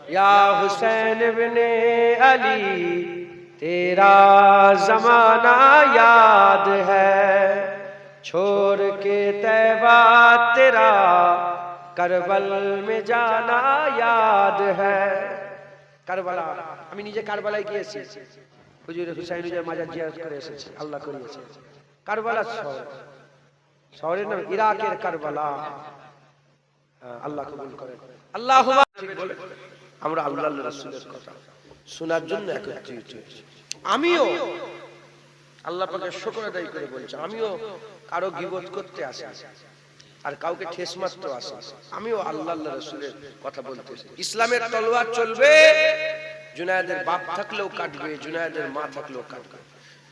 या हुसैन इब्ने अली तेरा जमाना याद है, छोड़ के तैबा तेरा करबल में जाना याद है। কারবালা, আমি নিজে কারবালায় গিয়েছি, হুজুর হুসাইনের মাজার জিয়ারত করে এসেছি, আল্লাহ করিয়েছে। কারবালা শহরের নাম ইরাকের কারবালা। আল্লাহ কবুল করেন। আল্লাহুম্মা, ঠিক বলে আমরা আল্লাহর রাসূলের কথা শোনার জন্য একত্রিত হয়েছি। আমিও আল্লাহ পাকের শুকর আদায় করে বলছি, আমিও কারো গীবত করতে আসি আর কাউকে ঠেস মারতে আসি, আমিও আল্লাহর রাসূলের কথা বলতেছি। ইসলামের তলোয়ার চলবে, জুনায়েদের বাপ থাকলেও কাটবে, জুনায়েদের মা থাকলেও কাটবে।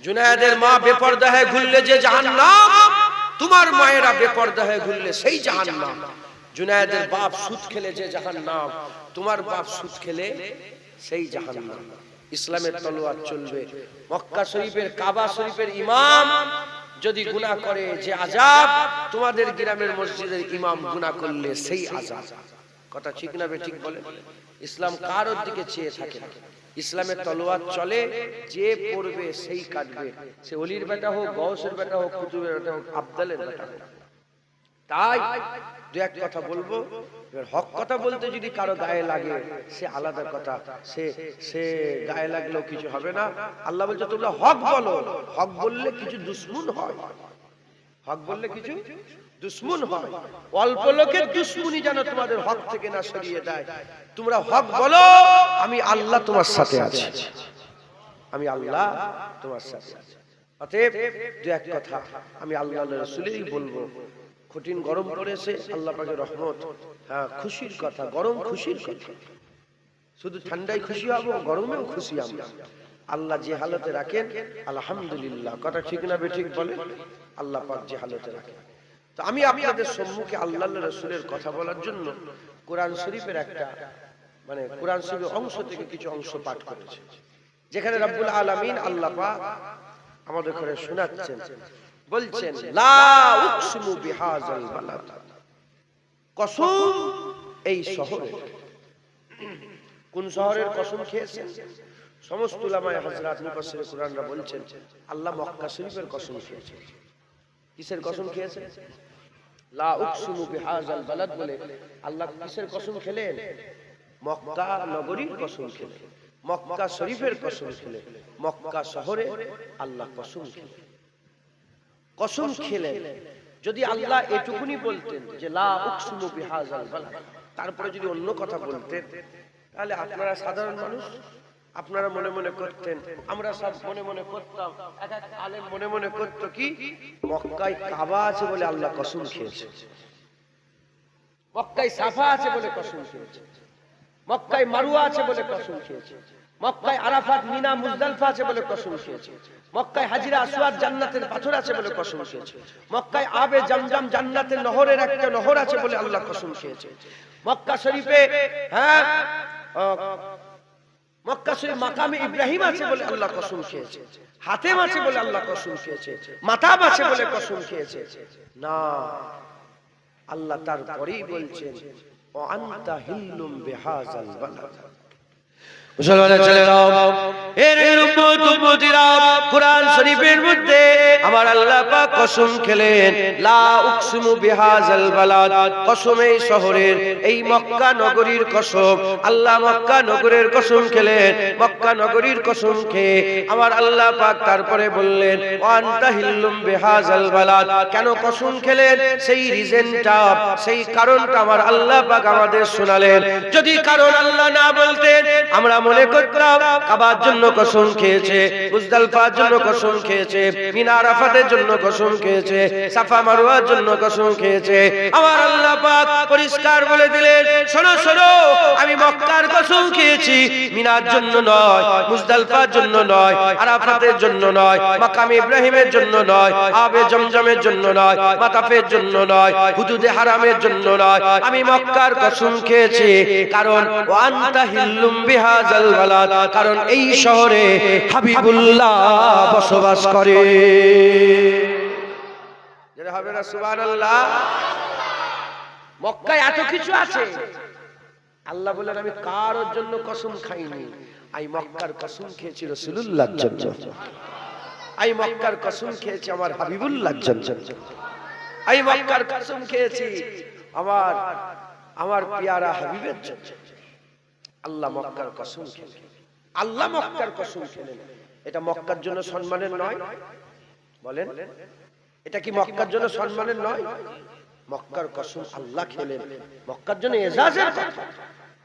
জুনায়েদের মা বেপরদা হয়ে ঘুরলে যে জাহান্নাম, তোমার মায়েরা বেপরদা হয়ে ঘুরলে সেই জাহান্নাম। জুনায়েদের বাপ সুদ খেলে যে জাহান্নাম, তোমার বাপ সুদ খেলে সেই জাহান্নাম। ইসলামের তলোয়ার চলবে। মক্কা শরীফের কাবা শরীফের ইমাম যদি গুনাহ করে যে আযাব, তোমাদের গ্রামের মসজিদের ইমাম গুনাহ করলে সেই আযাব। কথা ঠিক না বেঠিক বলে? ইসলাম কার দিকে চেয়ে থাকে? ইসলামের তলোয়ার চলে, যে পড়বে সেই কাটবে, সে ওলির বেটা হোক, গওসের বেটা হোক, কুতুবের বেটা হোক, আব্দালের বেটা হোক। তাই দু এক কথা বলবো। এবার হক কথা বলতে যদি কারো গায়ে লাগে সে আলাদা কথা, সে গায়ে লাগলেও কিছু হবে না। আল্লাহ বলছে তোমরা হক বলো, হক বললে কিছু দুশ্মন হয়, হক বললে কিছু দুশ্মন হয়। অল্প লোকের দুশ্মনী যেন তোমাদের হক থেকে না সরিয়ে দেয়। তোমরা হক বলো, আমি আল্লাহ তোমার সাথে আছি, আমি আল্লাহ তোমার সাথে আছি। অতএব দু এক কথা আমি আল্লাহর রাসূলেরই বলবো। কঠিন গরম পড়েছে, আল্লাহ পাকের রহমত। হ্যাঁ, খুশির কথা, গরম খুশির কথা। শুধু ঠান্ডায় খুশি হব, গরমেও খুশি আমরা। আল্লাহ যে হালতে রাখেন আলহামদুলিল্লাহ। কথা ঠিক না বেঠিক বলে? আল্লাহ পাক যে হালতে রাখেন। তো আমি আপনাদের সম্মুখে আল্লাহর রাসূলের কথা বলার জন্য কোরআন শরীফের একটা কোরআন শরীফের অংশ থেকে কিছু অংশ পাঠ করেছি, যেখানে রব্বুল আলামিন আল্লাহ পাক আমাদের করে শোনাচ্ছেন। বলছেন লা উকসিমু বিহাযাল বালাদ, কসম এই শহরের। কোন শহরের কসম খেয়েছেন? সমস্ত উলামায়ে হযরত মুফাসসিরে কুরআনরা বলছেন আল্লাহ মক্কা শরীফের কসম খেয়েছেন। কিসের কসম খেয়েছেন? লা উকসিমু বিহাযাল বালাদ বলে আল্লাহ কিসের কসম খেলেন? মক্কা নগরীর কসম খেলেন, মক্কা শরীফের কসম খেলেন, মক্কা শহরে আল্লাহ কসম খেলেন। কসম খেলেন। যদি আল্লাহ এটুকুনি বলতেন যে লা উকসিমু বিহাযাল বালাদ, তারপরে যদি অন্য কথা বলতেন, তাহলে আপনারা সাধারণ মানুষ, আপনারা মনে মনে করতেন, আমরা সব মনে মনে করতাম, এক এক আলেম মনে মনে করত কি মক্কায় কাবা আছে বলে আল্লাহ কসম খেয়েছে, মক্কায় সাফা আছে বলে কসম খেয়েছে, মক্কায় মারওয়া আছে বলে কসম খেয়েছে, মক্কায় আরাফাত, মিনা, মুজদালিফা আছে বলে কসম খেয়েছে, মক্কায় হাজিরা আসওয়াদ জান্নাতের পাথর আছে বলে কসম খেয়েছে, মক্কায় আবে জমজম জান্নাতের নহরের একটা নহর আছে বলে আল্লাহ কসম খেয়েছে, মক্কা শরীফে মক্কা শরীফ মাকামে ইব্রাহিম আছে বলে আল্লাহ কসম খেয়েছে, হাতেম আছে বলে আল্লাহ কসম খেয়েছে, মাতাব আছে বলে কসম খেয়েছে। না, আল্লাহ তারপরেই বলছেন ও আনতা হিল্লুম বিহাযাল বালাদ। মুসলমানের ছেলেরাও, এর উম্মত উম্মতিরা, কুরআন শরীফের মধ্যে আমার আল্লাহ পাক কসম খেলেন লা উকসিমু বিহাযাল বালাদ, কসম এই শহরের, এই মক্কা নগরীর কসম। আল্লাহ মক্কা নগরের কসম খেলেন। মক্কা নগরীর কসম খেয়ে আমার আল্লাহ পাক তারপরে বললেন ওয়া আনতা হিল্লুম বিহাযাল বালাদ। কেন কসম খেলেন সেই রিজনটা, সেই কারণটা আমার আল্লাহ পাক আমাদের শোনালেন। যদি কারণ আল্লাহ না বলতেন আমরা মনে করতাম কাবার জন্য কসম খেয়েছে, মুজদালিফার জন্য কসম খেয়েছে, মিনা আরাফাতের জন্য কসম খেয়েছে, সাফা মারওয়ার জন্য কসম খেয়েছে। আমার আল্লাহ পাক পরিষ্কার বলে দিলেন শোনো শোনো, আমি মক্কার কসম খেয়েছি, মিনার জন্য নয়, মুজদালিফার জন্য নয়, আরাফাতের জন্য নয়, মাকাম ইব্রাহিমের জন্য নয়, আবে জমজমের জন্য নয়, মাতাফের জন্য নয়, হুদুদে হারামের জন্য নয়, আমি মক্কার কসম খেয়েছি। কারণ ওয়া আনতা হিল্লুম বিহাযাল বালাদ, কারণ এই শহরে হাবিবুল্লাহ বসবাস করে। যারা হবে না সুবহানাল্লাহ। মক্কায় এত কিছু আছে, আল্লাহ বলেন আমি কারোর জন্য কসম খাইনি, আমি মক্কার কসম খেয়েছি রাসূলুল্লাহর জন্য। আমি মক্কার কসম খেয়েছি আমার হাবিবুল্লাহর জন্য। আমি মক্কার কসম খেয়েছি আমার পেয়ারা হাবিবের জন্য। আল্লাহ মক্কার কসম খেলেন, আল্লাহ মক্কার কসম খেলেন। এটা মক্কার জন্য সম্মানের নয়? বলেন, এটা কি মক্কার জন্য সম্মানের নয়? মক্কার কসম আল্লাহ খেলেন, মক্কার জন্য এজাজের কথা,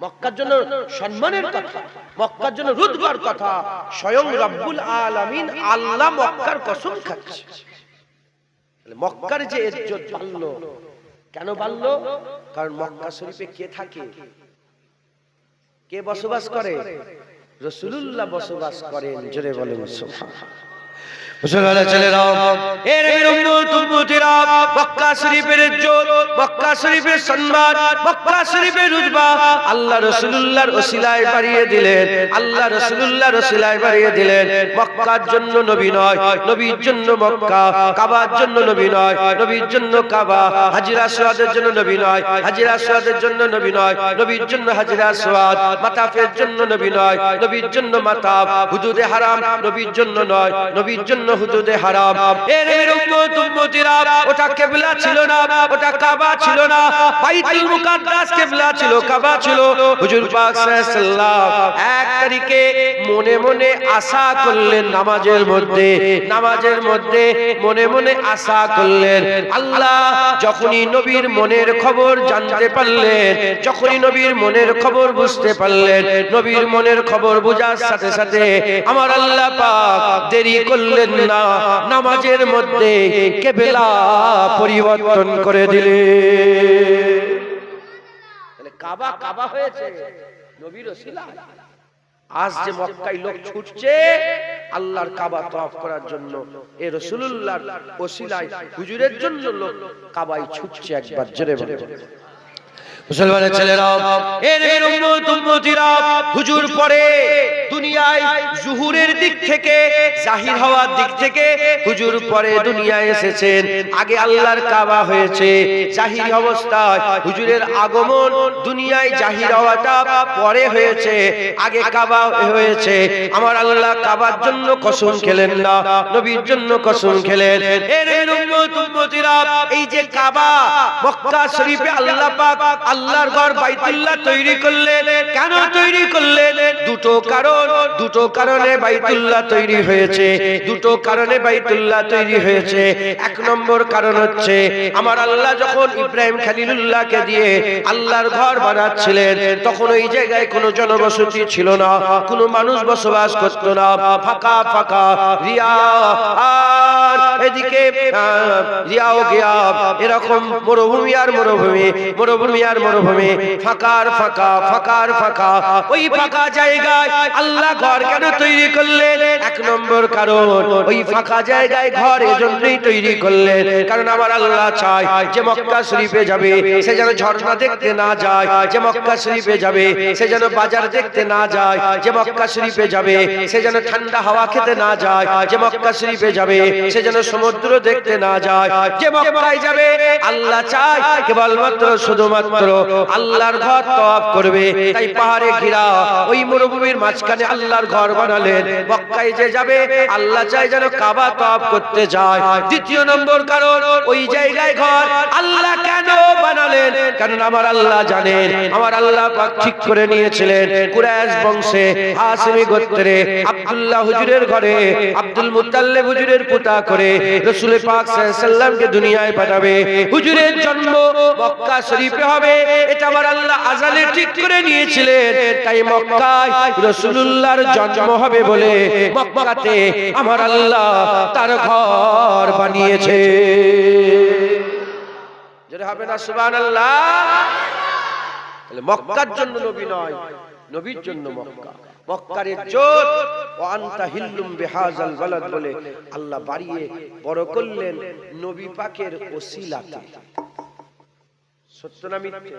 মক্কার জন্য সম্মানের কথা, মক্কার জন্য রুতবার কথা। স্বয়ং রব্বুল আলামিন আল্লাহ মক্কার কসম খাচ্ছে। মক্কার যে ইজ্জত বাড়লো, কেন বাড়লো? কারণ মক্কা শরীফে কে থাকে? কে বসবাস করে? রাসূলুল্লাহ বসবাস করেন। জোরে বলেন সুবহানাল্লাহ। মুসলমান ছেলেরা, এর উম্মত উম্মতিরা, মক্কা শরীফের ইজ্জত, মক্কা শরীফের সম্মান, মক্কা শরীফের রুতবা আল্লাহ রাসূলুল্লাহর ওসিলায় বাড়িয়ে দিলেন। আল্লাহ রাসূলুল্লাহর ওসিলায় বাড়িয়ে দিলেন। মক্কার জন্য নবী নয়, নবীর জন্য মক্কা। কাবার জন্য নবী নয়, নবীর জন্য কাবা। হাজির আসওয়াদের জন্য নবী নয়, হাজির আসওয়াদের জন্য নবী নয়, নবীর জন্য হাজির আসওয়াদ। মাতাফের জন্য নবী নয়, নবীর জন্য মাতাফ। হুদুদে হারাম নবীর জন্য নয়, নবীর জন্য হুদুদে হারাম। এর উম্মত উম্মতিরা, ওটা কিবলা ছিল না, ওটা কাবা ছিল না। বাইতুল মুকাদ্দাস কিবলা ছিল, কাবা ছিল। হুজুর পাক সাল্লাল্লাহু আলাইহি ওয়াসাল্লাম এক তারিখে মনে মনে আশা করলেন, নামাজের মধ্যে মনে মনে আশা করলেন। আল্লাহ যখনই নবীর মনের খবর জানতে পারলেন, যখনই নবীর মনের খবর বুঝতে পারলেন, নবীর মনের খবর বোঝার সাথে সাথে আমার আল্লাহ পাক দেরি করলেন না, নামাজের মধ্যে কিবলা পরিবর্তন করে দিলেন। তাহলে কাবা কাবা হয়েছে নবীর ওসিলায়। আজ যে মক্কায় লোক ছুটছে আল্লাহর কাবা তওয়াফ করার জন্য, এ রাসূলুল্লাহর ওসিলায় হুজুরের জন্য লোক কাবায় ছুটছে। একবার জোরে বলেন। মুসলমানের ছেলেরা, এর উম্মত উম্মতিরা, হুজুর পরে দুনিয়ায় জুহুরের দিক থেকে, জাহির হওয়ার দিক থেকে হুজুর পরে দুনিয়ায় এসেছেন। আগে আল্লাহর কাবা হয়েছে জাহির অবস্থায়, হুজুরের আগমন দুনিয়ায় জাহির হওয়াটা পরে হয়েছে, আগে কাবা হয়েছে। আমার আল্লাহ কাবার জন্য কসম খেলেন না, নবীর জন্য কসম খেলেন। এর উম্মত উম্মতিরা, এই যে কাবা মক্কা শরীফে আল্লাহ পাক আল্লাহর ঘর বাইতুল্লাহ তৈরি করলেন। কেন তৈরি করলেন? দুটো কারণে বাইতুল্লাহ তৈরি হয়েছে, দুটো কারণে বাইতুল্লাহ তৈরি হয়েছে। এক নম্বর কারণ হচ্ছে আমার আল্লাহ যখন ইব্রাহিম খলিলুল্লাহকে দিয়ে আল্লাহর ঘর বানাচ্ছিলেন, তখন ওই জায়গায় কোনো জনবসতি ছিল না, কোনো মানুষ বসবাস করত না, ফাঁকা ফাঁকা, রিয়া আর এদিকে রিয়াও গিয়া, এরকম মরুভূমি আর মরুভূমি, মরুভূমি আর মরুভূমি, ফাঁকার ফাঁকা, ফাঁকার ফাঁকা। ওই ফাঁকা জায়গায় আল্লাহ ঘর কেন তৈরি করলেন? এক নম্বর কারণ, ওই ফাঁকা জায়গায় ঘর এজন্যই তৈরি করলেন কারণ আমার আল্লাহ চায় যে মক্কা শরীফে যাবে সে যেন ঝর্ণা দেখতে না যায়, যে মক্কা শরীফে যাবে সে যেন বাজার দেখতে না যায়, যে মক্কা শরীফে যাবে সে যেন ঠান্ডা হাওয়া খেতে না যায়, যে মক্কা শরীফে যাবে সে যেন সমুদ্র দেখতে না যায়, যে মক্কায় যাবে আল্লাহ চায় কেবলমাত্র শুধুমাত্র আল্লাহর ঘর তওয়াফ করবে। তাই পাহাড়ে ঘেরা ওই মরুভূমির মাঝখানে আল্লাহর ঘর বানালেন। মক্কায় যে যাবে আল্লাহ চায় যেন কাবা তওয়াফ করতে যায়। দ্বিতীয় নম্বর কারণ, ওই জায়গায় ঘর আল্লাহ কেন বানালেন? কারণ আমার আল্লাহ জানেন, আমার আল্লাহ পাক ঠিক করে নিয়েছিলেন কুরাইশ বংশে হাশিমি গোত্রে আব্দুল্লাহ হুজুরের ঘরে আব্দুল মুত্তালিব হুজুরের পুতা করে রাসূল পাক সাল্লাল্লাহু আলাইহি ওয়াসাল্লামকে দুনিয়ায় পাঠাবে। হুজুরের জন্ম মক্কা শরীফে হবে, এটা আমার আল্লাহ আযালে ঠিক করে নিয়েছিলেন। তাই মক্কায় রাসূলুল্লাহর জন্ম হবে বলে মক্কাতে আমার আল্লাহ তার ঘর বানিয়েছে। জোরে হবে না সুবহানাল্লাহ? তাহলে মক্কার জন্য নবী নয়, নবীর জন্য মক্কা। মক্কার ইজ্জত ও আনতা হিল্লুম বিহাযাল বালাদ বলে আল্লাহ বাড়িয়ে বড় করলেন নবী পাকের ওসিলাতে। সত্য না মিথ্যা?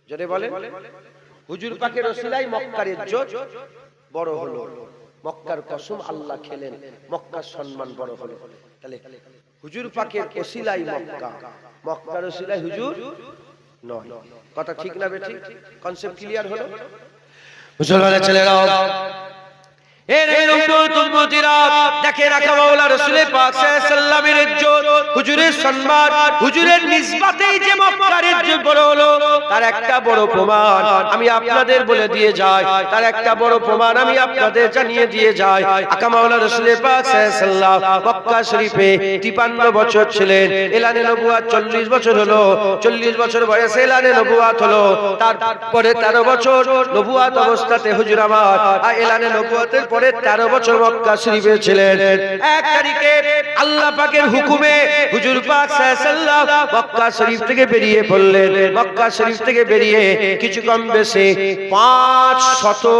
জোরে বলেন। হুজুর পাকের ওসিলায় মক্কার ইজ্জত বড় হলো, মক্কার কসম আল্লাহ খেলেন, মক্কার সম্মান বড় হলো। তাহলে হুজুর পাকের ওসিলায় মক্কা, মক্কার ওসিলায় হুজুর নয়। কথা ঠিক না বেঠিক? কনসেপ্ট ক্লিয়ার হলো? মুসলমানের ছেলেরা, দেখেন আকা মাওলা রাসূল পাক সাল্লাল্লাহু আলাইহি ওয়াসাল্লামের ইজ্জত, হুজুরের সম্মান, হুজুরের নিসবতেই যে মক্কার ইজ্জত বড় হলো, তার একটা বড় প্রমাণ আমি আপনাদের বলে দিয়ে যাই, তার একটা বড় প্রমাণ আমি আপনাদের জানিয়ে দিয়ে যাই। আকা মাওলা রাসূল পাক সাল্লাল্লাহু আলাইহি ওয়াসাল্লাম মক্কা শরীফে 53 বছর ছিলেন, এলানে নবুয়ত 40 বছর হলো, 40 বছর বয়সে এলানে নবুয়ত হলো, তারপরে 13 বছর নবুয়ত অবস্থাতে হুজুর আমার এলানে নবুয়তের পরে 13 বছর মক্কা শরীফে ছিলেন। এক তারিখে আল্লাহ পাকের হুকুমে হুজুর পাক সাল্লাল্লাহু আলাইহি ওয়াসাল্লাম মক্কা শরীফ থেকে বেরিয়ে পড়লেন। মক্কা শরীফ থেকে বেরিয়ে কিছু কম বেশি 500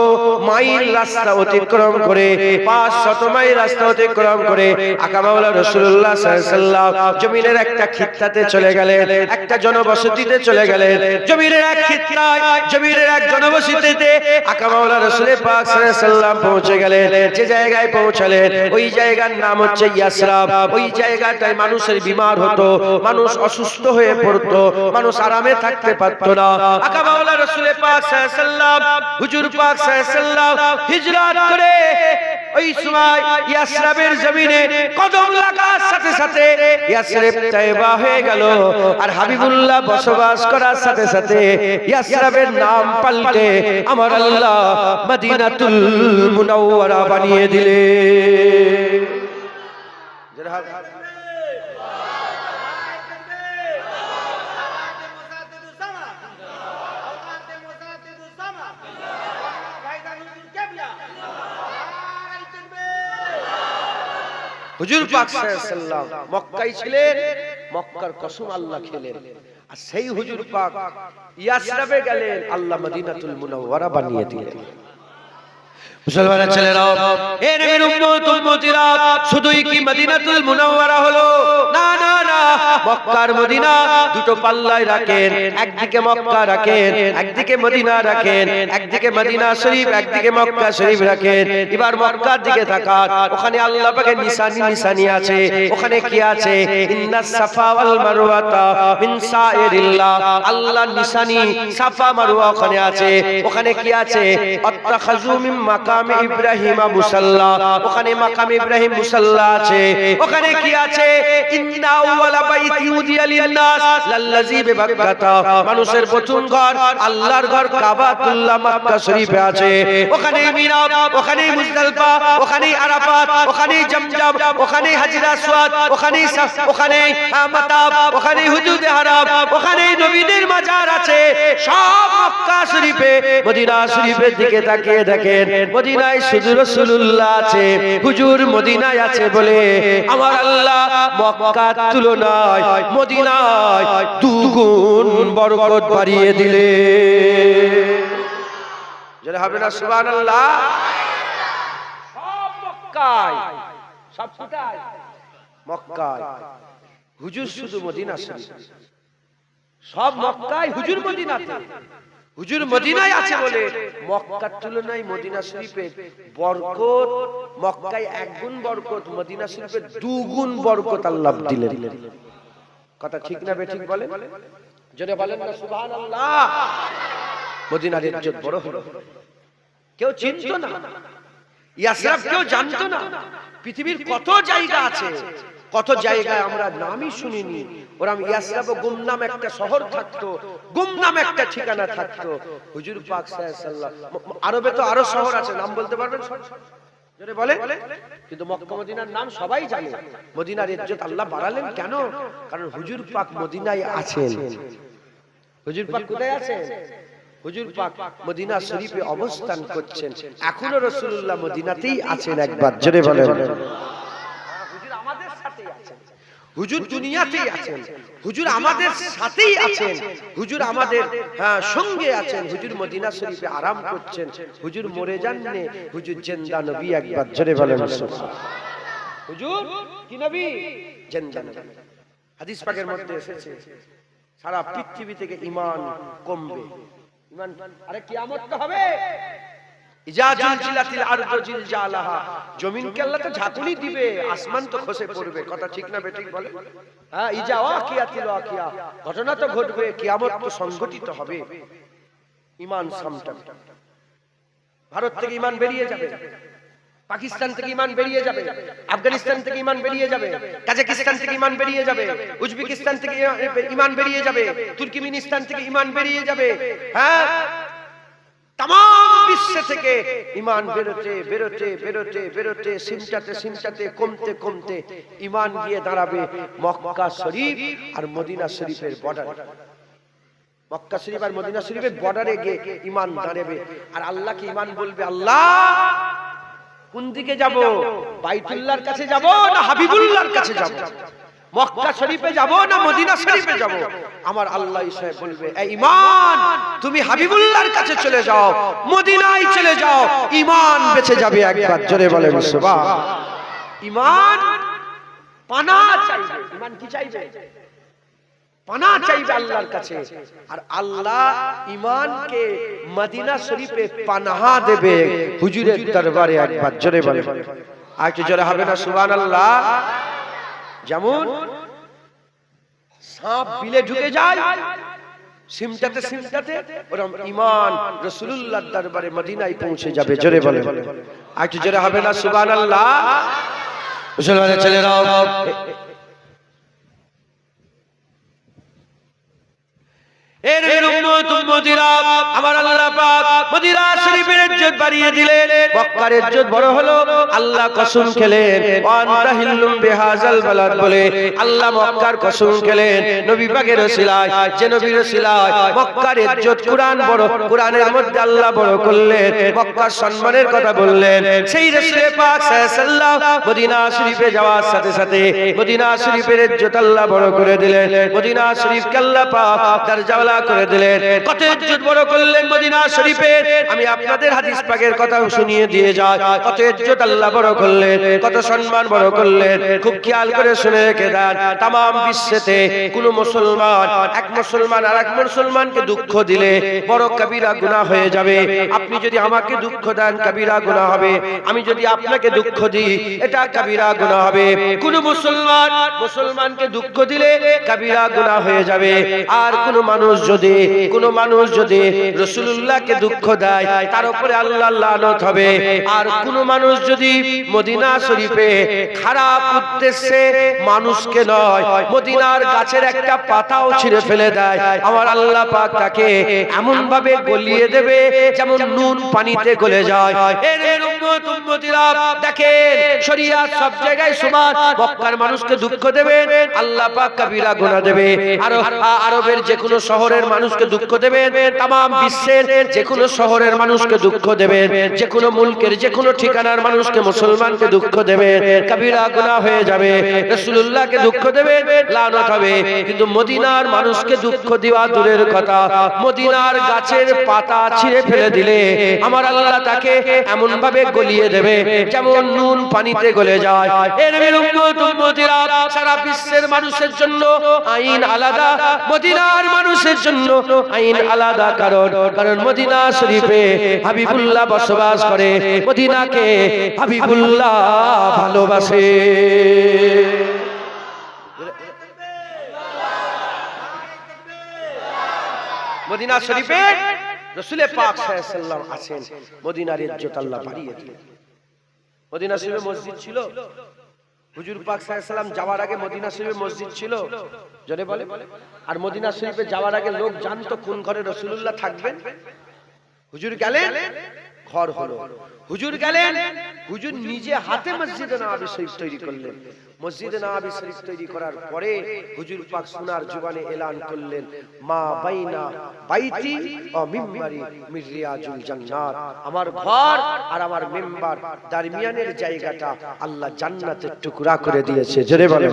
মাইল রাস্তা অতিক্রম করে, 500 মাইল রাস্তা অতিক্রম করে আকা মাওলা রাসূলুল্লাহ সাল্লাল্লাহু আলাইহি ওয়াসাল্লাম জমিনের একটা খিত্তাতে চলে গেলেন, একটা জনবসতিতে চলে গেলেন। জমিনের এক খিত্তায়, জমিনের এক জনবসতিতে আকা মাওলা রাসূল পাক সাল্লাল্লাহু আলাইহি ওয়াসাল্লাম পৌঁছে গেলেন। যে জায়গায় পৌঁছালেন ওই জায়গার নাম হচ্ছে ইয়াসরাব। ওই জায়গাটায় মানুষের বিমার হতো, মানুষ অসুস্থ হয়ে পড়তো, মানুষ আরামে থাকতে পারতো না। আকা মাওলা রাসূল পাক সাল্লাল্লাহু আলাইহি ওয়াসাল্লাম, হুজুর পাক সাল্লাল্লাহু আলাইহি ওয়াসাল্লাম হিজরত করে ওই সময় ইয়াসরাবের জমিনে কদম লাগার সাথে সাথে ইয়াসরিব তাইবা হয়ে গেল। আর হাবিবুল্লাহ বসবাস করার সাথে সাথে ইয়াসরাবের নাম পাল্টে আমার আল্লাহ মদিনাতুল মুনাওয়ারা বানিয়ে দিলেন। হুজুর পাক সাল্লাল্লাহু আলাইহি ওয়াসাল্লাম মক্কায় ছিলেন, মক্কার কসম আল্লাহ খেলেন। আর সেই হুজুর পাক ইয়াসরাবে গেলেন, আল্লাহ মদিনাতুল মুনাওয়ারা বানিয়ে দিলেন। মুসলমানের ছেলেরা, এ নবীর উম্মত উম্মতিরা, শুধুই কি মদিনাতুল মুনাওয়ারা হলো? না না না, মক্কার মদিনা দুটো পাল্লায় রাখেন, একদিকে মক্কা রাখেন, একদিকে মদিনা রাখেন, একদিকে মদিনা শরীফ, একদিকে মক্কা শরীফ রাখেন। এবার মক্কার দিকে তাকান, ওখানে আল্লাহ পাকের নিশানি আছে। ওখানে কি আছে? ইন্নাস সাফা ওয়াল মারওয়াতা মিন শাইরিল্লাহ, আল্লাহর নিশানি সাফা মারওয়া ওখানে আছে। ওখানে কি আছে? আত্তাখাযু মিন মাকামে ইব্রাহিম মুসাল্লা, ওখানে মাকামে ইব্রাহিম মুসাল্লা আছে। ওখানে কি আছে? ইন্না আউওয়ালা বাইতি উদিয়া লিন-নাস লাল্লাযী বিবাক্কাতা, মানুষের প্রথম ঘর আল্লাহর ঘর কাবাতুল্লাহ মক্কা শরীফে আছে। ওখানে মিনা, ওখানে মুজদালিফা, ওখানে আরাফাত, ওখানে জমজম, ওখানে হাজর আসওয়াদ, ওখানে মাতাব, ওখানে হুদুদে হারাম, ওখানে নবীদের মাজার আছে। সব মক্কা শরীফে, মদিনা শরীফের দিকে তাকিয়ে দেখেন, মদিনায় শুধু রাসূলুল্লাহ আছে। হুজুর মদিনায় আছে বলে আমার আল্লাহ মক্কার তুলনায় মদিনায় দুগুণ বরকত বাড়িয়ে দিলেন। যারা হবে না সুবহানাল্লাহ। সব মক্কায়, সব কোথায়? মক্কায়। হুজুর শুধু মদিনা শরীফ, সব মক্কায়, হুজুর মদিনাতে। হুজুর মদিনায় আছে বলে মক্কার তুলনায় মদিনা শরীফের বরকত, মক্কায় একগুণ বরকত, মদিনা শরীফের দুগুণ বরকত আল্লাহ দিলেন। কথা ঠিক না বেঠিক বলেন? যদি বলেন না সুবহানাল্লাহ। মদিনার ইজ্জত বড় হলো, কেউ চিনতো না, ইয়াসরাব কেউ জানতো না। পৃথিবীর কত জায়গা আছে, কত জায়গায় আমরা নামই শুনিনি। ওরা ইয়াসরাব গুমনাম একটা শহর থাকতো, গুমনাম একটা ঠিকানা থাকতো। হুজুর পাক সাল্লাল্লাহু আলাইহি ওয়াসাল্লাম, আরবে তো আরো শহর আছে, নাম বলতে পারবেন? জোরে বলে। কিন্তু মক্কা মদিনার নাম সবাই জানে। মদিনার ইজ্জত আল্লাহ বাড়ালেন কেন? কারণ হুজুর পাক মদিনায় আছেন। হুজুর পাক কোথায় আছেন? হুজুর পাক মদিনা শরীফে অবস্থান করছেন। এখনো রাসূলুল্লাহ মদিনাতেই আছেন। একবার জোরে বলেন। হুজুর আমাদের সাথেই আছেন, হুজুর দুনিয়াতেই আছেন, হুজুর আমাদের সাথেই আছেন, হুজুর আমাদের সঙ্গে আছেন। হুজুর মদিনা শরীফে আরাম করছেন। হুজুর মরে যাননি, হুজুর জিন্দা নবী। একবার জোরে বলেন। হুজুর কি নবী? জিন্দা নবী। হাদিস পাকের মধ্যে এসেছে সারা পৃথিবী থেকে ঈমান কমবে। ঈমান, আরে কিয়ামত তো হবে, ইজা জুলজিলাতিল আরদু জিলজালাহা, জমিনকে আল্লাহ তো ঝাঁকুনি দিবে, আসমান তো খসে পড়বে। কথা ঠিক না বেঠিক বলে? হ্যাঁ, ইজা ওয়াকিয়াতিল ওয়াকিয়া, ঘটনা তো ঘটবে, কিয়ামত তো সংঘটিত হবে। ঈমান সামটা, ভারত থেকে ঈমান বেরিয়ে যাবে, পাকিস্তান থেকে ঈমান বেরিয়ে যাবে, আফগানিস্তান থেকে ঈমান বেরিয়ে যাবে, কাজাকিস্তান থেকে ঈমান বেরিয়ে যাবে, উজবেকিস্তান থেকে ঈমান বেরিয়ে যাবে, তুর্কমেনিস্তান থেকে ঈমান বেরিয়ে যাবে। হ্যাঁ, তাম বিশ্ব থেকে ঈমান বেরোতে বেরোতে বেরোতে বেরোতে সিমটাতে কমতে কমতে ঈমান গিয়ে দাঁড়াবে মক্কা শরীফ আর মদিনা শরীফের বর্ডারে। মক্কা শরীফ আর মদিনা শরীফের বর্ডারে গিয়ে ঈমান দাঁড়াবে। আর আল্লাহকে ঈমান বলবে, আল্লাহ কোন দিকে যাব? বাইতুল্লাহর কাছে যাব না হাবিবুল্লাহর কাছে যাব? মক্কা শরীফে যাব না মদিনা শরীফে যাব? আমার আল্লাহ ইসা বলবে, এই ঈমান, তুমি হাবিবুল্লাহর কাছে চলে যাও, মদিনায় চলে যাও, ঈমান বেঁচে যাবে। একবার জোরে বলেন সুবহান। ঈমান পানা চাইবে। ঈমান কি চাইবে? পানা চাইবে আল্লাহর কাছে। আর আল্লাহ ঈমানকে মদিনা শরীফে পানাহ দেবে হুজুরের দরবারে। একবার জোরে বলেন, আর একটু জোরে হবে না সুবহানাল্লাহ? যেমন সাপ বিলে ঢুকে যায় সিমটাতে, ওরকম ঈমান রাসূলুল্লাহর দরবারে মদিনায় পৌঁছে যাবে। জোরে বলেন, আর একটু জোরে হবে না সুবহানাল্লাহ? মুসলমানের ছেলেরাও, আমার আল্লাহ পাক মদিনা শরীফের ইজ্জত বাড়িয়ে দিলেন, মক্কার ইজ্জত বড় হলো। আল্লাহ কসম খেলেন, ওয়ান্তা হিল্লুম বিহাযাল বালাদ বলে আল্লাহ মক্কার কসম খেলেন। নবী পাকের ওসিলায়, যে নবীর ওসিলায় মক্কার ইজ্জত, কুরআন বড়, কুরআনের মধ্যে আল্লাহ বড় করলেন, মক্কার সম্মানের কথা বললেন। সেই রাসূল পাক সাল্লাল্লাহু আলাইহি ওয়াসাল্লাম মদিনা শরীফে যাওয়ার সাথে সাথে মদিনা শরীফের ইজ্জত আল্লাহ বড় করে দিলেন। মদিনা শরীফকে আল্লাহ পাক দরজা করে দিলেন। কত ইজ্জত বড় করলেন মদিনা শরীফের। আমি আপনাদের হাদিস পাকের কথা শুনিয়ে দিয়ে যাই, কত ইজ্জত আল্লাহ বড় করলেন, কত সম্মান বড় করলেন। খুব খেয়াল করে শুনে রেখে দেন, তাম বিশ্বেতে কোন মুসলমান, এক মুসলমান আর এক মুসলমানকে দুঃখ দিলে বড় কবিরা গুনাহ হয়ে যাবে। আপনি যদি আমাকে দুঃখ দেন, কবিরা গুনাহ হবে। আমি যদি আপনাকে দুঃখ দিই, এটা কবিরা গুনাহ হবে। কোন মুসলমানকে দুঃখ দিলে কবিরা গুনাহ হয়ে যাবে। আর কোন মানুষ যদি রাসূলুল্লাহকে দুঃখ দেয়, তার উপরে আল্লাহর লানত হবে। আর কোন মানুষ যদি মদিনা শরীফে খারাপ উদ্দেশ্যে মানুষকে নয়, মদিনার গাছের একটা পাতাও ছিঁড়ে ফেলে দেয়, আমার আল্লাহ পাক তাকে এমন ভাবে গলিয়ে দেবে যেমন নুন পানিতে গলে যায়। এর উম্মত উম্মতিরা দেখেন, শরিয়াত সব জায়গায় সমান। মক্কার মানুষকে দুঃখ দেবেন, আল্লাহ পাক কবিরা গুনাহ দেবে। আর আরবের যে কোনো শহরের মানুষকে দুঃখ দেবেন, তাম বিশ্বের যে কোনো শহরের মানুষকে দুঃখ দেবেন, যে কোনো মুলকের যে কোনো ঠিকানার মানুষকে, মুসলমানকে দুঃখ দেবেন, কবিরা গুনাহ হয়ে যাবে। রাসূলুল্লাহকে দুঃখ দেবেন, লানত হবে। কিন্তু মদিনার মানুষকে দুঃখ দেওয়া দূরের কথা, মদিনার গাছের পাতা ছিঁড়ে ফেলে দিলে আমার আল্লাহ তাকে এমন ভাবে গলিয়ে দেবে যেমন নুন পানিতে গলে যায়। এর উম্মত উম্মতিরা, সারা বিশ্বের মানুষের জন্য আইন আলাদা, মদিনার মানুষের জন্য আইন আলাদা। কারণ মদিনা শরীফে হাবিবুল্লাহ বসবাস করে, মদিনাকে হাবিবুল্লাহ ভালোবাসে। মদিনা শরীফে রাসূল পাক সাল্লাল্লাহু আলাইহি ওয়াসাল্লাম আছেন, মদিনার ইজ্জত আল্লাহ বাড়িয়ে দিলেন। মদিনা শরীফে মসজিদ ছিল, হুজুর পাক সাল্লাল্লাহু আলাইহি ওয়াসাল্লাম যাওয়ার আগে মদিনা শরীফে মসজিদ ছিল, জোরে বলে। আর মদিনা শরীফে যাওয়ার আগে লোক জানতো কোন ঘরে রাসূলুল্লাহ থাকবেন। হুজুর গেলেন, ঘর হলো। হুজুর গেলেন, হুজুর নিজে হাতে মসজিদে নববী শরীফ তৈরি করলেন। মসজিদে নববী শরীফ তৈরি করার পরে হুজুর পাক সোনার জবানে এলান করলেন, মা বাইনা বাইতি ও মিম্বারি মির রিয়াজুল জান্নাত, আমার ঘর আর আমার মিম্বার দরমিয়ানের জায়গাটা আল্লাহ জান্নাতের টুকরা করে দিয়েছে। জোরে বলে।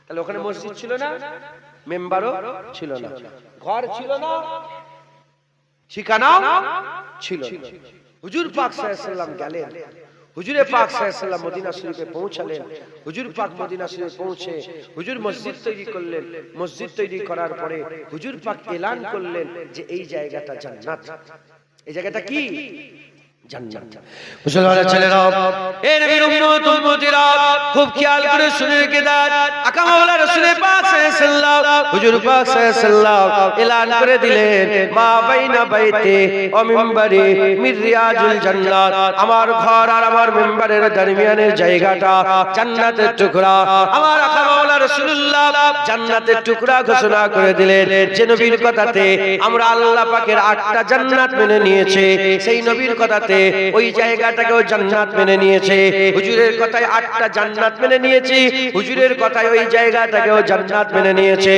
তাহলে ওখানে মসজিদ ছিল না, মিম্বারও ছিল না, ঘর ছিল না, ঠিকানাও ছিল না। হুজুর পাক সাল্লাল্লাহু আলাইহি ওয়াসাল্লাম গেলেন, হুজুরে পাক সাল্লাল্লাহু আলাইহি ওয়াসাল্লাম মদিনা শরীফে পৌঁছালেন। হুজুর পাক মদিনা শরীফে পৌঁছে হুজুর মসজিদ তৈরি করলেন। মসজিদ তৈরি করার পরে হুজুর পাক এলান করলেন যে এই জায়গাটা জান্নাত। এই জায়গাটা কি? জান্নাত। মুসলমানের ছেলেরা, এ নবীর উম্মত উম্মতিরা, খুব খেয়াল করে শুনে রেখে দেন। আকা মাওলা রাসূল পাক সাল্লাল্লাহু হুজুর পাক সাল্লাল্লাহু এলান করে দিলেন, মা বাইনা বাইতে ও মিম্বারি মির রিয়াজুল জান্নাত, আমার ঘর আর আমার মিম্বারের দরমিয়ানের জায়গাটা জান্নাতের টুকরা। আমার আকা মাওলা রাসূলুল্লাহ জান্নাতের টুকরা ঘোষণা করে দিলেন। যে নবীর কথাতে আমরা আল্লাহ পাকের 8টা জান্নাত মেনে নিয়েছে, সেই নবীর কথাতে ওই জায়গাটাকেও জান্নাত মেনে নিয়েছে। হুজুরের কথায় 8টা জান্নাত মেনে নিয়েছি, হুজুরের কথায় ওই জায়গাটাকেও জান্নাত মেনে নিয়েছে।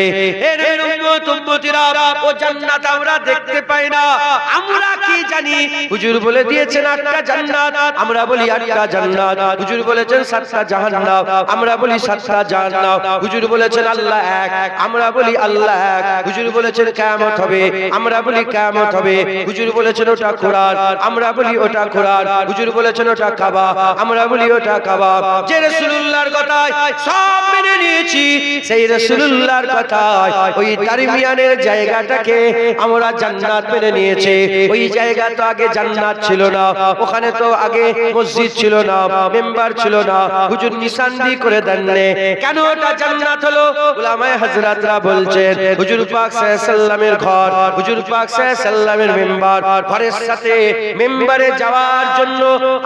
এর উম্মত উম্মতিরা, ও জান্নাত আমরা দেখতে পাই না, আমরা কি জানি হুজুর বলে দিয়েছেন 8টা জান্নাত, আমরা বলি 8টা জান্নাত। হুজুর বলেছেন 7টা জাহান্নাম, আমরা বলি 7টা জাহান্নাম। হুজুর বলেছেন আল্লাহ এক, আমরা বলি আল্লাহ এক। হুজুর বলেছেন কিয়ামত হবে, আমরা বলি কিয়ামত হবে। হুজুর বলেছেন ওটা কোরআন, আমরা বলি ওটা কোরআন। হুজুর বলেছেন ওটা কাবা, আমরা বলি ওটা কাবা। যে রাসূলুল্লাহর কথায় সব মেনে নিয়েছি, সেই রাসূলুল্লাহর কথায় ওই দারমিয়ানের জায়গাটাকে আমরা জান্নাত মেনে নিয়েছি। ওই জায়গা তো আগে জান্নাত ছিল না, ওখানে তো আগে মসজিদ ছিল না, মেম্বার ছিল না, হুজুর নিশানদি করে দেননি। কেন ওটা জান্নাত হলো? উলামায়ে হযরতরা বলছেন, হুজুর পাক সাল্লাল্লাহু আলাইহি সাল্লামের ঘর, হুজুর পাক সাল্লাল্লাহু আলাইহি সাল্লামের মেম্বার, ঘরের সাথে মেম্বারে যাওয়ার জন্য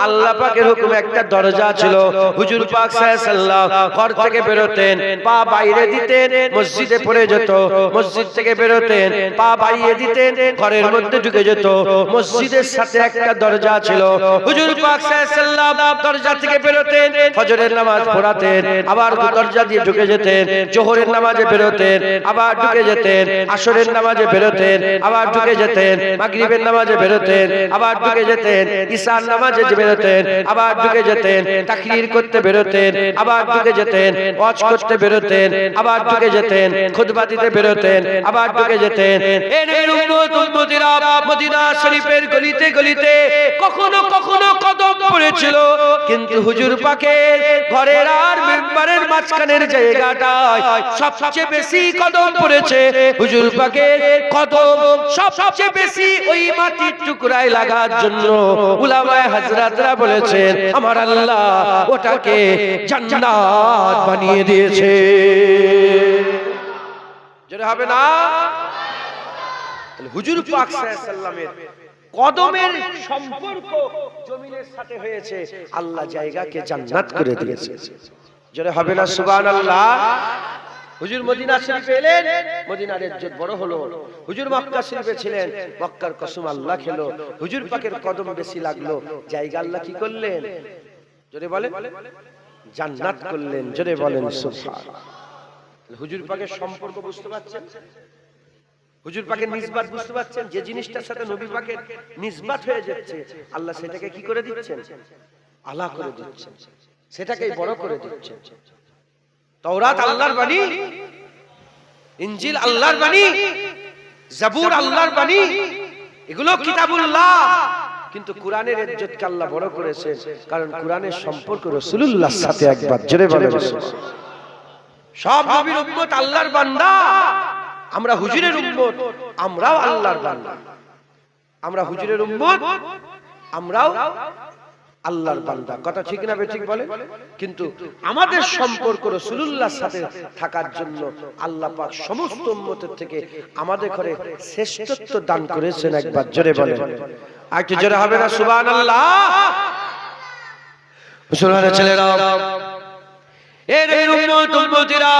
আল্লাহ পাকের হুকুমে একটা দরজা ছিল। হুজুর পাক সাল্লাল্লাহু আলাইহি সাল্লাম ঘর থেকে বেরোতেন, পা বাইরে দিতেন, মসজিদে পড়ে যেত। মসজিদ থেকে বেরোতেন, পা বাইরে দিতেন, ঘরের মধ্যে ঢুকে যেত। মসজিদের সাথে একটা দরজা ছিল। হুজুর পাক সাল্লাল্লাহু আলাইহি সাল্লাম দরজা থেকে বেরোতেন, ফজরের নামাজ পড়াতেন, আবার দরজা দিয়ে ঢুকে যেতেন। জোহরের নামাজে বেরোতেন, আবার ঢুকে যেতেন। আসরের নামাজে বেরোতেন, আবার ঢুকে যেতেন। মাগরিবের নামাজে বেরোতেন, আবার ঢুকে যেতেন। ঈশার নামাজে বেরোতেন, আবার ঢুকে যেতেন। তাকরীর করতে বেরোতেন, আবার ঢুকে যেতেন। ওয়াজ করতে বেরোতেন, আবার ঢুকে যেতেন। খুতবা দিতে বেরোতেন, আবার ঢুকে যেতেন। এ নবীর উম্মত উম্মতিরা, মদিনা শরীফের গলিতে গলিতে কখনো কখনো কদম পড়েছিল, কিন্তু হুজুর পাকের ঘরের আর মিম্বারের মাঝখানের জায়গাটায় সবচেয়ে বেশি কদম পড়েছে। হুজুর পাকের কদম সবচেয়ে বেশি ওই মাটির টুকরায় লাগার জন্য উলামায়ে হযরতরা বলেছেন, আমার আল্লাহ ওটাকে জান্নাত বানিয়ে দিয়েছে। জোরে হবে না? হুজুর পাক সাল্লাল্লাহু আলাইহি সাল্লামের কদমের সম্পর্ক জমিনের সাথে হয়েছে, আল্লাহ জায়গাকে জান্নাত করে দিয়েছে। জোরে হবে না সুবহানাল্লাহ? হুজুর মদিনা শরীফে এলেন, মদিনার ইজ্জত বড় হলো। হুজুর মক্কা শরীফে ছিলেন, মক্কার কসম আল্লাহ খেলো। হুজুর পাকের কদম বেশি লাগলো, জায়গা আল্লাহ কি করলেন? জোরে বলেন, জান্নাত করলেন। জোরে বলেন সুবহানাল্লাহ। হুজুর পাকের সম্পর্ক বুঝতে পারছেন? হুজুর পাকের নিসবাত বুঝতে পারছেন? যে জিনিসটার সাথে নবী পাকের নিসবাত হয়ে যাচ্ছে, আল্লাহ সেটাকে কি করে দিচ্ছেন? আলা করে দিচ্ছেন, সেটাকে বড় করে দিচ্ছেন। তাওরাত আল্লাহর বাণী, ইনজিল আল্লাহর বাণী, জাবুর আল্লাহর বাণী, এগুলো কিতাবুল্লাহ। কিন্তু কোরআনের ইজ্জতকে আল্লাহ বড় করেছেন, কারণ কোরআনের সম্পর্ক রাসূলুল্লাহর সাথে। একবার জোরে বলেন সুবহানাল্লাহ। সব নবীর উম্মত আল্লাহর বান্দা, আমরা হুজুরের উম্মত, আমরাও আল্লাহর বান্দা। আমরা হুজুরের উম্মত, আমরাও আল্লাহর বান্দা। কথা ঠিক না বেঠিক বলে? কিন্তু আমাদের সম্পর্ক রাসূলুল্লাহর সাথে থাকার জন্য আল্লাহ পাক সমস্ত উম্মতের থেকে আমাদের ঘরে শ্রেষ্ঠত্ব দান করেছেন। একবার জোরে বলেন, আর কি জোরে হবে না সুবহানাল্লাহ? মুসলমানের ছেলেরা, এর উম্মত উম্মতিরা,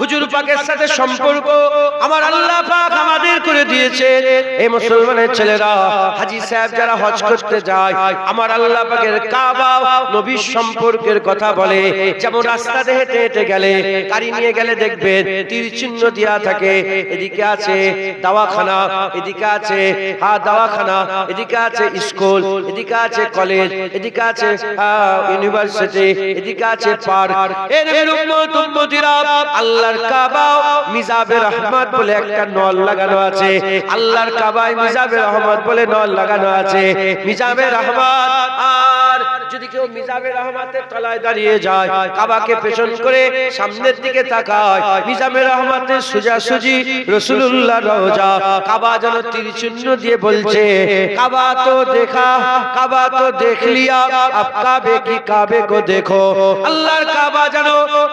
হুজুর পাকের সাথে সম্পর্ক আমার আল্লাহ পাক আমাদের করে দিয়েছে। এই মুসলমানের ছেলেরা, হাজী সাহেব যারা হজ করতে যায়, আমার আল্লাহ পাকের কাবা নবীর সম্পর্কের কথা বলে। যেমন রাস্তাতে হেঁটে হেঁটে গেলে, গাড়ি নিয়ে গেলে দেখবেন তীর চিহ্ন দেয়া থাকে। এদিকে আছে দাওয়াখানা, এদিকে আছে দাওয়াখানা, এদিকে আছে স্কুল, এদিকে আছে কলেজ, এদিকে আছে ইউনিভার্সিটি, এদিকে আছে পার্ক। আল্লাহর কাবা মিজাবে রহমত বলে একটা নল লাগানো আছে। আল্লাহর কাবায় মিজাবে রহমত বলে নল লাগানো আছে। মিজাবে রহমত আর যদি কেউ মিজাবে রহমাতের তলায় দাঁড়িয়ে যায়, কাবাকে পেছন করে সামনের দিকে তাকায়, মিজাবে রহমাতের সোজাসুজি রাসূলুল্লাহ রওজা, কাবা যেন তীর চিহ্ন দিয়ে বলছে, কাবা তো দেখা, কাবা তো দেখ লিয়া, আব কাবে কি কাবে কো দেখো। আল্লাহর কাবা যেন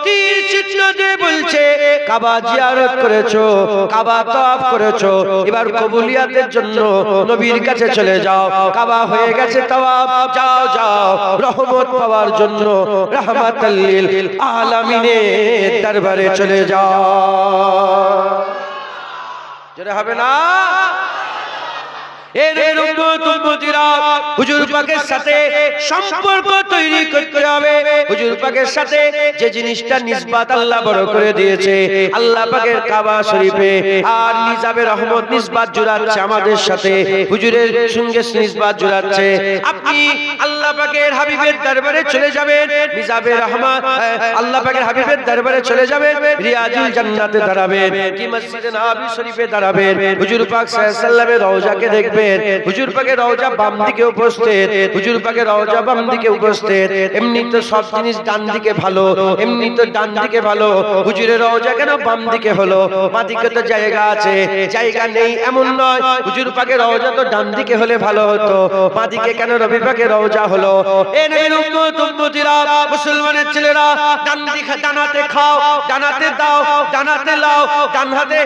তীর চিহ্ন দিয়ে বলছে, কাবা জিয়ারত করেছো, কাবা তওয়াফ করেছো, এবার কবুলিয়াতের জন্য নবীর কাছে চলে যাও। কাবা হয়ে গেছে তওয়াফ, যাও যাও রহমত পাওয়ার জন্য রাহমাতাল লিল আলামিনের দরবারে চলে যাও। জোরে হবে না? এর উম্মতিরা হুজুর পাকের সাথে সম্পর্ক তৈরি করতে হবে। হুজুর পাকের সাথে যে জিনিসটা নিসবত আল্লাহ বড় করে দিয়েছে, আল্লাহ পাকের কাবা শরীফে আর মিজাবে রহমত নিসবত জুড়াচ্ছে আমাদের সাথে, হুজুরের সঙ্গে নিসবত জুড়াচ্ছে। আপনি আল্লাহ পাকের হাবিবের দরবারে চলে যাবেন, মিজাবে রহমত আল্লাহ পাকের হাবিবের দরবারে চলে যাবেন, রিয়াজুল জান্নাতে দাঁড়াবেন, কি মসজিদে নববী শরীফে দাঁড়াবেন, হুজুর পাক সাল্লাল্লাহু আলাইহি ওয়াসাল্লামের রওজাকে দেখবেন, হুজুর পাকের রওজা বাম দিকে উপস্থিত, হুজুর পাকের রওজা বাম দিকে উপস্থিত। এমনি তো সব জিনিস ডান দিকে ভালো, এমনি তো ডান দিকে ভালো, হুজুরের রওজা কেন বাম দিকে হলো? বাম দিকে তো জায়গা আছে, জায়গা নেই এমন নয়। হুজুর পাকের রওজা তো ডান দিকে হলে ভালো হতো, বাম দিকে কেন নবী পাকের রওজা হলো? এ নবীর উম্মত উম্মতিরা, মুসলমানের ছেলেরা, ডান দিকে ডানাতে খাও, ডানাতে দাও, ডানাতে লাও, ডান হাতে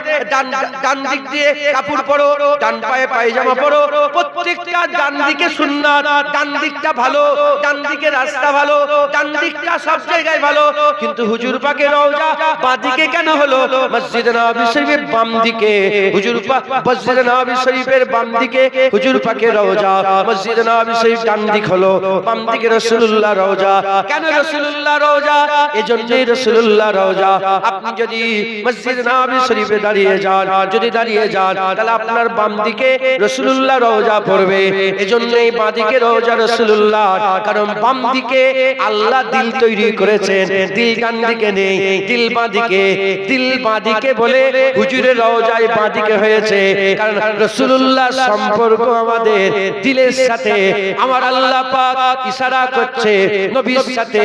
ডান দিক দিয়ে কাপড় পরো, ডান পায়ে পায়জামা পরো। প্রত্যেকটা ডান দিকে সুন্নাত, ডান দিকটা ভালো, ডান দিকে রাস্তা ভালো, ডান দিকটা সব জায়গায় ভালো, কিন্তু হুজুর পাকের রওজা বাঁ দিকে কেন হলো? মসজিদে নববী শরীফের বাম দিকে হুজুর পাক, মসজিদে নববী শরীফের বাম দিকে হুজুর পাকের রওজা, মসজিদে নববী শরীফ ডান দিক হলো, বাম দিকে রাসূলুল্লাহ রওজা। কেন রাসূলুল্লাহ রওজা? এজন্যই রাসূলুল্লাহ রওজা। আপনি যদি মসজিদে নববী শরীফে দাঁড়িয়ে যান, যদি দাঁড়িয়ে যান, তাহলে আপনার বাম দিকে রাসূলুল্লাহ রওজা পড়বে। এজন্যই বাঁ দিকে রওজা রাসূলুল্লাহ, কারণ বাম দিকে আল্লাহ দিল তৈরি করেছেন, দিল ডান দিকে নেই, দিল বাঁ দিকে, দিল বাঁ দিকে বলে হুজুরের রওজায় বাঁ দিকে হয়েছে, কারণ রাসূলুল্লাহ সম্পর্ক আমাদের দিলের সাথে। আমার আল্লাহ পাক ইশারা করছে, নবীর সাথে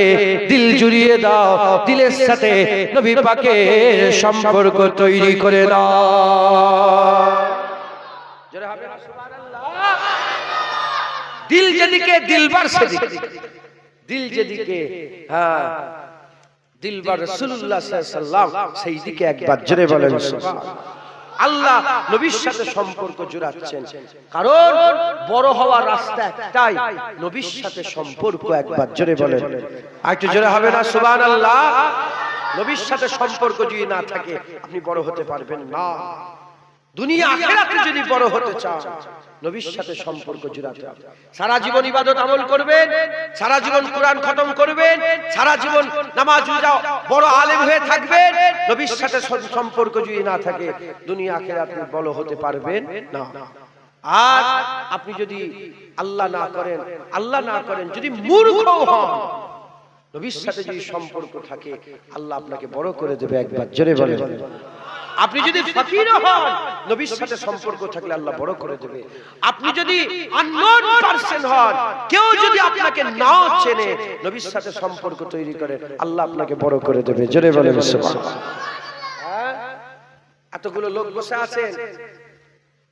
দিল জুড়িয়ে দাও, দিলের সাথে নবী পাকের সম্পর্ক তৈরি করে দাও। জোরে হবে না সুবহানাল্লাহ? দিল যেদিকে দিলবার সেদিকে, দিল যেদিকে দিলবার রাসূলুল্লাহ সাল্লাল্লাহু আলাইহি ওয়াসাল্লাম সেই দিকে একবার জোরে বলেন সুবহানাল্লাহ। আল্লাহ নবীর সাথে সম্পর্ক জুড়াচ্ছেন, কারণ বড় হওয়ার রাস্তা একটাই, নবীর সাথে সম্পর্ক। একবার জোরে বলেন, আরেকটু জোরে হবে না সুবহানাল্লাহ? নবীর সাথে সম্পর্ক যদি না থাকে আপনি বড় হতে পারবেন না। দুনিয়া আখিরাতে যদি বড় হতে চান, নবীর সাথে সম্পর্ক জুড়াতে হবে। সারা জীবন ইবাদত আমল করবেন, সারা জীবন কোরআন খতম করবেন, সারা জীবন নামাজ রোজা বড় আলেম হয়ে থাকবেন, নবীর সাথে সম্পর্ক যদি না থাকে দুনিয়া আখিরাতে বড় হতে পারবেন না। আর আপনি যদি আল্লাহ না করেন, আল্লাহ না করেন, যদি মূর্খ হন, নবীর সাথে যদি সম্পর্ক থাকে আল্লাহ আপনাকে বড় করে দেবে। একবার জোরে বলেন। আপনি যদি ফকির হন, নবীর সাথে সম্পর্ক থাকলে আল্লাহ বড় করে দেবে। আপনি যদি আননোন পারসন হন, কেউ যদি আপনাকে নাও চেনে, নবীর সাথে সম্পর্ক তৈরি করে আল্লাহ আপনাকে বড় করে দেবে। জোরে বলেন সুবহানাল্লাহ। এতগুলো লোক বসে আছেন,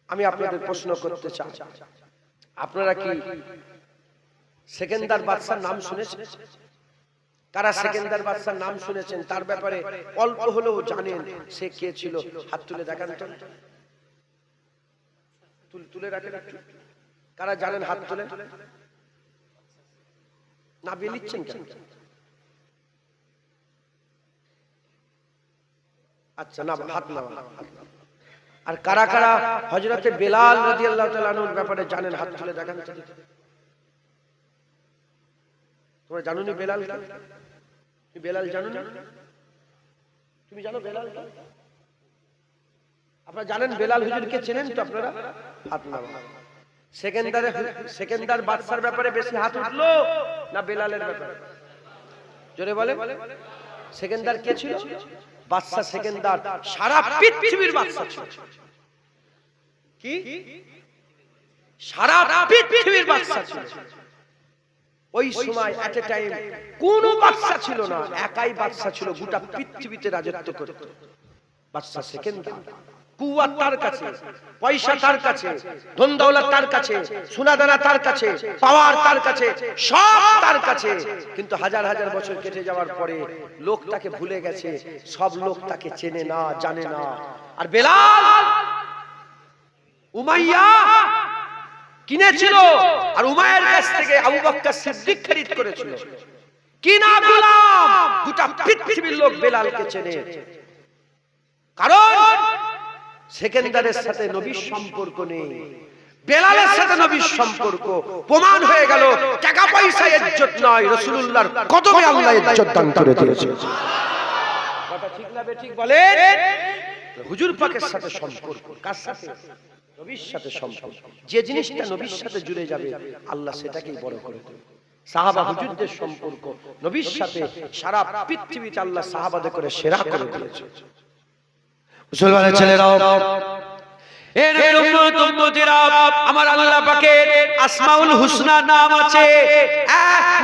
আমি আপনাদের প্রশ্ন করতে চাই, আপনারা কি সেকেন্দার বাদশার নাম শুনেছেন? কারা সেকেন্দার বাদশার নাম শুনেছেন? তার ব্যাপারে অল্প হলেও জানেন সে কে ছিল? হাত তুলে দেখান তো, তুলে রাখেন একটু। কারা জানেন হাত তুলে? না বেলিচ্ছেন কেন? আচ্ছা, না হাত না। আর কারা কারা হযরতে বেলাল রাদিয়াল্লাহু তাআলা আনহুর ব্যাপারে জানেন? হাত তুলে দেখান তো। তোমরা জানো নি বেলাল? বেলাল জানো না? তুমি জানো বেলাল? আপনারা জানেন বেলাল হুজুরকে চেনেন তো আপনারা? হাত নামান। সেকেন্দার বাদশার ব্যাপারে বেশি হাত উঠলো না বেলালের ব্যাপারে? জোরে বলে। সেকেন্দার কে ছিল? বাদশা সেকেন্দার সারা পৃথিবীর বাদশা ছিল। কি? সারা পৃথিবীর বাদশা ছিল। ওই সময় এট এ টাইম কোন বাদশা ছিল না, একাই বাদশা ছিল, গোটা পৃথিবীতে রাজত্ব করত বাদশা সেকেন্দার। কুওয়াত তার কাছে, পয়সা তার কাছে, ধন দৌলত তার কাছে, সোনাদানা তার কাছে, পাওয়ার তার কাছে, সব তার কাছে। কিন্তু হাজার হাজার বছর কেটে যাওয়ার পরে লোক তাকে ভুলে গেছে, সব লোক তাকে চেনে না, জানে না। আর বেলাল উমাইয়া কিনেছিল, আর উমাইয়ার কাছ থেকে আবু বকর সিদ্দিক খরিদ করেছিল। কিনা গোলাম, গোটা পৃথিবীর লোক বেলালকে চেনে, কারণ সেকেন্দারের সাথে নবীর সম্পর্ক নেই, বেলালের সাথে নবীর সম্পর্ক। প্রমাণ হয়ে গেল টাকা পয়সা ইজ্জত নয়, রাসূলুল্লাহর কদমে আল্লাহ ইজ্জত দান করে দিয়েছে। কথা ঠিক না বেঠিক বলেন? হুজুর পাকের সাথে সম্পর্ক, কার সাথে? নবীর সাথে সম্পর্ক। যে জিনিসটা নবীর সাথে জুড়ে যাবে আল্লাহ সেটাকেই বড় করে দেবে। সাহাবা হুজুরদের সম্পর্ক নবীর সাথে, সারা পৃথিবীতে আল্লাহ সাহাবাদের করে সেরা করে দিয়েছে। মুসলমানের ছেলেরাও, এ নবীর উম্মত উম্মতিরা, আমার আল্লাহ পাকের আসমাউল হুসনা নাম আছে,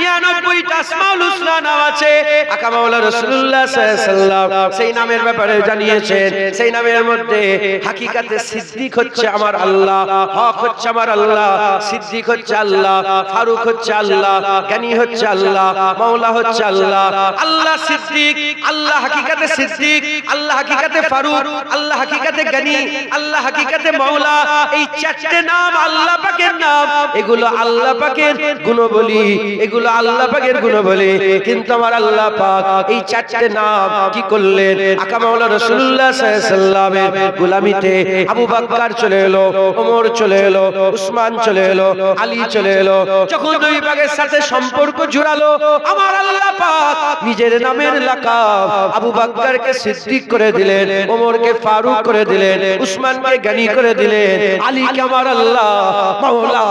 99টা আসমাউল হুসনা নাম আছে। আকা মাওলা রাসূলুল্লাহ সাল্লাল্লাহু আলাইহি ওয়াসাল্লাম সেই নামের ব্যাপারে জানিয়েছেন। সেই নামের মধ্যে হাকিকাতে সিদ্দিক হচ্ছে আমার আল্লাহ, হক হচ্ছে আমার আল্লাহ, সিদ্দিক হচ্ছে আল্লাহ, ফারুক হচ্ছে আল্লাহ, জ্ঞানী হচ্ছে আল্লাহ, মাওলা হচ্ছে আল্লাহ। আল্লাহ সিদ্দিক, আল্লাহ হাকিকাতে সিদ্দিক, আল্লাহ হাকিকাতে ফারুক, আল্লাহ হাকিকাতে জ্ঞানী, আল্লাহ হাকিকাতে মাওলা। এই চারটি নাম আল্লাহ পাকের নাম, এগুলো আল্লাহ পাকের গুণবলী, এগুলো আল্লাহ পাকের গুণবলী। কিন্তু আমার আল্লাহ পাক এই চারটি নাম কি করলেন? আকা মাওলা রাসূলুল্লাহ সাল্লাল্লাহু আলাইহি ওয়াসাল্লামের গোলামিতে আবু বকর চলে এলো, ওমর চলে এলো, উসমান চলে এলো, আলী চলে এলো। যখন দুই পাকের সাথে সম্পর্ক জুড়ালো, আমার আল্লাহ পাক নিজের নামের লাকাব আবু বকরকে সিদ্দিক করে দিলেন, ওমরকে ফারুক করে দিলেন, উসমানকে জ্ঞানী করে দিলেন, আলীকে আমার আল্লাহ মাওলা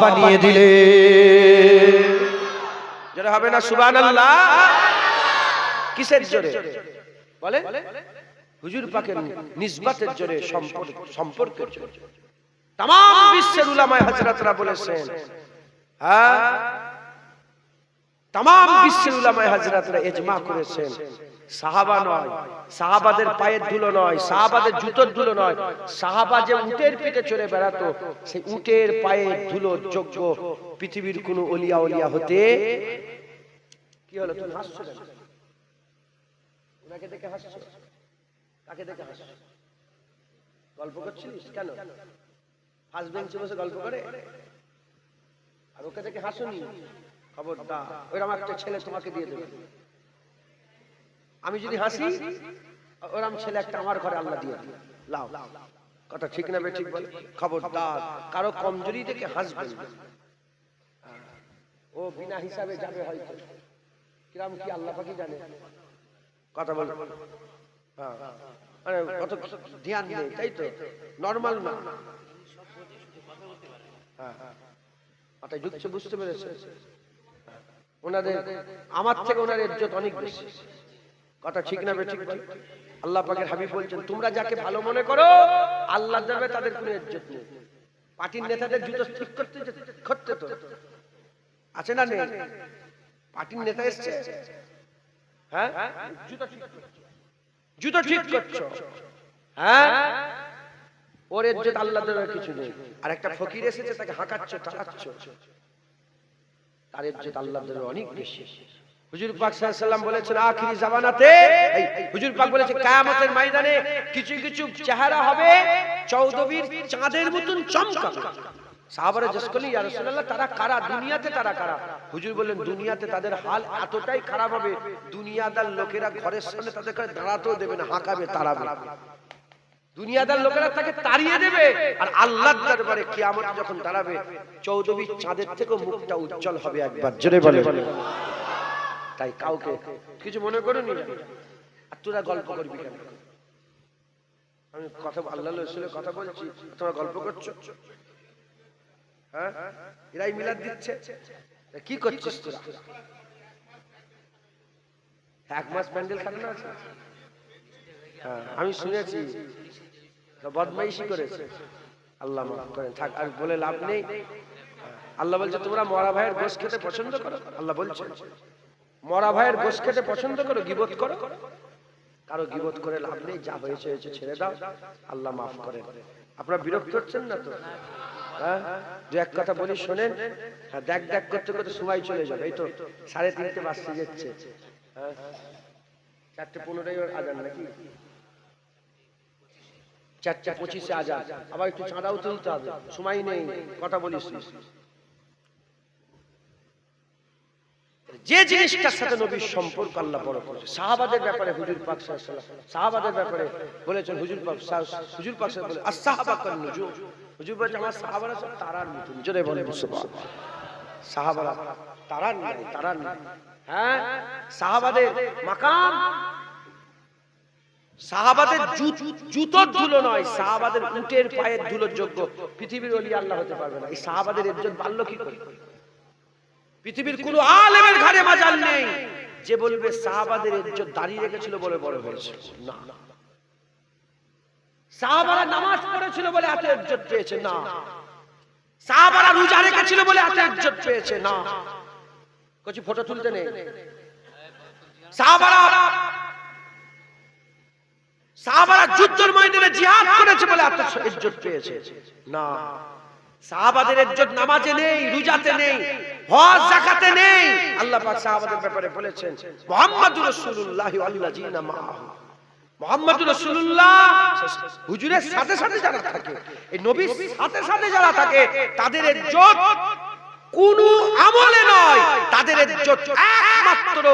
বানিয়ে দিলেন। জোরে হবে না সুবহানাল্লাহ? কিসের জোরে বলে? হুজুর পাকের নিসবতের জোরে, সম্পর্কের জোরে। तमाम বিশ্বের উলামায়ে হযরতরা বলেছেন, হ্যাঁ, तमाम বিশ্বের উলামায়ে হযরতরা ইজমা করেছেন, সাহাবা নয়, সাহাবাদের পায়ের ধুলো নয়, সাহাবাদের জুতোর ধুলো নয়, সাহাবা যে উটের পিঠে চড়ে বেড়াতো, সেই উটের পায়ের ধুলোর যোগ্য পৃথিবীর কোন ওলিয়া ওলিয়া হতে। কি হলো, তুমি হাসছো কেন? ওনাকে দেখে হাসছো? কাকে দেখে হাসছো? গল্প করছিস কেন? ফার্স্ট বেঞ্চে বসে গল্প করে, আর ওকে দেখে হাসুনি? খবরদার, ওইরকম একটা ছেলে তোমাকে দিয়ে দেবে। আমি যদি হাসি, ওরকম ছেলে একটা আমার ঘরে আল্লাহ দিয়ে দিবে। লাও, কথা ঠিক না বেঠিক বলে? খবরদার, কারো কমজোরি দেখে হাসবেন না। ও বিনা হিসাবে যাবে হয়তো, কিরাম কি আল্লাহ পাকই জানে। কথা বল, হ্যাঁ, মানে কত ধ্যান নেই, তাই তো, নরমাল না। হ্যাঁ, মাথায় ঢুকছে, বুঝতে পেরেছে? ওনাদের আমার থেকে ওনার ইজ্জত অনেক বেশি। কথা ঠিক না বেঠিক? আল্লাহ পাকের হাবিব বলছেন, তোমরা যাকে ভালো মনে করো আল্লাহ দেবে, তাদের কোনো ইজ্জত নেই। পার্টির নেতাদের জুতো ঠিক করতে তো আছে না নেই? পার্টির নেতা এসছে, হ্যাঁ, জুতো ঠিক করছো, হ্যাঁ, ওর ইজ্জত আল্লাহ দেবে কিছু নেই। আর একটা ফকির এসেছে, তাকে হাঁকাচ্ছ, টাকাচ্ছ, তার ইজ্জত আল্লাহ দেবে অনেক বেশি। হুজুর পাক সাল্লাল্লাহু আলাইহি ওয়াসাল্লাম বলেছেন, আখিরি জামানাতে, হুজুর পাক বলেছেন, কিয়ামতের ময়দানে কিছু কিছু চেহারা হবে চৌদবীর চাঁদের মতন চমকাবে। সাহাবারা জিজ্ঞেস করলেন, ইয়া রাসূলুল্লাহ, তারা কারা? দুনিয়াতে তারা কারা? হুজুর বললেন, দুনিয়াতে তাদের হাল এতটাই খারাপ হবে, দুনিয়াদার লোকেরা ঘরের সামনে তাদেরকে দাঁড়াতেও দেবে না, হাঁকাবে, তাড়াবে। দুনিয়াদার লোকেরা তাকে তাড়িয়ে দেবে, আর আল্লাহর দরবারে কিয়ামত যখন দাঁড়াবে, চৌদবীর চাঁদের থেকেও মুখটা উজ্জ্বল হবে। একবার জোরে বলে। তাই কাউকে কিছু মনে করুনি, আর তোরা গল্প করবি কেন? আমি কথা, আল্লাহর রাসূলের কথা বলছি, তোমরা গল্প করছো? হ্যাঁ, এরাই মিলাদ দিচ্ছে, কি করছিস তোরা? এক মাস প্যান্ডেল খাটানো আছে। হ্যাঁ, আমি শুনেছি বদমাইশি করেছে, আল্লাহ মাফ করেন, থাক, আর বলে লাভ নেই। আল্লাহ বলছে তোমরা মরা ভাইয়ের গোশত খেতে পছন্দ করো? আল্লাহ বলছে মরা ভাইয়ের গোশত খেতে পছন্দ করো, গীবত করো? কারো গীবত করে লাভ নেই, যা হয়েছে হয়েছে, ছেড়ে দাও, আল্লাহ মাফ করেন। আপনারা বিরক্ত হচ্ছেন না তো? হ্যাঁ, দু এক কথা বলি শোনেন। হ্যাঁ, দেখ দেখ করতে করতে সময় চলে যাবে। এই তো 3:30 বাজতে যাচ্ছে। হ্যাঁ, 4:15 আজান নাকি? 4:25 আজান। আবার একটু চাঁদাও তুলতে হবে, সময় নেই, কথা বলিস। যে জিনিসটার সাথে নবীর সম্পর্ক আল্লাহ বড় করেছে, সাহাবাদের ব্যাপারে হুজুর পাক সাল্লাল্লাহু আলাইহি ওয়াসাল্লাম সাহাবাদের ব্যাপারে বলেছেন, হুজুর পাক বলে আসহাবা কান নুজুম, হুজুর বলেন আমার সাহাবারা সব তারার মতো। জোরে বলেন সুবহানাল্লাহ। সাহাবারা তারার নাই, তারার নাই। হ্যাঁ, সাহাবাদের মাকাম, সাহাবাদের জুতোর ধুলো নয়, সাহাবাদের উটের পায়ের ধুলোর যোগ্য পৃথিবীর ওলি আল্লাহ হতে পারবে না। এই সাহাবাদের ইজ্জত বাড়লো কি করে? পৃথিবীর কোন আলেমের ঘাড়ে মাজাল নেই যে বলবে সাহাবাদের ইজ্জত দাঁড়িয়ে রেখেছিল বলে বড় হয়েছে। না, সাহাবারা নামাজ পড়েছিল বলে এত ইজ্জত পেয়েছে। না, সাহাবারা রোজা রেখেছিল বলে এত ইজ্জত পেয়েছে। না, কিছু ফটো তুলতে নেই। সাহাবারা যুদ্ধের ময়দানে জিহাদ করেছে বলে এত ইজ্জত পেয়েছে। না, সাহাবাদের ইজ্জত নামাজে নেই, রোজাতে নেই, হজ যাকাতে নেই। আল্লাহ পাক সাহাবাদের ব্যাপারে বলেছেন মুহাম্মাদুর রাসূলুল্লাহ ওয়াল্লাযিনা মাআহু। মুহাম্মাদুর রাসূলুল্লাহ হুজুরের সাথে সাথে যারা থাকে, এই নবীর সাথে সাথে যারা থাকে, তাদের ইজ্জত কোন আমলে নয়, তাদের ইজ্জত একমাত্র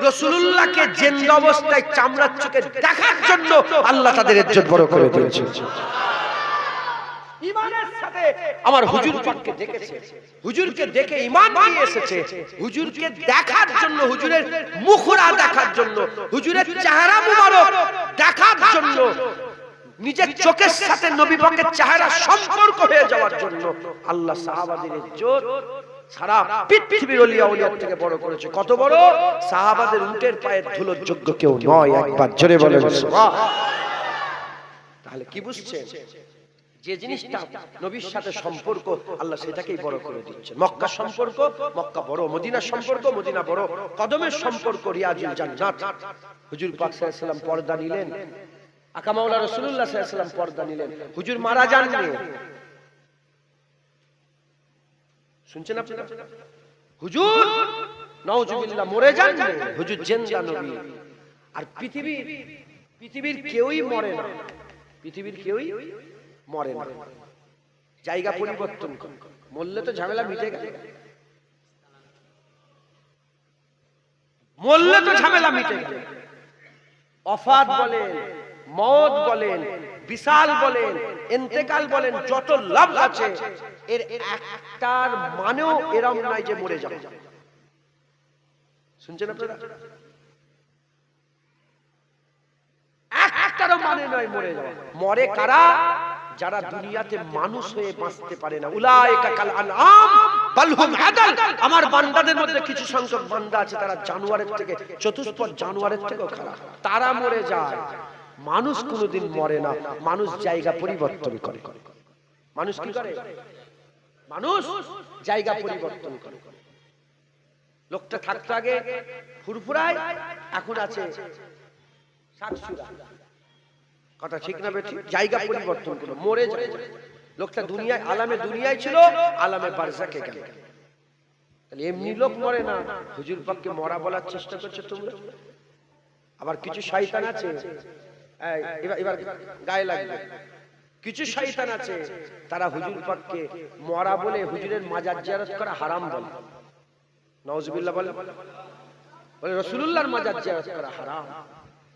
রাসূলুল্লাহকে জিন্দা অবস্থায় চামড়ার চোখে দেখার জন্য আল্লাহ তাদের ইজ্জত বড় করে দিয়েছে। ঈমানের সাথে আমার হুজুর পাককে দেখেছে, হুজুরকে দেখে ঈমান নিয়ে এসেছে, হুজুরকে দেখার জন্য, হুজুরের মুখরা দেখার জন্য, হুজুরের চেহারা মুবারক দেখার জন্য, নিজের চোখের সাথে নবী পাকের চেহারা সম্পর্ক হয়ে যাওয়ার জন্য আল্লাহ সাহাবাদের ইজ্জত সারা পৃথিবীর ওলিয়া উলিয়ার থেকে বড় করেছে। কত বড়? সাহাবাদের উটের পায়ের ধুলোর যোগ্য কেউ নয়। একবার জোরে বলেন সুবহানাল্লাহ। তাহলে কি বুঝছেন? যে জিনিসটা নবীর সাথে সম্পর্ক, আল্লাহ সেটাকেই বড় করে দিচ্ছে। মক্কা সম্পর্ক, মক্কা বড়। মদিনার সম্পর্ক, মদিনা বড়। কদমের সম্পর্ক, রিয়াজুল জান্নাত। হুজুর পাক সাল্লাল্লাহু আলাইহি ওয়াসাল্লাম পর্দা নিলেন, আকা মাওলা রাসূলুল্লাহ সাল্লাল্লাহু আলাইহি ওয়াসাল্লাম পর্দা নিলেন। হুজুর মারা যাননি, শুনছেন আপনারা? হুজুর নাউজুবিল্লাহ মরে যাননি, হুজুর জিন্দা নবী। আর পৃথিবীর কেউই মরে না, পৃথিবীর কেউই মরে না। জায়গা পরিবর্তন করে মরলে তো ঝামেলা মিটে গেল, মরলে তো ঝামেলা মিটে গেল। ওফাত বলেন, মওত বলেন, বিসাল বলেন, ইন্তেকাল বলেন, যত লফজ আছে এর একটার মানেও এরকম নাই যে মরে যাবে। শুনছেন আপনারা? একটারও মানে নয় মরে যাওয়া। মরে কারা? যারা দুনিয়াতে মানুষ হয়ে বাঁচতে পারে না। উলাইকা কাল আনআম বাল হুম আদাল। আমার বান্দাদের মধ্যে কিছু সংখ্যক বান্দা আছে, তারা জানোয়ারের থেকে, চতুষ্পদ জানোয়ারের থেকেও খারাপ। তারা মরে যায়। মানুষ কোনোদিন মরে না, মানুষ জায়গা পরিবর্তন করে। মানুষ কি করে? মানুষ জায়গা পরিবর্তন করে। লোকটা থাকতো আগে ফুরফুরায়, এখন আছে শাকসুরা। কথা ঠিক না বেঠিক? জায়গা পরিবর্তন করলো, মরে যায়। লোকটা দুনিয়ায়, আলামে দুনিয়ায় ছিল, আলামে বারজাকে গেল। তাহলে এমনি লোক মরে না। হুজুর পাককে মরা বলার চেষ্টা করছে তোমরা। আবার কিছু শয়তান আছে, এবার গায়ে লাগবে, কিছু শয়তান আছে, তারা হুজুর পাককে মরা বলে হুজুরের মাজার জিয়ারত করা হারাম বলে। নাউজুবিল্লাহ বলে, রাসূলুল্লাহর মাজার জিয়ারত করা হারাম।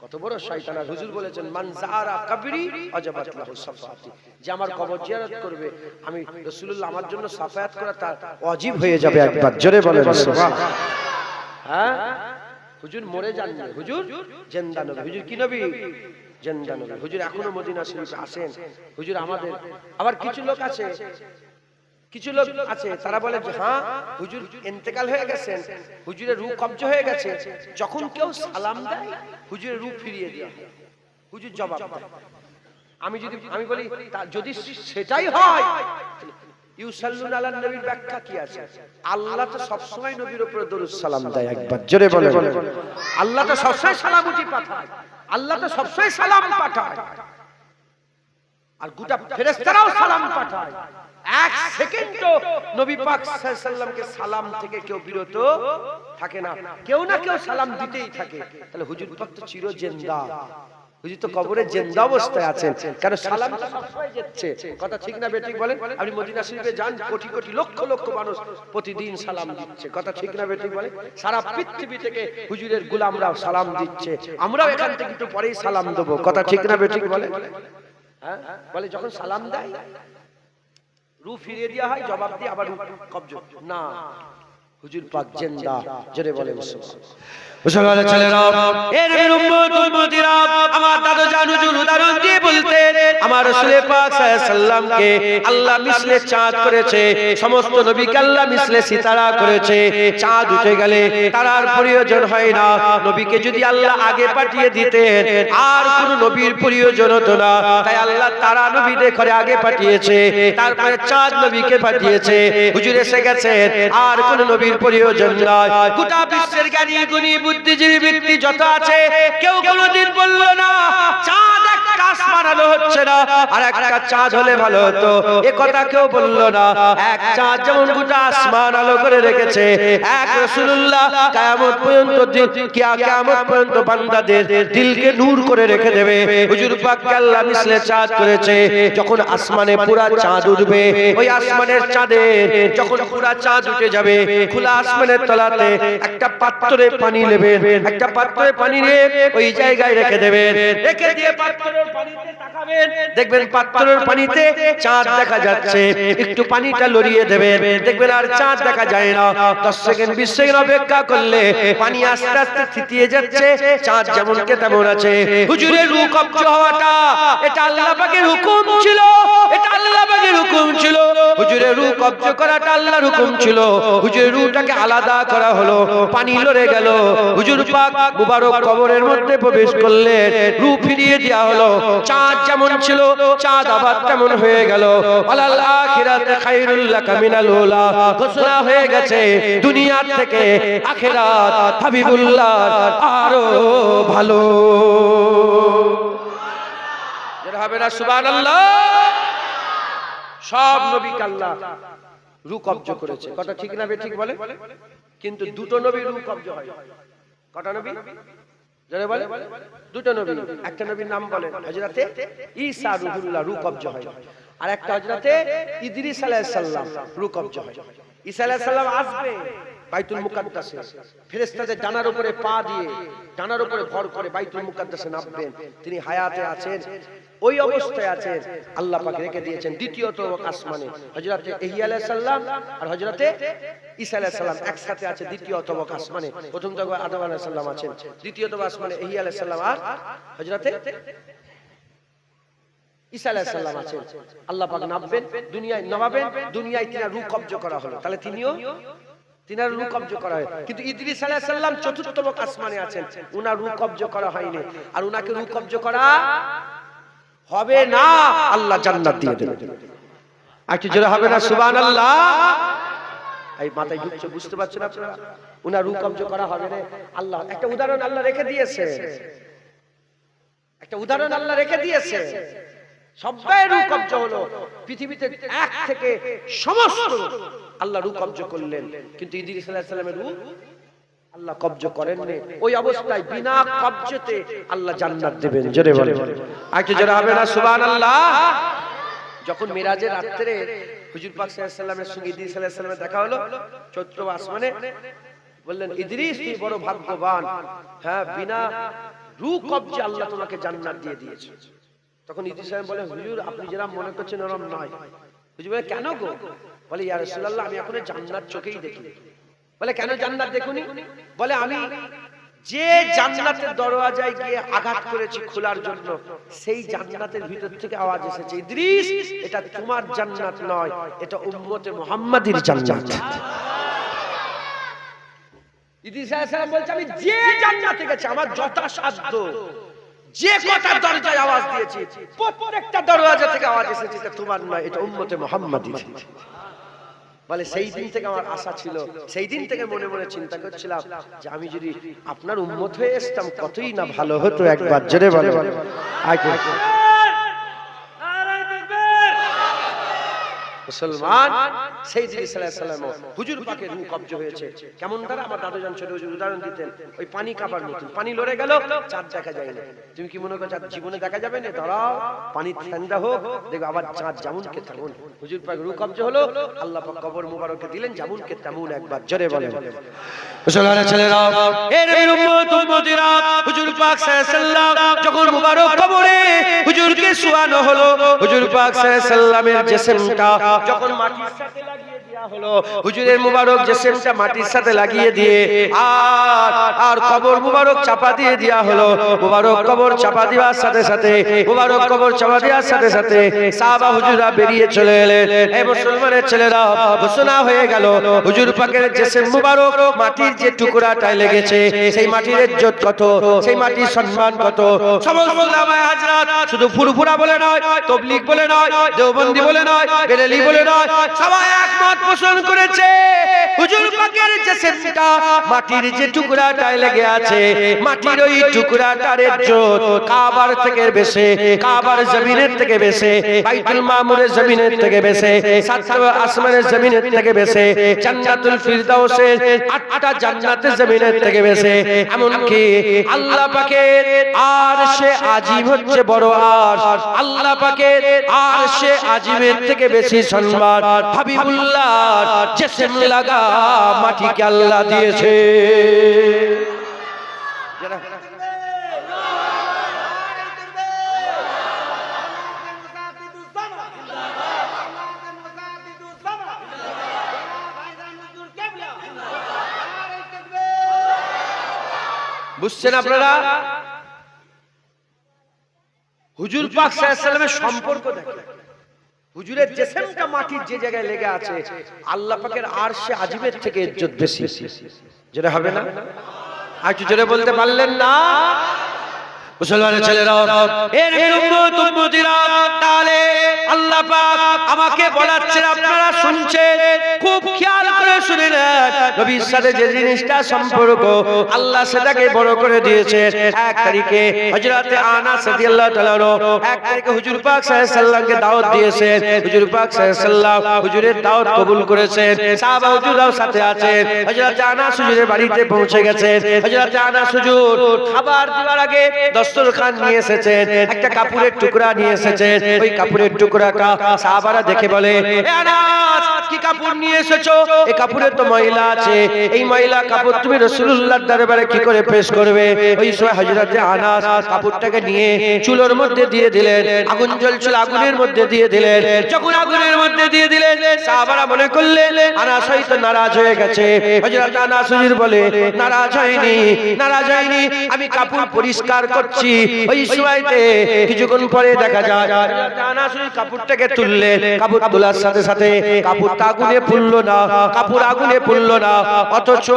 কত বড় শয়তান! আর হুজুর বলেছেন মান যারা কবরি ওয়াজাবাত লাহু সাফায়াতি, যে আমার কবর জিয়ারত করবে, আমি রাসূলুল্লাহ আমার জন্য সাফায়াত করা তার ওয়াজিব হয়ে যাবে। একবার জোরে বলেন সুবহানাল্লাহ। হ্যাঁ, হুজুর মরে যাননি, হুজুর জিন্দা নবী। হুজুর কি নবী? জিন্দা নবী। হুজুর এখনো মদিনা শরীফে আসেন। হুজুর আমাদের, আবার কিছু লোক আছে, কিছু লোক আছে তারা বলে যে হ্যাঁ হুজুর ইন্তেকাল হয়ে গেছেন, হুজুরের রূহ কবজ হয়ে গেছে, যখন কেউ সালাম দেয় হুজুরের রূহ ফিরিয়ে দেয়। হুজুর জবাব দেয়, আমি বলি যদি সেটাই হয়, ইউসাল্লুনা আলান নবীর ব্যাখ্যা কি আছে? আল্লাহ তো সব সময় নবীর উপরে দরুদ সালাম দেয়। একবার জোরে বলে, আল্লাহ তো সব সময় সালামুটি পাঠায়, আল্লাহ তো সব সময় সালাম পাঠায়, আর গোটা ফেরেশতারাও সালাম পাঠায়। এক সেকেন্ডও নবী পাক সাল্লাল্লাহু আলাইহি সাল্লামকে সালাম থেকে কেউ বিরত থাকে না, কেউ না কেউ সালাম দিতেই থাকে। তাহলে হুজুর পাক তো চির জিন্দা, হুজুর তো কবরে জিন্দা অবস্থায় আছেন, কারণ সালাম তো সবসময় যাচ্ছে। কথা ঠিক না বেঠিক বলেন? আপনি মদিনা শরীফে যান, কোটি কোটি লক্ষ লক্ষ মানুষ প্রতিদিন সালাম দিচ্ছে। কথা ঠিক না বেঠিক বলেন? সারা পৃথিবী থেকে হুজুরের গোলামরা সালাম দিচ্ছে, আমরাও এখান থেকে একটু পরেই সালাম দেবো। কথা ঠিক না বেঠিক বলেন? হ্যাঁ বলে, যখন সালাম দেয় রূহ ফিরিয়ে দেওয়া হয়, জবাব দিয়ে আবার কবজ না। হুজুর পাক জিন্দা, জোরে বলে মুসলমানের ছেলেরা, এর নবীর উম্মত উম্মতিরা, আমার দাদু জান হুজুর উদাহরণ দিয়ে বলতেন, আমার রাসূল পাক সাল্লাল্লাহু আলাইহি সাল্লামকে আল্লাহ মিসলে চাঁদ করেছে, সমস্ত নবীকে আল্লাহ মিসলে সিতারা করেছে। চাঁদ উঠে গেলে তারার প্রয়োজন হয় না, নবীকে যদি আল্লাহ আগে পাঠিয়ে দিতেন আর কোন নবীর প্রয়োজন হতো না। তাই আল্লাহ তারা নবীদের করে আগে পাঠিয়েছে, তারপরে চাঁদ নবীকে পাঠিয়েছে। হুজুর এসে গেছেন, আর কোন নবীর প্রয়োজন নাই। গোটা বিশ্বের জ্ঞানী গুণী বুদ্ধিজীবী ব্যক্তি যত আছে, কেউ কোনোদিন বলল না চাঁদ একটা আসমান আলো হচ্ছে না, আর একটা চাঁদ হলে ভালো হতো, এ কথা কেউ বলল না। এক চাঁদ যেমন গোটা আসমান আলো করে রেখেছে, এক রাসূলুল্লাহ কিয়ামত পর্যন্ত কিয়ামত পর্যন্ত বান্দাদের দিলকে নূর করে রেখে দেবে। হুজুর পাক আল্লাহ মিসলে চাঁদ করেছে। যখন আসমানে পুরা চাঁদ উঠবে, ওই আসমানের চাঁদে যখন পুরা চাঁদ উঠে যাবে, খোলা আসমানের তলাতে একটা পাত্রে পানি নেবেন, একটা পাত্রে পানি নিয়ে ওই জায়গায় রেখে দেবেন, রেখে দিয়ে পাত্রের পানিতে তাকাবেন, দেখবেন পাত্রের পানিতে চাঁদ দেখা যাচ্ছে। একটু পানিটা লড়িয়ে দেবেন, দেখবেন আর চাঁদ দেখা যায় না। 10 সেকেন্ড 20 সেকেন্ড অপেক্ষা করলে পানি আস্তে আস্তে থিতিয়ে যাচ্ছে, চাঁদ যেমন কে তেমন আছে। হুজুরের রূহ কবজ হওয়াটা এটা আল্লাহ পাকের হুকুম ছিল, এটা আল্লাহ পাকের হুকুম ছিল। হুজুরের রূহ কবজ করাটা আল্লাহর হুকুম ছিল। হুজুরের রূহটাকে আলাদা করা হলো, পানি লড়ে গেল, হুজুর পাক মুবারক কবরের মধ্যে প্রবেশ করলেন, রূহ ফিরিয়ে দেওয়া হলো। চাঁদ যেমন ছিল চাঁদ আবার তেমন হয়ে গেল। আলাল আখিরাতে খায়রুল লাকা মিনাল উলা, ঘোষণা হয়ে গেছে দুনিয়ার থেকে আখিরাত হাবিবুল্লাহ আরো ভালো। যারা হবে না সুবহানাল্লাহ। সব নবীকে আল্লাহ রূহ কবজ করেছে। কথা ঠিক না বেঠিক বলে? কিন্তু দুটো নবী রূহ কবজ হয়। কটা নবী? যারা বলে দুটো নবী। একটা নবীর নাম বলেন হযরতে ঈসা রূহুল্লাহ, রূহ কবজ হয়। আর একটা হযরতে ইদ্রিস আলাইহিস সালাম, রূহ কবজ হয়। ঈসা আলাইহিস সালাম আসবে বাইতুল মুকাদ্দাসে, ফেরেশতাদের ডানার উপরে পা দিয়ে, ডানার উপরে ভর করে বাইতুল মুকাদ্দাসে নামবেন। তিনি হায়াতে আছেন, ওই অবস্থায় আছেন, আল্লাহ পাক রেখে দিয়েছেন দ্বিতীয়ত আসমানে। হযরতে ইহইয়া আলাইহিস সালাম আর হযরতে ঈসা আলাইহিস সালাম একসাথে আছে দ্বিতীয়ত আসমানে। প্রথম তবে আদম আলাইহিস সালাম আছেন, দ্বিতীয়ত আসমানে ইহইয়া আলাইহিস সালাম আর হযরতে ঈসা আলাইহিস সালাম আছেন। আল্লাহ পাক নামবেন, দুনিয়ায় নামাবেন, দুনিয়ায় তিনার রূহ কবজ করা হলো। তাহলে তিনার রূহ কবজ করা হয়। কিন্তু ইদ্রিস আলাইহিস সালাম চতুর্থ আসমানে আছেন, উনার রূহ কবজ করা হয়নি। আর উনাকে রূহ কবজ করা হবে না, আল্লাহ জান্নাত দিয়ে দেবেন। আর কি জোরে হবে না সুবহানাল্লাহ? এই মাথায় ঢুকছে, বুঝতে পারছেন আপনারা? উনার রূহ কবজ করা হবে না। আল্লাহ একটা উদাহরণ আল্লাহ রেখে দিয়েছে, একটা উদাহরণ আল্লাহ রেখে দিয়েছে। সবাই রূহ কবজ হলো, পৃথিবীতে এক থেকে সমস্ত আল্লাহ রূহ কবজ করলেন, কিন্তু ইদ্রিস আলাইহিস সালামের রূহ আল্লাহ কবজ করেন না। ওই অবস্থায় বিনা কবজতে আল্লাহ জান্নাত দিবেন। জোরে বলেন, আর কি জোরে হবে না সুবহানাল্লাহ? যখন মিরাজের রাতে হুজুর পাক সাল্লাল্লাহু আলাইহি সাল্লামের সঙ্গে ইদ্রিস আলাইহিস সালামের দেখা হলো চতুর্থ আসমানে, বললেন ইদ্রিস তুই বড় ভাগ্যবান, হ্যাঁ বিনা রূহ কবজে আল্লাহ তোমাকে জান্নাত দিয়ে দিয়েছে। তখন ইদ্রিস সাহেব বলে, হুজুর আপনি যেটা মনে করছেন এরকম নয়। হুজুর বলে, কেন গো? বলে, ইয়া রাসূলুল্লাহ আমি এখনো জান্নাত চোখেই দেখিনি। বলে, কেন জান্নাত দেখুনি? বলে, আমি যে জান্নাতের দরওয়াজায় গিয়ে আঘাত করেছি খোলার জন্য, সেই জান্নাতের ভিতর থেকে আওয়াজ এসেছে, ইদ্রিস এটা তোমার জান্নাত নয়, এটা উম্মতে মুহাম্মাদির জান্নাত। ইদ্রিস আলাইহিস সালাম বলছে, আমি যে জান্নাতে গেছি আমার যথাসাধ্য যে কটা দরজায় আওয়াজ দিয়েছি প্রত্যেকটা দরওয়াজা থেকে আওয়াজ এসেছে, এটা তোমার নয়, এটা উম্মতে মুহাম্মাদির। বলে সেই দিন থেকে আমার আশা ছিল, সেই দিন থেকে মনে মনে চিন্তা করছিলাম যে আমি যদি আপনার উম্মত হয়ে আসতাম কতই না ভালো হতো। একবার জোরে বলে মুসলমান। সেই দিন সাল্লাল্লাহু আলাইহি ওয়াসাল্লাম হুজুর পাকের রূহ কবজ হয়েছে। কেমন দ্বারা? আমার দাদুজান ছোট হুজুর উদাহরণ দিতেন, ওই পানি কাবার মতন, পানি লড়ে গেল, চাঁদ দেখা যায় না। তুমি কি মনে করো চাঁদ জীবনে দেখা যাবে না? দাঁড়াও, পানি ঠান্ডা হোক, দেখো আবার চাঁদ যেমন কে তেমন। হুজুর পাক রূহ কবজ হলো, আল্লাহ পাক কবর মুবারকে দিলেন যেমন কে তেমন। একবার জোরে বলেন মুসলমানের ছেলেরা, এর উম্মত উম্মতিরা, হুজুর পাক সাল্লাল্লাহু আলাইহি ওয়াসাল্লাম যখন মুবারক কবরে হুজুরকে শোয়ানো হলো, হুজুর পাক সাল্লাল্লাহু আলাইহি ওয়াসাল্লামের জিসমটা যখন মাটির সাথে লাগিয়ে দেয়া হলো, হুজুরের মুবারক জিসমটা মাটির সাথে লাগিয়ে দিয়ে আর কবর মুবারক চাপা দিয়ে দেয়া হলো। মুবারক কবর চাপা দেওয়ার সাথে সাথে, মুবারক কবর চাপা দেওয়ার সাথে সাথে সাহাবা হুজুররা বেরিয়ে চলে এলেন। এই মুসলমানের ছেলেরা, ঘোষণা হয়ে গেল হুজুর পাকের জিসম মুবারক মাটির যে টুকরাটায় লেগেছে, সেই মাটির ইজ্জত কত, সেই মাটির সম্মান কত। সমস্ত উলামায়ে হযরত শুধু ফুরফুরা বলে নয়, তাবলীগ বলে নয়, দেওবন্দি বলে নয়, বেরেলি বলে নয়, সবাই একমত পোষণ করেছে হুজুর পাকের জিসমটা মাটির যে টুকরাটায় লেগে আছে, মাটির ওই টুকরাটার ইজ্জত কাবার থেকে বেশি, কাবার জমিনের থেকে বেশি, বাইতুল মামুরের জমিনের থেকে বেশি, সাতটা আসমানের জমিনের থেকে বেশি, জান্নাতুল ফিরদাউসের আটটা জান্নাতের জমিনের থেকে বেশি। এমনকি আল্লাহ পাকের আরশে আজিম হচ্ছে বড় আরশ, আল্লাহ পাকের আরশে আজিমের থেকে বেশি সম্মান হাবিবুল্লাহর জিসম লাগা মাটিকে আল্লাহ দিয়েছে। বুঝছেন আপনারা? হুজুর পাক সাল্লাল্লাহু আলাইহি ওয়াসাল্লামের সম্পর্ক দেখেন, হুজুরের জিসমটা মাটির যে জায়গায় লেগে আছে, আল্লাহ পাকের আরশে আজিমের থেকে ইজ্জত বেশি। যেটা হবে না? আর একটু জোরে বলতে পারলেন না? মুসলমানের ছেলেরা, এর উম্মত উম্মতিরা, তাহলে আল্লাহ পাক আমাকে বলাচ্ছেন, আপনারা শুনছেন, খুব খেয়াল করে শুনে নেন। নবীর সাথে যে জিনিসটা সম্পর্ক, আল্লাহ সেটাকে বড় করে দিয়েছে। এক তারিখে হযরতে আনাস রাদিয়াল্লাহু তাআলা এক তারিখে হুজুর পাক সাল্লাল্লাহু আলাইহি ওয়াসাল্লামকে দাওয়াত দিয়েছেন। হুজুর পাক সাল্লাল্লাহু আলাইহি ওয়াসাল্লাম হুজুরের দাওয়াত কবুল করেছেন। সাহাবা হুজুররাও সাথে আছেন। হযরতে আনাস হুজুরের বাড়িতে পৌঁছে গেছেন। হযরতে আনাস হুজুর খাবার দেওয়ার আগে দস্তরখান নিয়ে এসেছেন, একটা কাপড়ের টুকরা নিয়ে এসেছেন। ওই কাপড়ের টুকরাটা সাহাবারা দেখে বলে, এ আনাস, কি কাপড় নিয়ে এসেছো? এই কাপড়ে তো ময়লা আছে, এই ময়লা কাপড় তুমি রাসূলুল্লাহর দরবারে কি করে পেশ করবে? ওই সময় হযরতে আনাস কাপড়টাকে নিয়ে চুলোর মধ্যে দিয়ে দিলেন। আগুন জ্বলছিল, আগুনের মধ্যে দিয়ে দিলেন। যখন আগুনের মধ্যে দিয়ে দিলেন, সাহাবারা মনে করলেন আনাস হয়তো নারাজ হয়ে গেছে। হযরত আনাস হুজুর বলে, নারাজ হয়নি, নারাজ হয়নি, আমি কাপড় পরিষ্কার করছি। ওই সময়তে কিছুক্ষণ পরে দেখা যায় আনাস ওই কাপড়টাকে তুললেন। কাপড় তোলার সাথে সাথে কাপড়টা আগুনে পুড়লো না, কাপড় আগুনে পুড়লো না, অথচ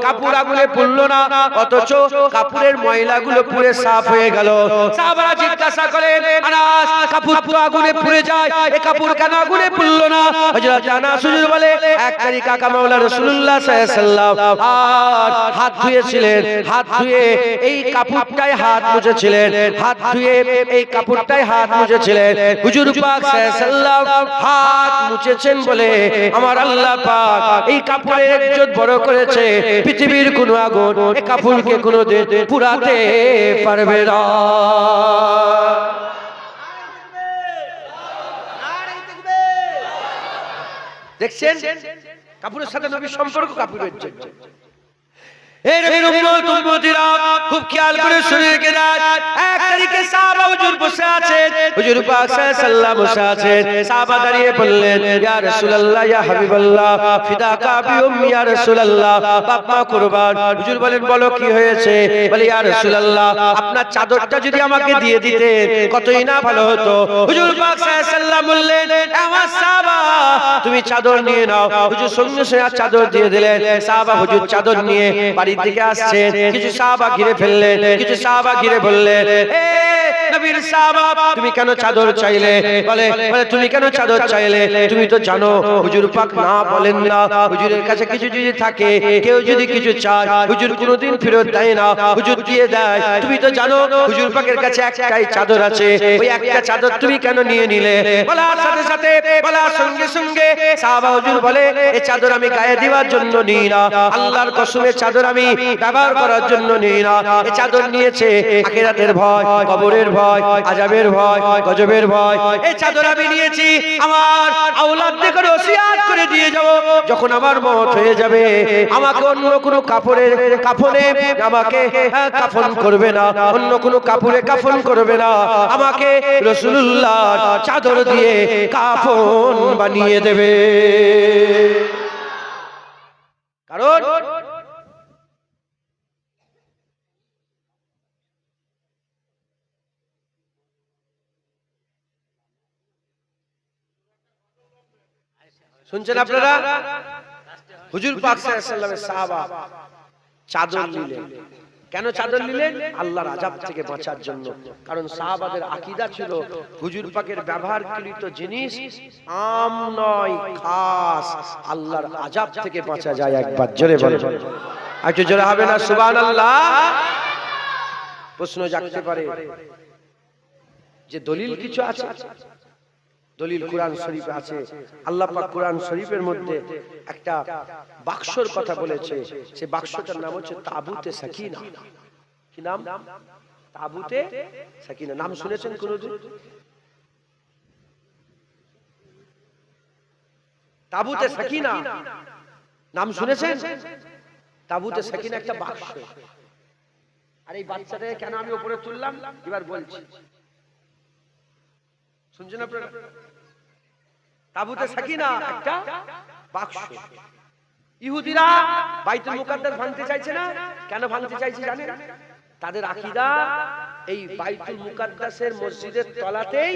কাপড় আগুনে পুড়লো না, অথচ কাপড়ের ময়লাগুলো পুড়ে সাফ হয়ে গেল। সাহাবারা জিজ্ঞাসা করেন, আনাস, কাপড় তো আগুনে পুড়ে যায়, এই কাপড় কেন আগুনে পুড়লো না? হযরত আনাস হুজুর বলে, এক তারিখ আকা মাওলা রাসূলুল্লাহ সাল্লাল্লাহু আলাইহি ওয়াসাল্লাম আর হাত ধুয়েছিলেন, হাত ধুয়ে এই কাপড়টায় হাত মুছেছিলেন, হাত ধুয়ে এই কাপড়টায় হাত মুছেছিলেন। হুজুর পাক সাল্লাল্লাহু আলাইহি ওয়াসাল্লাম হাত মুছেছেন বলে আমার আল্লাহ পাক এই কাপড়ের ইজ্জত বড় করেছে। পৃথিবীর কোনো আগুন এই কাপড়কে কোনোদিন পুরাতে পারবে না। দেখছেন কাপড়ের সাথে নবীর সম্পর্ক, কাপড়ের ইজ্জত। এর উম্মত উম্মতিরা খুব খেয়াল করে শুনে রেখে দেন। এক তারিখে সাহাবা হুজুর বসে আছেন, হুজুর পাক সাল্লাল্লাহু আলাইহি ওয়াসাল্লাম বসে আছেন। সাহাবা দাঁড়িয়ে বললেন, ইয়া রাসূলুল্লাহ, ইয়া হাবিবাল্লাহ, ফিদাকা বি উম্মি, ইয়া রাসূলুল্লাহ, বাপ মা কুরবান। হুজুর বলেন, বলো কি হয়েছে? বলে, ইয়া রাসূলুল্লাহ, আপনার চাদরটা যদি আমাকে দিয়ে দিতেন কতই না ভালো হতো। হুজুর পাক সাল্লাল্লাহু আলাইহি ওয়াসাল্লাম বললেন, আমার সাহাবা, তুমি চাদর নিয়ে নাও। হুজুর সঙ্গে সঙ্গে চাদর দিয়ে দিলেন। সাহাবা হুজুর চাদর নিয়ে বাড়ির দিকে আসছেন। কিছু সাহাবা ঘিরে ফেললেন, কিছু সাহাবা ঘিরে বললেন, এ নবীর সাহাবা তুমি কেন চাদর চাইলে? বলে তুমি কেন চাদর চাইলে? তুমি তো জানো হুজুর পাক না বলেন না, হুজুরের কাছে কিছু যদি থাকে, কেউ যদি কিছু চায়, হুজুর কোনোদিন ফেরত দেয় না, হুজুর দিয়ে দেয়। তুমি তো জানো হুজুর পাকের কাছে একটাই চাদর আছে, ওই একটা চাদর তুমি কেন নিয়ে নিলে? বলার সাথে সাথে, বলার সঙ্গে সঙ্গে সাহাবা হুজুর বলে এই চাদর আমি গায়ে দেওয়ার জন্য নিই না, আল্লাহর কসমে চাদর আমি ব্যবহার করার জন্য নিই না। এই চাদর নিয়েছে আখিরাতের ভয়, কবরের ভয়, আযাবের ভয়, গজবের ভয়। এই চাদর আমি নিয়েছি আমার আওলাদদের ওসিয়াত করে দিয়ে যাব, যখন আমার মওত হয়ে যাবে আমাকে অন্য কোনো কাপড়ে আমাকে কাফন করবে না, অন্য কোনো কাপড়ে কাফন করবে না, আমাকে রাসূলুল্লাহর চাদর দিয়ে কাফন বানিয়ে দেবে। কারণ শুনছেন আপনারা? হুজুর পাক সাল্লাল্লাহু আলাইহি ওয়াসাল্লামের সাহাবা চাদর নিলেন। কেন চাদর নিলেন? আল্লাহর আযাব থেকে বাঁচার জন্য। কারণ সাহাবাদের আকীদা ছিল হুজুর পাকের ব্যবহারকৃত জিনিস আম নয়, খাস। আল্লাহর আযাব থেকে বাঁচা যায়। একবার জোরে বলেন, একটু জোরে হবে না সুবহানাল্লাহ? প্রশ্ন জাগতে পারে যে দলিল কিছু আছে? দলিল কোরআন শরীফে আছে। আল্লাহ পাক কোরআন শরীফের মধ্যে একটা বাক্সর কথা বলেছে, সেই বাক্সটার নাম হচ্ছে তাবুতে সাকিনা। কি নাম? তাবুতে সাকিনা। নাম শুনেছেন কোনদিন? তাবুতে সাকিনা নাম শুনেছেন? তাবুতে সাকিনা একটা বাক্স। আর এই বাচ্চাটাকে কেন আমি উপরে তুললাম এবার বলছি, শুনছেন আপনারা? তাবুতে সাকিনা একটা বাক্স। ইহুদিরা বাইতুল মুকাদ্দাস ভাঙতে চাইছে না। কেন ভাঙতে চাইছে জানেন? তাদের আকীদা এই বাইতুল মুকাদ্দাসের মসজিদের তলাতেই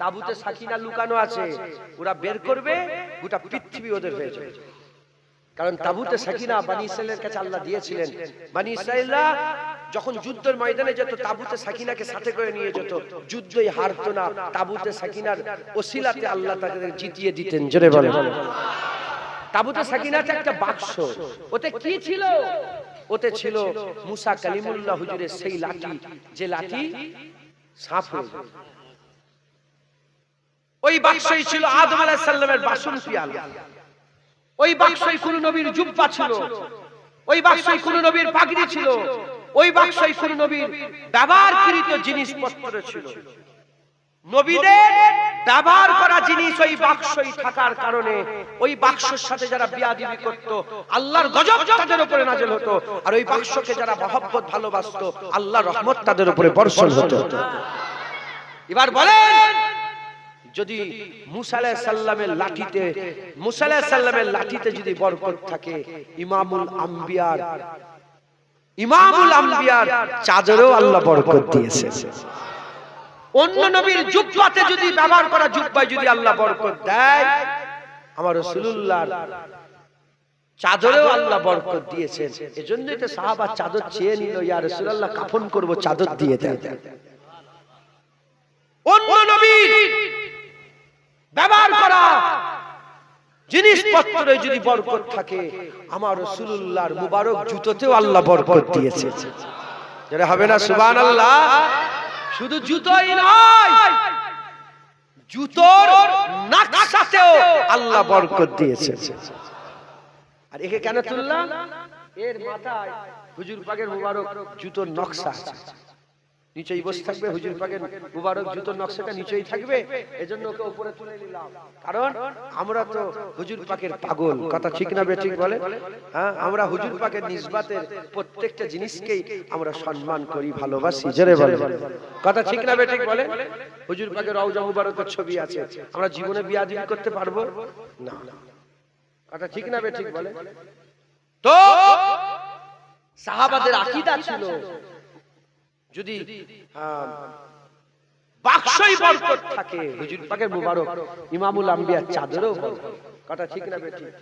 তাবুতে সাকিনা লুকানো আছে, ওরা বের করবে গোটা পৃথিবী ওদের হয়ে যাবে। কারণ তাবুতে সাকিনা বনি ইসরাইলের কাছে আল্লাহ দিয়েছিলেন। বনি ইসরাইলরা যখন যুদ্ধের ময়দানে যেত তাবুতে সাকিনাকে সাথে করে নিয়ে যেত, যুদ্ধই হারতো না। তাবুতে সাকিনার ওসিলাতে আল্লাহ তাদের জিতিয়ে দিতেন। জোরে বলেন। তাবুতে সাকিনাতে একটা বাক্স, ওতে কি ছিল? ওতে ছিল মুসা কালিমুল্লাহ হুজুরের সেই লাঠি, যে লাঠি সাপ হয়ে যায়। ওই বাক্সই ছিল আদম আলাইহিস সালামের বাসন পিয়ালা। ওই বাক্সই কোন নবীর জুব্বা ছিল, ওই বাক্সই কোন নবীর পাগড়ি ছিল, ওই বাক্সই কোন নবীর ব্যবহারকৃত জিনিসপত্র ছিল। নবীদের ব্যবহার করা জিনিস ওই বাক্সই থাকার কারণে ওই বাক্সের সাথে যারা বিয়াদবি করত আল্লাহর গজব তাদের উপরে নাযিল হতো, আর ওই বাক্সকে যারা মহব্বত ভালোবাসতো আল্লাহর রহমত তাদের উপরে বর্ষণ হতো। এবার বলেন, যদি মুসা আলাইহিস সালামের লাঠিতে, মুসা আলাইহিস সালামের লাঠিতে যদি বরকত থাকে, ইমামুল আম্বিয়ার চাদরেও আল্লাহ বরকত দিয়েছে। অন্য নবীর জুব্বাতে যদি ব্যবহার করা জুব্বায় যদি আল্লাহ বরকত দেয়, আমার রাসূলুল্লাহর চাদরেও আল্লাহ বরকত দিয়েছেন। এজন্যই তো সাহাবা চাদর চেয়ে নিল, ইয়া রাসূলুল্লাহ কাফন করব, চাদর দিয়ে দেন। অন্য নবীর ব্যবহার করা জিনিসপত্রে যদি বরকত থাকে, আমার রাসূলুল্লাহর মুবারক জুতোতেও আল্লাহ বরকত দিয়েছে। যারা হবে না সুবহানাল্লাহ? শুধু জুতোই নয়, জুতোর নকশাতেও আল্লাহ বরকত দিয়েছে। আর একে কেন তুললাম? এর মাথায় হুজুর পাকের মুবারক জুতোর নকশা আছে। নিচেই বসে থাকবে, হুজুর পাকের মুবারক জুতোর নকশাটা নিচেই থাকবে, এজন্য ওকে উপরে তুলে নিলাম। কারণ আমরা তো হুজুর পাকের পাগল। কথা ঠিক না বেঠিক বলে? হ্যাঁ, আমরা হুজুর পাকের নিসবতের প্রত্যেকটা জিনিসকেই আমরা সম্মান করি, ভালোবাসি। জোরে বলে কথা ঠিক না বেঠিক বলে? হুজুর পাকের রওজা মুবারকের ছবি আছে, আমরা জীবনে বিয়াদবি করতে পারবো না। কথা ঠিক না বেঠিক বলে? তো সাহাবাদের আকীদা ছিল যদি বাক্সই বরকত থাকে, হুজুর পাকের মুবারক ইমামুল আম্বিয়ার চাদরও হবে। কথা ঠিক না বেঠিক?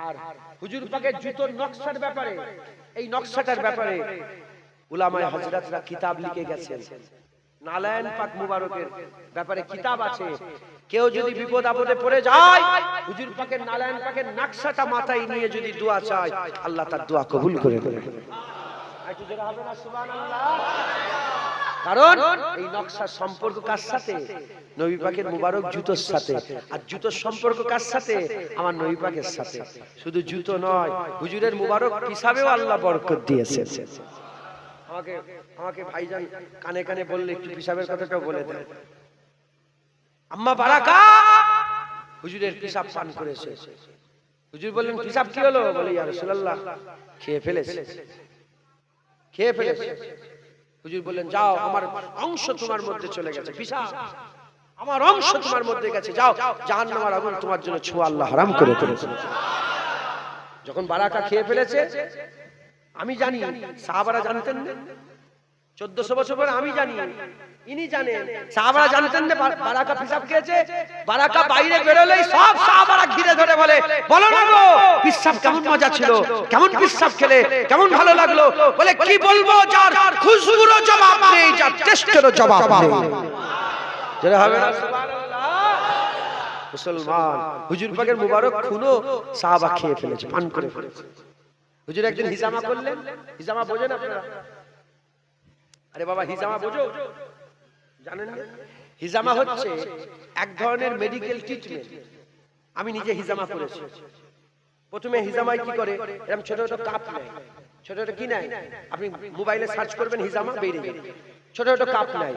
আর হুজুর পাকের জুতোর নকশার ব্যাপারে, এই নকশাটার ব্যাপারে উলামায়ে হযরতরা কিতাব লিখে গেছেন। নালায়েন পাক মুবারকের ব্যাপারে কিতাব আছে। কেউ যদি বিপদ আপদে পড়ে যায়, হুজুর পাকের নালায়েন পাকের নকশাটা মাথায় নিয়ে যদি দোয়া চায়, আল্লাহ তার দোয়া কবুল করে নেবে। একটু জোরে হবে না সুবহানাল্লাহ? কারণ এই নকশার সম্পর্ক কার সাথে? নবী পাকের মুবারক জুতোর সাথে। আর জুতোর সম্পর্ক কার সাথে? আমার নবী পাকের সাথে। শুধু জুতো নয়, হুজুরের মুবারক হিসাবেও আল্লাহ বরকত দিয়েছেন। আমাকে ভাইজান কানে কানে বললে একটু পিসাবের কথাটাও বলে দেন। আম্মা বারাকা হুজুরের পিসাব পান করেছে। হুজুর বললেন পিসাব কি হলো? বলে ইয়া রাসূলুল্লাহ খেয়ে ফেলেছে। হুজুর বললেন যাও, আমার অংশ তোমার মধ্যে চলে গেছে, পিসাব আমার অংশ তোমার মধ্যে গেছে, যাও জাহান্নামের আগুন তোমার জন্য ছোঁয়া আল্লাহ হারাম করে দিয়েছে। যখন বারাকা খেয়ে ফেলেছে, আমি জানি সাহাবারা জানতেন না, 1400 বছর পরে আমি জানি, ইনি জানেন। সাহাবারা জানতেন না বারাকা পিসাব খেয়েছে। বারাকা বাইরে বেরোলেই সব সাহাবারা ঘিরে ধরে বলে, বলো না গো পিসাব কেমন মজা ছিল, কেমন পিসাব খেলে, কেমন ভালো লাগলো। বলে কি বলবো, যার খুশবুরও জবাব নেই, যার টেস্টেরও জবাব নেই। যারা হবে না সুবহানাল্লাহ। মুসলমান হুজুর পাকের মুবারক খুনও সাহাবা খেয়ে ফেলেছে, পান করে ফেলেছে। হুজুর একদিন হিজামা করলেন। হিজামা বোঝেন আপনারা? আরে বাবা হিজামা বোঝো? জানেন না? হিজামা হচ্ছে এক ধরনের মেডিকেল ট্রিটমেন্ট। আমি নিজে হিজামা করেছি। প্রথমে হিজামায় কি করে, এরকম ছোট ছোট কাপ নেয়। ছোট ছোট কি নেয়, আপনি মোবাইলে সার্চ করবেন হিজামা বেরিয়ে যাবে। ছোট ছোট কাপ নেয়,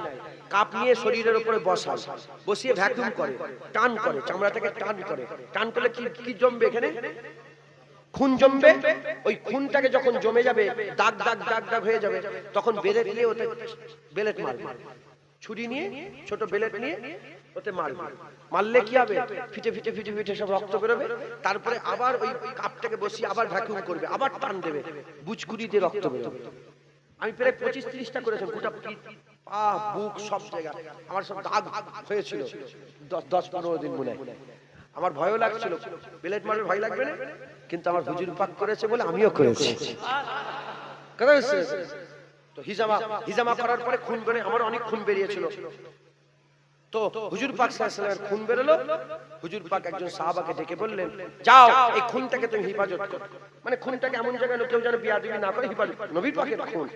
কাপ নিয়ে শরীরের উপরে বসায়, বসিয়ে ভ্যাকুয়াম করে, টান করে, চামড়াটাকে টান করে। টান করলে কি কি জমবে? এখানে খুন জমবে। ওই খুনটাকে যখন জমে যাবে, দাগ দাগ দাগ দাগ হয়ে যাবে, তখন বেলেট নিয়ে ওতে বেলেট মারবে। ছুরি নিয়ে, ছোট বেলেট নিয়ে ওতে মারবে। মারলে কি হবে, ফিটে ফিটে ফিটে ফিটে সব রক্ত বেরোবে। তারপরে আবার ওই কাপটাকে বসিয়ে আবার ভ্যাকুয়াম করবে, আবার টান দেবে, বুচকুড়ি দিয়ে রক্ত বেরোবে। আমি প্রায় 25-30টা করেছি, গোটা পিঠ, পা, বুক সব জায়গায় আমার সব দাগ হয়েছিল 10-15 দিন মনে হয়। আমার ভয়ও লাগছিল, বেলেট মারলে ভয় লাগবে না, কিন্তু আমার হুজুর পাক করেছে বলে আমিও করেছি। কথা হচ্ছে তো। হিজামা করার পরে খুন বেরে, আমার অনেক খুন বেরিয়েছিল। তো হুজুর পাক সাল্লাল্লাহু আলাইহি ওয়াসাল্লাম খুন বেরোলো। হুজুর পাক একজন সাহাবাকে ডেকে বললেন, যাও এই খুনটাকে তুমি হিফাজত করো, মানে খুনটাকে এমন জায়গায় কেউ যেন বিয়াদবি না করে হিফাজত। নবী পাকের খুন।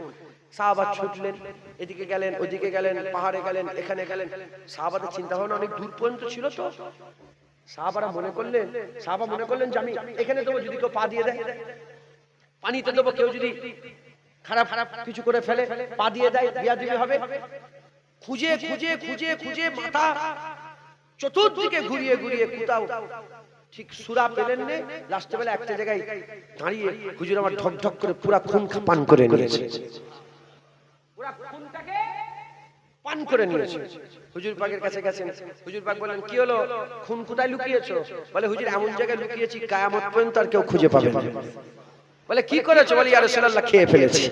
সাহাবা ছুটলেন, এদিকে গেলেন, ওদিকে গেলেন, পাহাড়ে গেলেন, এখানে গেলেন। সাহাবাদের চিন্তা ভাবনা অনেক দূর পর্যন্ত ছিল। তো সাহাবা মনে করলেন যে আমি এখানে দেবো, যদি কেউ পা দিয়ে দেয়, পানিতে দেবো, কেউ যদি খারাপ খারাপ কিছু করে ফেলে, পা দিয়ে দেয়, বিয়াদবি হবে। খুঁজে খুঁজে খুঁজে খুঁজে মাথা চতুর্দিকে ঘুরিয়ে ঘুরিয়ে কোথাও ঠিক সুরা পেলেন না। লাস্টে বেলা একটা জায়গায় দাঁড়িয়ে হুজুর আমার ঢক ঢক করে পুরা খুন পান করে নিয়েছে, পুরা খুনটাকে পান করে নিয়েছে। হুজুর পাকের কাছে গেছেন। হুজুর পাক বলেন, কি হলো, খুন কোথায় লুকিয়েছো? বলে হুজুর এমন জায়গায় লুকিয়েছি কিয়ামত পর্যন্ত আর কেউ খুঁজে পাবে না। বলে কি করেছো? বলে ইয়া রাসূলুল্লাহ খেয়ে ফেলেছি।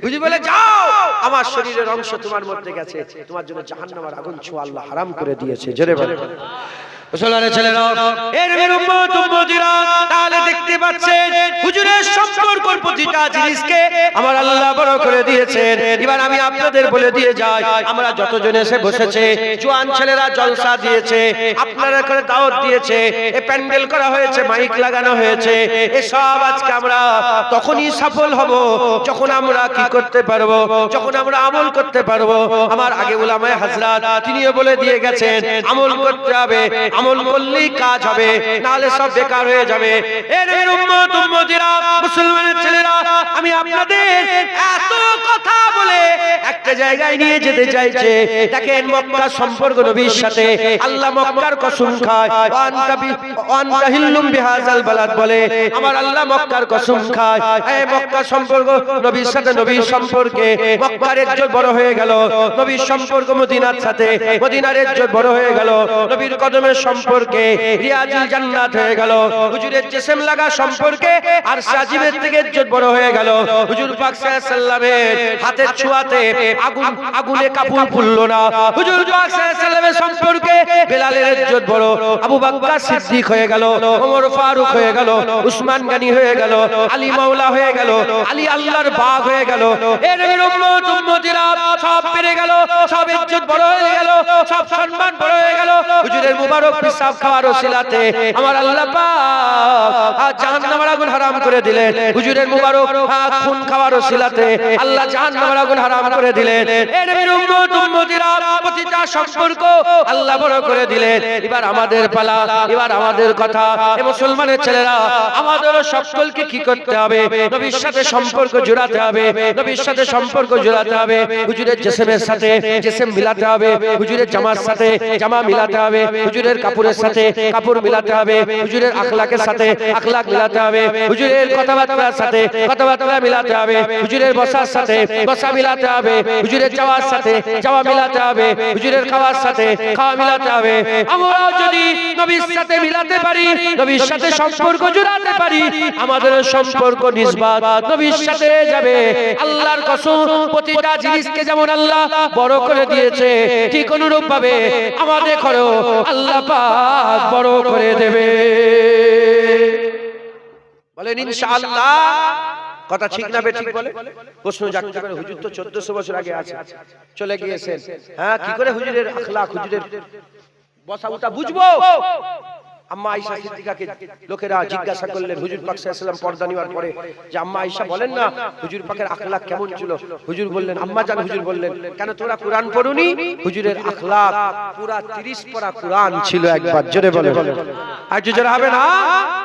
হুজুর বলে, যাও, আমার শরীরের অংশ তোমার মধ্যে গেছে, তোমার জন্য জাহান্নামের আগুন ছোঁয়া আল্লাহ হারাম করে দিয়েছে। জোরে বলে মুসলমানের ছেলেরা, এর উম্মত উম্মতিরা, তাহলে দেখতে পাচ্ছেন হুজুরের সম্পর্কের প্রতিটা জিনিসকে আমার আল্লাহ বড় করে দিয়েছেন। এবার আমি আপনাদের বলে দিয়ে যাই, আমরা যতজন এসে বসেছে, জওয়ান ছেলেরা জলসা দিয়েছে, আপনারা করে দাওয়াত দিয়েছে, এই প্যান্ডেল করা হয়েছে, মাইক লাগানো হয়েছে, এসব আজকে আমরা তখনই সফল হব যখন আমরা কি করতে পারবো, যখন আমরা আমল করতে পারবো। আমার আগে উলামায়ে হযরত তিনিও বলে দিয়ে গেছেন, আমল করতে হবে, আমল করলেই কাজ হবে, নালে সব বেকার হয়ে যাবে। এর উম্মত উম্মতিরা, মুসলমানের ছেলেরা, আমি আপনাদের এত কথা বলে একটা জায়গায় নিয়ে যেতে চাইছে। দেখেন মক্কা সম্পর্ক নবীর সাথে আল্লাহ মক্কার কসম খায়, ওয়ান্তা হিল্লুম বিহাযাল বালাদ বলে, আমার আল্লাহ মক্কার কসম খায়, এই মক্কা সম্পর্ক নবীর সাথে, নবীর সম্পর্কে মক্কার ইজ্জত বড় হয়ে গেল, নবীর সম্পর্ক মদিনার সাথে, মদিনার ইজ্জত বড় হয়ে গেল, নবীর কদমের সম্পর্কে রিয়াজুল জান্নাত হয়ে গেল, হুজুরের জিসম লাগা সম্পর্কে আর সাজি আজিমের থেকে ইজ্জত বড় হয়ে গেল। হুজুর পাক সাল্লাল্লাহু আলাইহি সাল্লামের হাতের ছোঁয়াতে আগুনে কাপুর ফুললো না। হুজুর পাক সাল্লাল্লাহু আলাইহি সাল্লামের সম্পর্কে বেলালের ইজ্জত বড়, আবু বকর সিদ্দিক হয়ে গেল, ওমর ফারুক হয়ে গেল, উসমান গনি হয়ে গেল, আলী মাওলা হয়ে গেল, আলী আল্লাহর বাগ হয়ে গেল। এ নবীর উম্মত উম্মতিরা সব পেরে গেল, সব ইজ্জত বড় হয়ে গেল, সব সম্মান বড় হয়ে গেল। হুজুরের মুবারক পিসাব খাওয়ার ওসিলাতে আমার আল্লাহ পাক জাহান্নামের আগুন হারাম করে দিলেন। হুজুরের মুবারক খুন খাওয়ার ওসিলাতে আল্লাহ জাহান্নামের আগুন হারাম করে দিলেন। এ নবীর উম্মত উম্মতিরা প্রতিটা সম্পর্ক আল্লাহ বড় করে দিলেন। এবার আমাদের পালা, এবার আমাদের কথা। এ মুসলমানের ছেলেরা, আমাদের সকলকে কি করতে হবে? নবীর সাথে সম্পর্ক জোড়াতে হবে, নবীর সাথে সম্পর্ক জোড়াতে হবে। হুজুরের জিসমের সাথে জিসম মিলাতে হবে, হুজুরের জামার সাথে জামা মিলাতে হবে, হুজুরের কাপড়ের সাথে কাপড় মিলাতে হবে, হুজুরের আখলাকের সাথে আখলাক মিলাতে হবে, হুজুরের কথাবার্তার সাথে কথাবার্তা মিলাতে হবে, হুজুরের বসার সাথে বসা মিলাতে হবে, হুজুরের যাওয়ার সাথে যাওয়া মিলাতে হবে, হুজুরের খাওয়ার সাথে খাওয়া মিলাতে হবে। আমরা যদি নবীর সাথে মিলাতে পারি, নবীর সাথে সম্পর্ক জোড়াতে পারি, আমাদের সম্পর্ক নিসবত নবীর সাথে যাবে। আল্লাহর কসম, প্রতিটা জিনিসকে যেমন আল্লাহ বড় করে দিয়েছে, ঠিক অনুরূপ ভাবে আমাদের ঘরেও আল্লাহ পাক বড় করে দেবে। বলেন ইনশাআল্লাহ। কথা ঠিক না বেঠিক বলে? প্রশ্ন জাগতে পারে, হুজুর তো 1400 বছর আগে আছে, চলে গিয়েছেন, হ্যাঁ কি করে হুজুরের আখলাক, হুজুরের বসা উঠা বুঝবো? আম্মা আয়েশা সিদ্দিকাকে লোকেরা জিজ্ঞাসা করলেন হুজুর পাক সাল্লাল্লাহু আলাইহি ওয়াসাল্লাম পর্দা নেওয়ার পরে, যে আম্মা আয়েশা বলেন না হুজুর পাকের আখলাক কেমন ছিল? হুজুর বললেন, আম্মা জান, হুজুর বললেন, কেন তোরা কুরআন পড়ুনি? হুজুরের আখলাক পুরা 30 পারা কুরআন ছিল। একবার জোরে বলে, আর জোরে হবে না?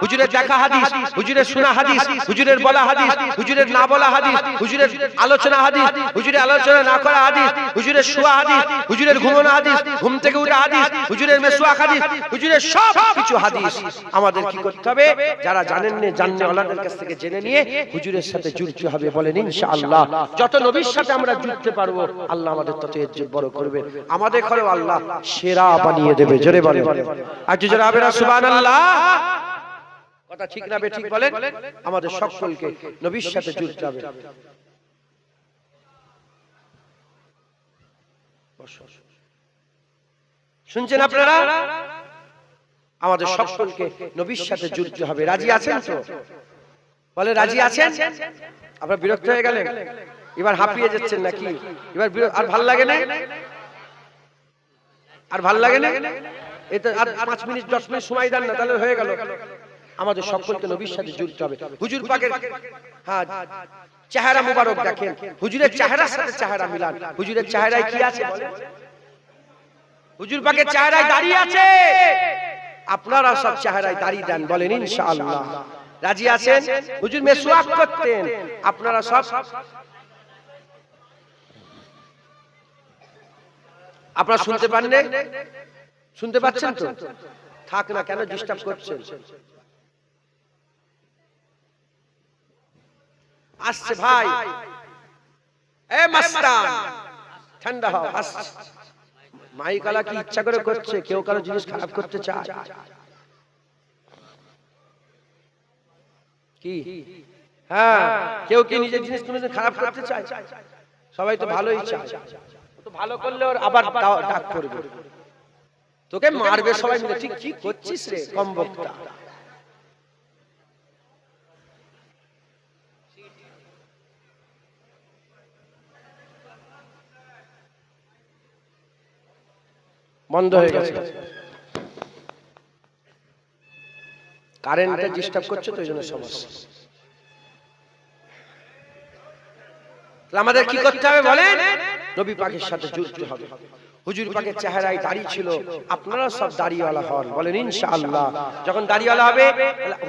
হুজুরের দেখা হাদিস, হুজুরের শোনা হাদিস, হুজুরের বলা হাদিস, হুজুরের না বলা হাদিস, হুজুরের আলোচনা হাদিস, হুজুরের আলোচনা না করা হাদিস, হুজুরের শোয়া হাদিস, হুজুরের ঘুমানো হাদিস, ঘুম থেকে ওঠা হাদিস, হুজুরের মেসওয়াক হাদিস, হুজুরের সব কিছু হাদিস। আমাদের কি করতে হবে? যারা জানেন না, জাননে ওলাদের কাছ থেকে জেনে নিয়ে হুজুরের সাথে জুড়তে হবে। বলেন ইনশাআল্লাহ। যত নবীর সাথে আমরা জুড়তে পারবো, আল্লাহ আমাদের তত ইজ্জত বড় করবে, আমাদের ঘরেও আল্লাহ সেরা বানিয়ে দেবে। জোরে বলে, আর জোরে হবে না সুবহানাল্লাহ? কথা ঠিক না বেঠিক বলেন? আমাদের সকলকে নবীর সাথে জুড়তে হবে। শুনছেন আপনারা? আমাদের সকলকে নবীর সাথে জুড়তে হবে। রাজি আছেন তো? বলে রাজি আছেন? আপনারা বিরক্ত হয়ে গেলেন? এবার হাঁপিয়ে যাচ্ছেন নাকি? এবার আর ভাল লাগে না? আর ভাল লাগে না? এটা আর 5 মিনিট 10 মিনিট সময় দেন না, তাহলে হয়ে গেল। আমাদের সকলকে নবীর সাথে জুড়তে হবে। হুজুর পাকের হ্যাঁ চেহারা মুবারক দেখেন, হুজুরের চেহারার সাথে চেহারা মিলান। হুজুরের চেহারায় কি আছে বলেন? হুজুর পাকের চেহারায় দাড়ি আছে, আপনারা সব চেহারায় দাড়ি দেন। বলেন ইনশাআল্লাহ। রাজি আছেন? হুজুর মেসওয়াক করতেন, আপনারা সব আপনারা শুনতে পান না? শুনতে পাচ্ছেন তো? থাক না, কেন ডিস্টার্ব করছেন? আসছে ভাই, এ মাস্টার ঠান্ডা হও, আসছে। মাইকালা কি ইচ্ছা করে করছে? কেউ কারো জিনিস খারাপ করতে চায় কি? হ্যাঁ, কেউ কি নিজের জিনিস কোনোদিন খারাপ করতে চায়? সবাই তো ভালোই চায়। তো ভালো করলে ওর আবার ডাক করবে, তোকে মারবে সবাই মিলে। ঠিক কি করছিস রে কম বক্তা? বন্ধ হয়ে গেছে, কারেন্টটা ডিস্টার্ব করছে তো, এই জন্য সমস্যা। আমাদের কি করতে হবে বলেন? নবী পাকের সাথে জুড়তে হবে। হুজুর পাকের চেহারায় দাড়ি ছিল, আপনারা সব দাড়িওয়ালা হন। বলেন ইনশাআল্লাহ। যখন দাড়িওয়ালা হবে,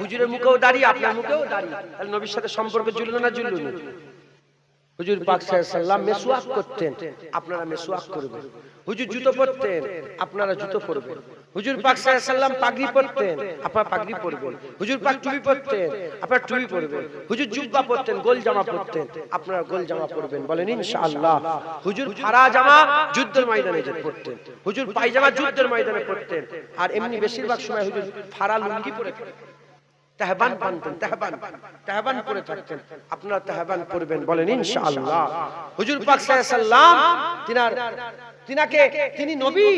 হুজুরের মুখেও দাড়ি, আপনার মুখেও দাড়ি, তাহলে নবীর সাথে সম্পর্ক জুড়লো না জুড়লো না? হুজুর পাক সাল্লাল্লাহু আলাইহি ওয়াসাল্লাম মেসওয়াক করতেন, আপনারা মেসওয়াক করবেন। হুজুর জুতো পরতেন, আপনারা জুতো পরবেন। হুজুর পাক সাল্লাল্লাহু আলাইহি ওয়াসাল্লাম পাগড়ি পরতেন, আপনারা পাগড়ি পরবেন। হুজুর পাক টুপি পরতেন, আপনারা টুপি পরবেন। হুজুর জুব্বা পরতেন, গোল জামা পরতেন, আপনারা গোল জামা পরবেন। বলেন ইনশাআল্লাহ। হুজুর ফাড়া জামা যুদ্ধের ময়দানে যে পরতেন, হুজুর পায়জামা যুদ্ধের ময়দানে পরতেন, আর এমনি বেশিরভাগ সময় হুজুর ফাড়া লুঙ্গি পরে তাহবান বানতেন, তাহবান পরে থাকতেন। আপনারা তাহবান পরবেন, বলেন ইনশাআল্লাহ। হুজুর পাক সাল্লাল্লাহু তিনি নবী,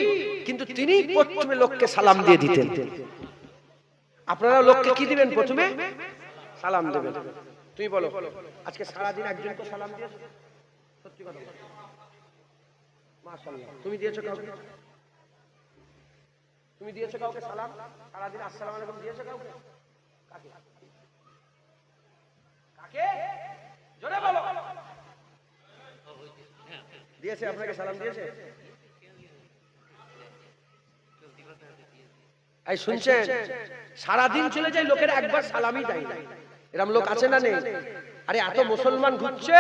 কিন্তু তিনি প্রথমে লোককে সালাম দিয়ে দিতেন। আপনারা লোককে কি দিবেন? প্রথমে সালাম দেবেন। তুমি বলো, আজকে সারা দিন একজনকে সালাম দিয়েছো? সত্যি কথা বলো। মাশাআল্লাহ, তুমি দিয়েছো কাউকে? তুমি দিয়েছো কাউকে সালাম? সারা দিন আসসালামু আলাইকুম দিয়েছো কাউকে? কাকে? কাকে? জোরে বলো। দিয়েছে? আপনাকে সালাম দিয়েছে? এই শুনছেন, সারা দিন চলে যায়, লোকের একবার সালামই দেয় না। এরকম লোক আছে না নেই? আরে এত মুসলমান ঘুরছে,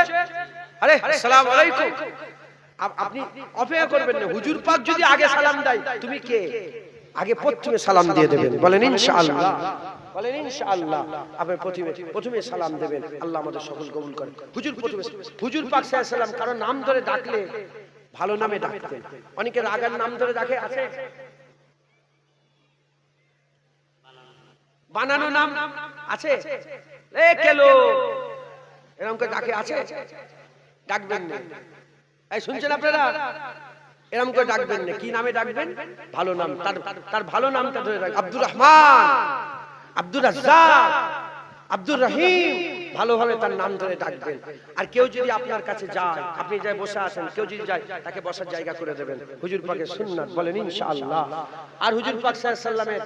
আরে আসসালামু আলাইকুম। আপনি অপেক্ষা করবেন না, হুজুর পাক যদি আগে সালাম দেয়, তুমি কে? আগে প্রথমে সালাম দিয়ে দেবেন, বলেন ইনশাআল্লাহ। বলেন ইনশাআল্লাহ। আপনি প্রথমে সালাম দেবেন। আল্লাহ আমাদের সকল কবুল করেন। হুজুর পাক সাল্লাল্লাহু আলাইহি সাল্লাম কারণ নাম ধরে ডাকলে ভালো নামে ডাকতেন। অনেকে রাগের নাম ধরে ডাকে, আছে? বানানো নাম আছে? এ কেলো এরকম করে ডাকে, আছে? ডাকবেন না। এই শুনছেন আপনারা? এরকম করে ডাকবেন না। কি নামে ডাকবেন? ভালো নাম। তার ভালো নামটা ধরে রাখবেন। আব্দুর রহমান, আব্দুর রাজ্জাক, আব্দুর রহিম, ভালোভাবে তার নাম ধরে ডাকবেন। আর কেউ যদি আপনার কাছে যায়, আপনি যাই বসে আছেন, কেউ যদি যায়, তাকে বসার জায়গা করে দেবেন। হুজুর পাকের সুন্নাত, বলেন ইনশাআল্লাহ। আর হুজুর পাক সাল্লাল্লাহু আলাইহি সাল্লামের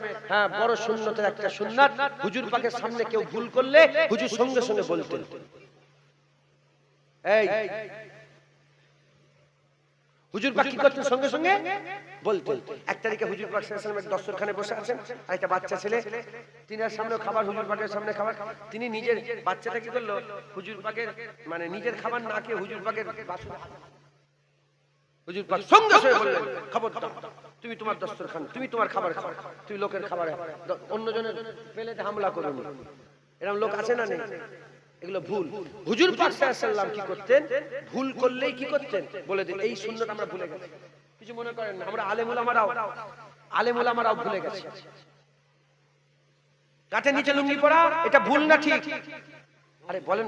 বড় সুন্নতের একটা সুন্নাত, হুজুর পাকের সামনে কেউ ভুল করলে হুজুর সঙ্গে সঙ্গে বলতেন, এই হুজুর পাক কি করতেন? সঙ্গে সঙ্গে বলতেন। এক তারিখে হুজুর পাক সাল্লাল্লাহু আলাইহি ওয়াসাল্লাম দস্তরখানে বসে আছেন, আর একটা বাচ্চা ছেলে, তিনার সামনে খাবার, হুজুর পাকের সামনে খাবার। তিনি নিজের বাচ্চাটা কি করলো? হুজুর পাকের মানে নিজের খাবার না খেয়ে হুজুর পাকের বাসন, হুজুর পাক সঙ্গে সঙ্গে বললেন, খবরদার, তুমি তোমার দস্তরখান, তুমি তোমার খাবার খাও, তুমি লোকের খাবারে অন্যজনের প্লেটে হামলা করো না। এরকম লোক আছে না নেই? এগুলো ভুল। হুজুর পাক সাল্লাল্লাহু আলাইহি ওয়াসাল্লাম কি করতেন? ভুল করলেই কি করতেন? বলে দিন। এই সুন্নাত আমরা ভুলে গেছি, কিছু মনে করেন না। আমরা আলেম উলামারাও ভুলে গেছি। গাঁটের নিচে লুঙ্গি পরা এটা ভুল না ঠিক? আরে বলেন,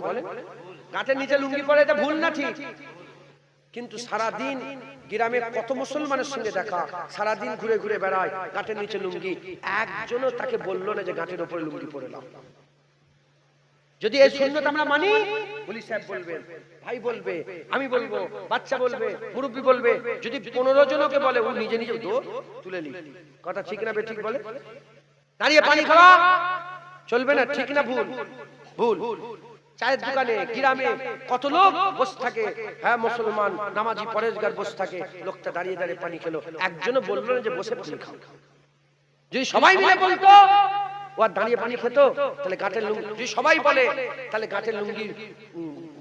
গাঁটের নিচে লুঙ্গি পরা এটা ভুল না ঠিক? কিন্তু সারা দিন গ্রামে কত মুসলমানের সঙ্গে দেখা, সারা দিন ঘুরে ঘুরে বেড়ায়, গাঁটের নিচে লুঙ্গি, একজনও তাকে বললো না যে গাঁটের উপরে লুঙ্গি পরে নাও। যদি এই সুন্নাত আমরা মানি, বলি সাহেব বলবেন, ভাই বলবে, আমি বলবো, বাচ্চা বলবে, মুরব্বি বলবে, যদি 15 জনকে বলে, ও নিজে নিজে তুলে নি। কথা ঠিক না বেঠিক? বলে দাঁড়িয়ে পানি খাওয়া চলবে না, ঠিক না ভুল? ভুল। চায়ের দোকানে গ্রামে কত লোক বসে থাকে, হ্যাঁ মুসলমান নামাজি পরেশগার বসে থাকে, লোকটা দাঁড়িয়ে দাঁড়িয়ে পানি খেলো, একজনও বললো না যে বসে পানি খাও। যদি সবাই মিলে বলতো, ও আর দাঁড়িয়ে পানি খেত, তাহলে গাঁটের লুঙ্গি, যদি সবাই বলে, তাহলে গাঁটের লুঙ্গি,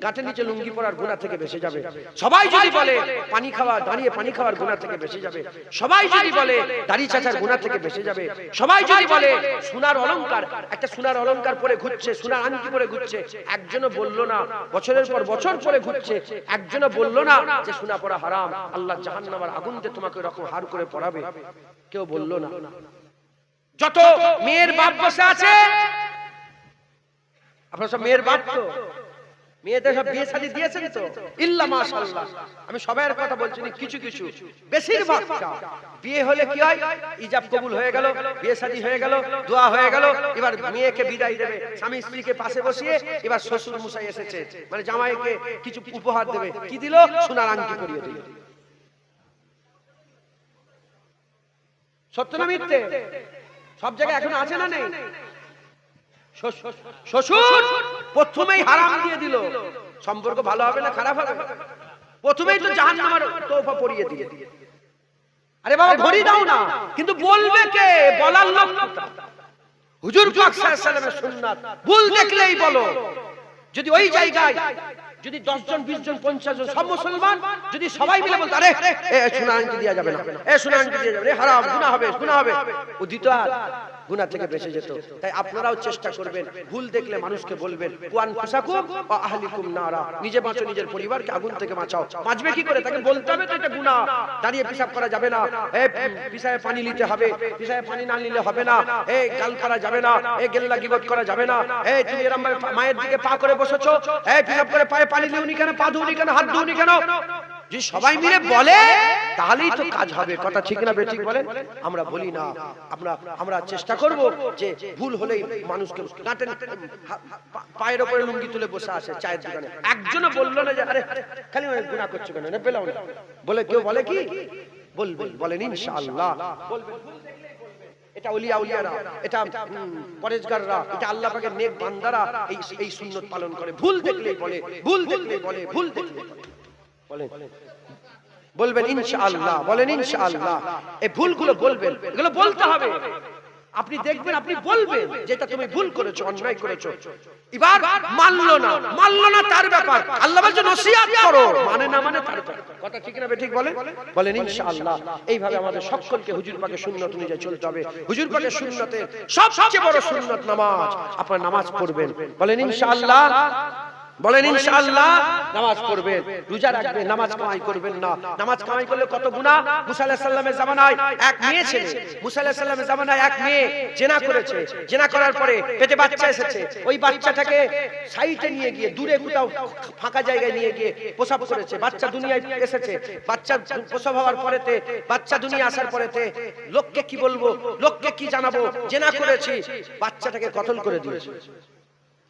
গাঁটের নিচে লুঙ্গি পরার গুনাহ থেকে বেঁচে যাবে। সবাই যদি বলে পানি খাওয়া, দাঁড়িয়ে পানি খাওয়ার গুনাহ থেকে বেঁচে যাবে। সবাই যদি বলে দাড়ি চাচার গুনাহ থেকে বেঁচে যাবে। সবাই যদি বলে সোনার অলংকার, একটা সোনার অলংকার পরে ঘুরছে, সোনার আংটি পরে ঘুরছে, একজনও বললো না, বছরের পর বছর পরে ঘুরছে, একজনও বললো না যে সোনা পরা হারাম, আল্লাহ জাহান্নামের আগুন দিয়ে তোমাকে এরকম হার করে পড়াবে, কেউ বললো না। যত মেয়ের বাপ বসে আছে, আপনারা সব মেয়ের বাপ তো, মেয়েদের সব বিয়ে শাদী দিয়েছেন তো? ইল্লা মাশাআল্লাহ। আমি সবার কথা বলছি না, কিছু কিছু, বেশিরভাগটা বিয়ে হলে কি হয়? ইজাব কবুল হয়ে গেল, বিয়ে শাদী হয়ে গেল, দোয়া হয়ে গেল, এবার মেয়েকে বিদায় দেবে, স্বামী স্ত্রীকে পাশে বসিয়ে, এবার শ্বশুর মশাই এসেছে, মানে জামাইকে কিছু উপহার দেবে, কি দিল? সোনার আংটি পরিয়ে দিল। সত্য না মিথ্যে? সব জায়গায় এখন আছে না নেই? শ্বশুর প্রথমেই হারাম দিয়ে দিল, সম্পর্ক ভালো হবে না খারাপ হবে? প্রথমেই তো জাহান্নামের তোফা পরিয়ে দিল। আরে বাবা ঘড়ি দাও না, কিন্তু বলবে কে? বলার লোক হুজুর পাক সাল্লাল্লাহু আলাইহি ওয়াসাল্লামের সুন্নাত, ভুল দেখলেই বলো। যদি ওই জায়গায় যদি 10 জন 20 জন 50 জন সব মুসলমান যদি সবাই মিলে বলতো আরে সোনা আংটি দেওয়া যাবে না, সোনা আংটি দেওয়া যাবে না, হারাম, গুনাহ হবে, গুনাহ হবে, ও দিত আর গুনাহ থেকে বেঁচে যেত। তাই আপনারাও চেষ্টা করবেন, ভুল দেখলে মানুষকে বলবেন কুয়ান ফুসাকুম ওয়া আহলিকুম নারা, নিজে বাঁচো, নিজের পরিবারকে আগুন থেকে বাঁচাও। বাঁচবে কি করে? তাকে বলতে হবে তো এটা গুনাহ, দাঁড়িয়ে পেশাব করা যাবে না, পেশাবে পানি নিতে হবে, পেশাবে পানি না নিলে হবে না, গাল করা যাবে না, গেল্লা গিবত করা যাবে না, তুমি এরকম মায়ের দিকে পা করে বসেছো, পেশাব করে পায়ে পানি দিওনি কেন, পা ধুওনি কেন, হাত ধুওনি কেন? যদি সবাই মিলে বলে তাহলেই তো কাজ হবে। কথা ঠিক না বেঠিক বলেন? আমরা বলি না, আমরা চেষ্টা করব যে ভুল হলেই মানুষকে পায়ের উপরে লুঙ্গি তুলে বসে আছে চায়ের দোকানে, একজনও বললো না যে আরে খালি গুনাহ করছো কেন, পেলাও না বলে, কেউ বলে কি? বলবেন, বলেন ইনশাআল্লাহ বলবেন। এটা ওলিয়া উলিয়ারা, এটা পরেজগাররা, এটা আল্লাহ পাকের নেক বান্দারা এই সুন্নাত পালন করে। ভুল দেখলেই বলে, ভুল দেখলেই বলে, ভুল দেখলেই বলে, বলবেন ইনশাআল্লাহ, বলেন ইনশাআল্লাহ। এই ভুলগুলো বলবেন, এগুলো বলতে হবে। আপনি দেখবেন, আপনি বলবেন যেটা তুমি ভুল করেছো, অন্যায় করেছো। এবার মানলো না তার ব্যাপার, আল্লাহ বলছে নসিহত করো, মানে না মানে তার ব্যাপার। কথা ঠিক না বেঠিক বলেন? বলেন ইনশাআল্লাহ। এইভাবে আমাদের সকলকে হুজুর পাকের সুন্নাত অনুযায়ী চলতে হবে। হুজুর পাকের সুন্নতের সবচেয়ে বড় সুন্নাত নামাজ। আপনারা নামাজ পড়বেন, বলেন ইনশাআল্লাহ, বলেন ইনশাআল্লাহ। নামাজ পড়বেন, রোজা রাখবেন, নামাজ কামাই করবেন না। নামাজ কামাই করলে কত গুনাহ। মুসা আলাইহিস সালামের জামানায় এক মেয়ে ছিল, মুসা আলাইহিস সালামের জামানায় এক মেয়ে জিনা করেছে। জিনা করার পরে পেটে বাচ্চা এসেছে। ওই বাচ্চাটাকে সাইডে নিয়ে গিয়ে, দূরে কোথাও ফাঁকা জায়গায় নিয়ে গিয়ে প্রসব করেছে। বাচ্চা দুনিয়ায় এসেছে। বাচ্চা প্রসব হওয়ার পরেতে, বাচ্চা দুনিয়া আসার পরেতে লোককে কি বলবো, লোককে কি জানাবো, জিনা করেছি। বাচ্চাটাকে কতল করে দিয়েছে।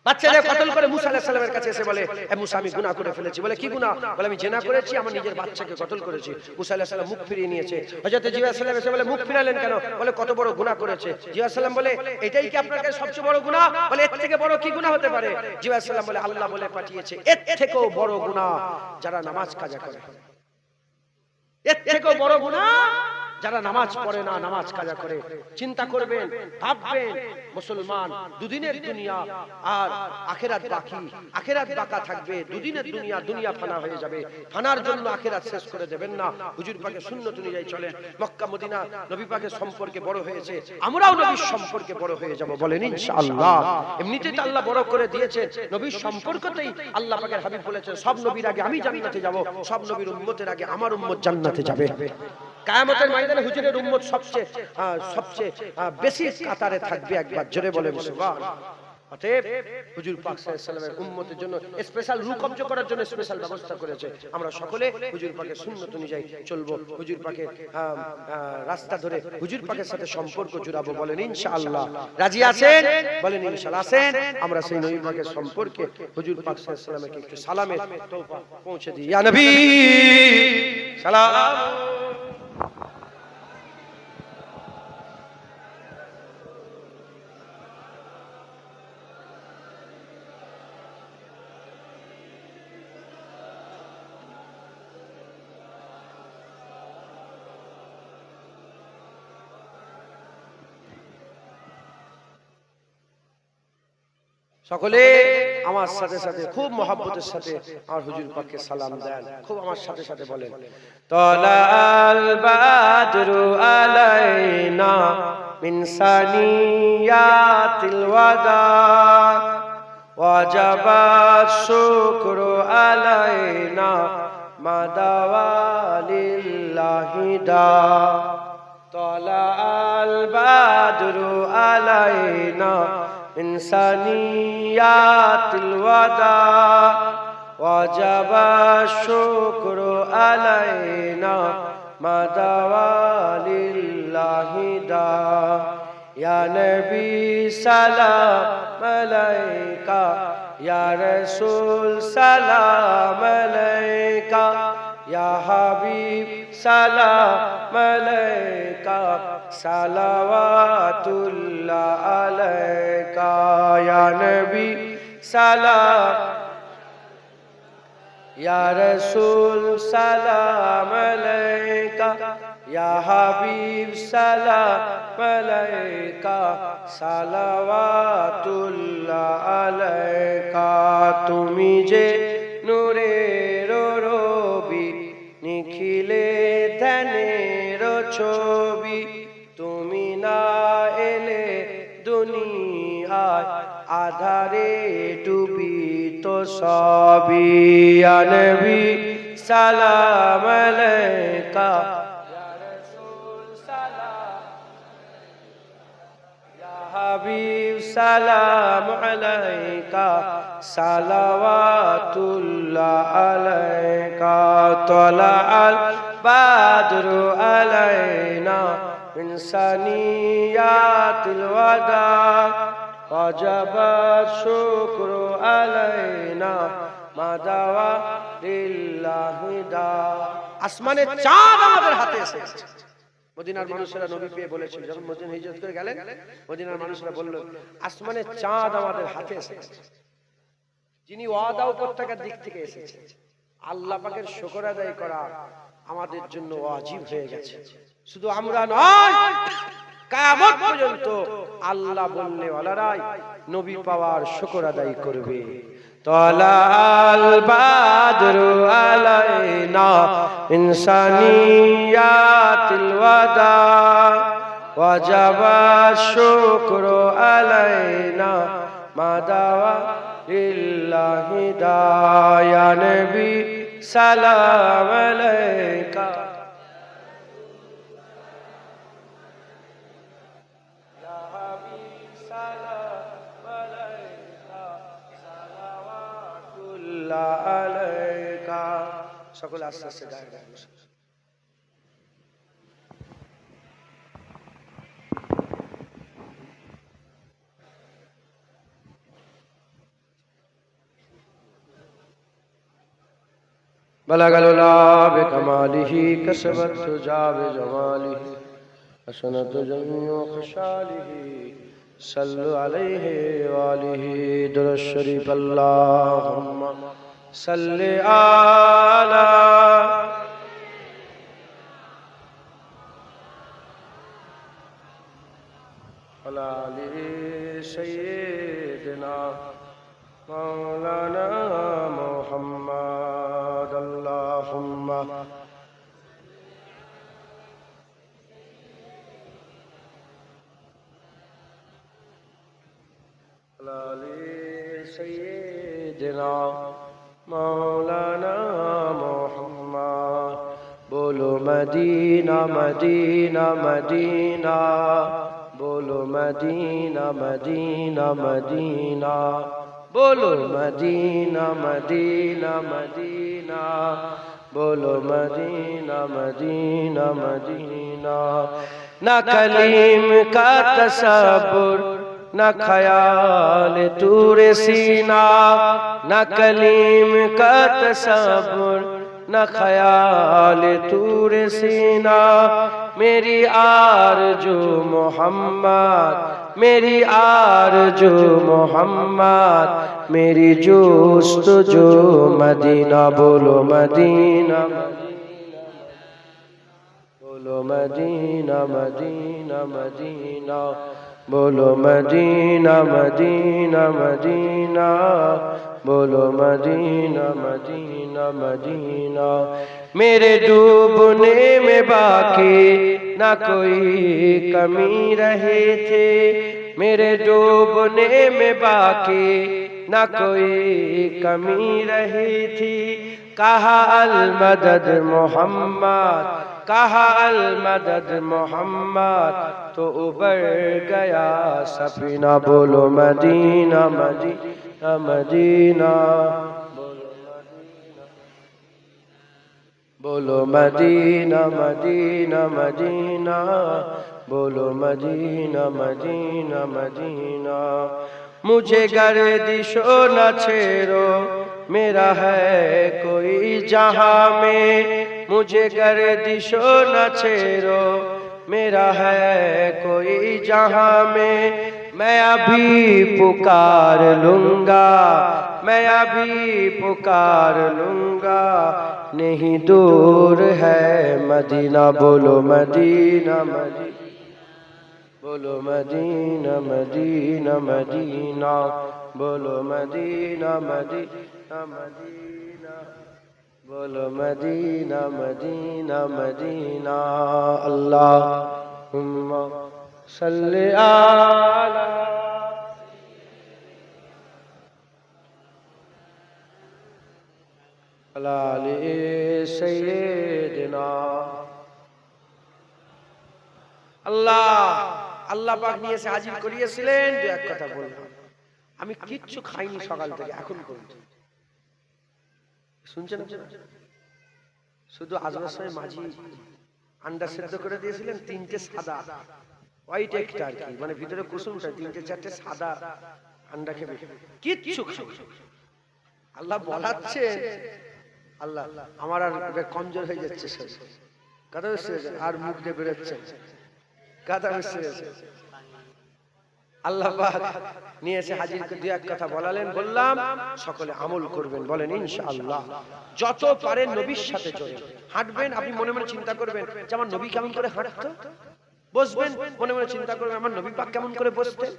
বাচ্চাদের কতল করে মুসা আলাইহিস সালামের কাছে এসে বলে, এ মুসা আমি গুনাহ করে ফেলেছি। বলে কি গুনাহ? বলে আমি জিনা করেছি, আমার নিজের বাচ্চাকে কতল করেছি। মুসা আলাইহিস সালাম মুখ ফিরিয়ে নিয়েছে। হযরত জিবরাইল আলাইহিস সালাম এসে বলে মুখ ফিরালেন কেন? বলে কত বড় গুনাহ করেছে। জিবরাইল আলাইহিস সালাম বলে এটাই কি আপনার কাছে সবচেয়ে বড় গুনাহ? বলে এর থেকে বড় কি গুনাহ হতে পারে? জিবরাইল আলাইহিস সালাম বলে আল্লাহ বলে পাঠিয়েছে এর থেকেও বড় গুনাহ যারা নামাজ কাজা করে। এর থেকেও বড় গুনাহ যারা নামাজ পড়ে না, নামাজ কাজা করে। চিন্তা করবেন, ভাববেন, মুসলমান দুদিনের দুনিয়া আর আখিরাত বাকি। আখিরাত বাকা থাকবে, দুদিনের দুনিয়া, দুনিয়া ফানা হয়ে যাবে। ফানার জন্য আখিরাত শেষ করে দেবেন না। হুজুর পাকের সুন্নাত অনুযায়ী চলেন। মক্কা মদিনা নবী পাকের সম্পর্কে বড় হয়েছে, আমরাও নবীর সম্পর্কে বড় হয়ে যাব, বলেন ইনশাআল্লাহ। এমনিতেই তো আল্লাহ বড় করে দিয়েছেন, নবীর সম্পর্কতেই আল্লাহ পাকের হাবিব বলেছেন সব নবীর আগে আমি জান্নাতে যাব, সব নবীর উম্মতের আগে আমার উম্মত জান্নাতে যাবে। কিয়ামতের ময়দানে হুজুরের উম্মত সবচেয়ে বেশি কাতারে থাকবে। একবার জোরে বলেন সুবহান। অতএব হুজুর পাক সাল্লাল্লাহু আলাইহি ওয়াসাল্লামের উম্মতের জন্য স্পেশাল রূহ কবজ করার জন্য স্পেশাল ব্যবস্থা করেছে। আমরা সকলে হুজুর পাকের সুন্নাত অনুযায়ী চলবো, হুজুর পাকের রাস্তা ধরে হুজুর পাকের সাথে সম্পর্ক জুড়াবো, বলেন ইনশাআল্লাহ। রাজি আছেন? বলেন ইনশাআল্লাহ। আছেন? আমরা সেই নবী পাকের সম্পর্কে হুজুর পাক সাল্লাল্লাহু আলাইহি ওয়াসাল্লামকে একটু সালামের তোহফা পৌঁছে দিই। ইয়া নবী সালাম। সকলে আমার সাথে সাথে খুব মহব্বতের সাথে আমার হুজুর পাককে সালাম দেন, খুব আমার সাথে সাথে বলেন তালাল বাদরু আলাইনা মিন সানিয়াতিল ওয়াদা ওয়াজাবা শুকরু আলাইনা মাদাওয়ালিল্লাহি দা তালাল বাদরু আলাইনা من ثنيات الوداع وجب الشكر علينا ما دعا لله داع يا نبي سلام عليك يا رسول سلام عليك يا حبيب سلام عليك صلواتullah alayka ya nabi salam ya rasul salam alayka ya habib salam alayka salawatullah alayka tumi je nur ছবি, তুমি না এলে দুনিয়ায় আধারে ডুবি তো সবই। ইয়া নবী সালাম আলাইকা, ইয়া রাসূল সালাম, ইয়া হাবিব সালাম আলাইকা, সালাওয়াতুল্লাহ আলাইকা। তালাআল বাদরু আলাইনা মিন সানিয়াতিল ওয়াদা, ওয়াজাবা শুকরু আলাইনা মাদাওয়া লিল্লাহি দা। আসমানের চাঁদ আমাদের হাতে এসেছে। মদিনার মানুষেরা নবী পেয়ে বলেছিল, যখন মদিনা হিজরত করে গেলেন, মদিনার মানুষেরা বলল আসমানের চাঁদ আমাদের হাতে এসেছে। যিনি ওয়াদা উপত্যকার দিক থেকে এসেছে, আল্লাহ পাকের শুকর আদায় করা আমাদের জন্য ওয়াজিব হয়ে গেছে। শুধু আমরা নয়, কিয়ামত পর্যন্ত আল্লাহ বললে ওয়ালারাই নবী পাওয়ার শুকর আদায় করবে। তালাল বাদরু আলাইনা মিন সানিয়াতিল ওয়াদা, ওয়াজাবা শুকরু আলাইনা মাদাওয়া লিল্লাহি দা। ইয়া নবী সালাম আলাইকা, ইয়া হাবিব সালাম আলাইকা, সালাওয়াতুল্লাহ আলাইকা। সকলে আস্তে আস্তে গায়ে গায়ে বসে। بلغ العلا بكماله كسبت تجا بجماله حسنت جميع خصاله صلوا عليه وآله درود الشريف اللهم صل على آل سيدنا مولانا محمد اللهم آل سيدنا مولانا محمد بولو مدینہ مدینہ مدینہ بولو مدینہ مدینہ مدینہ بولو مدینہ مدینہ مدینہ بولو مدینہ مدینہ مدینہ نہ کلیم کا تصور نہ خیال طور سینہ نہ کلیم کا تصور نہ خیال طور سینہ میری آرزو محمد میری آرزو محمد میری جستجو مدینہ بولو مدینہ بولو مدینہ مدینہ مدینہ بولو مدینہ مدینہ مدینہ بولو مدینہ مدینہ مدینہ میرے ڈوبنے میں باقی نہ کوئی کمی رہی تھی میرے ڈوبنے میں باقی نہ کوئی کمی رہی تھی کہا المدد محمد کہا المدد محمد تو ابھر گیا سفینہ بولو مدینہ مدینہ مدینہ بولو مدینہ مدینہ مدینہ بولو مدینہ مدینہ مدینہ مجھے گردش نہ چھیڑو میرا ہے کوئی جہاں میں مجھے گردش نہ چھیڑو میرا ہے کوئی جہاں میں ابھی پکار لوں گا میں ابھی پکار لوں گا نہیں دور ہے مدینہ بولو مدینہ مدینہ بولو مدینہ مدینہ مدینہ بولو مدینہ مدینہ مدینہ बोलो मदीना मदीना मदीना अल्लाहुम्मा सल्ली अला আলি সাইয়্যিদিনা। আল্লাহ আল্লাহ পাক নিয়ে এসে হাজির করিয়েছিলেন। দু এক কথা বললাম, আমি কিচ্ছু খাইনি সকাল থেকে এখন পর্যন্ত। শুনছেন আপনারা? শুধু আজকের সময় মাঝি আন্ডা সেদ্ধ করে দিয়েছিলেন, তিনটে সাদা হোয়াইট একটা আর কি, মানে ভিতরে কুসুমটা, তিনটে চারটে সাদা আন্ডা খেয়ে কিচ্ছু খাইনি। আল্লাহ বলাচ্ছে, আল্লাহ আমার আর কমজোর হয়ে যাচ্ছে সব, কথা বুঝতে আর মুখ দিয়ে বেরোচ্ছে, কথা বুঝতে। আল্লাহ পাক নিয়ে এসে হাজির করে দু এক কথা বলালেন, বললাম সকলে আমল করবেন, বলেন ইনশাআল্লাহ। যত পারেন নবীর সাথে চলে হাঁটবেন। আপনি মনে মনে চিন্তা করবেন যে আমার নবী কেমন করে হাঁটতো, বসবেন মনে মনে চিন্তা করবেন আমার নবী পাক কেমন করে বসতেন,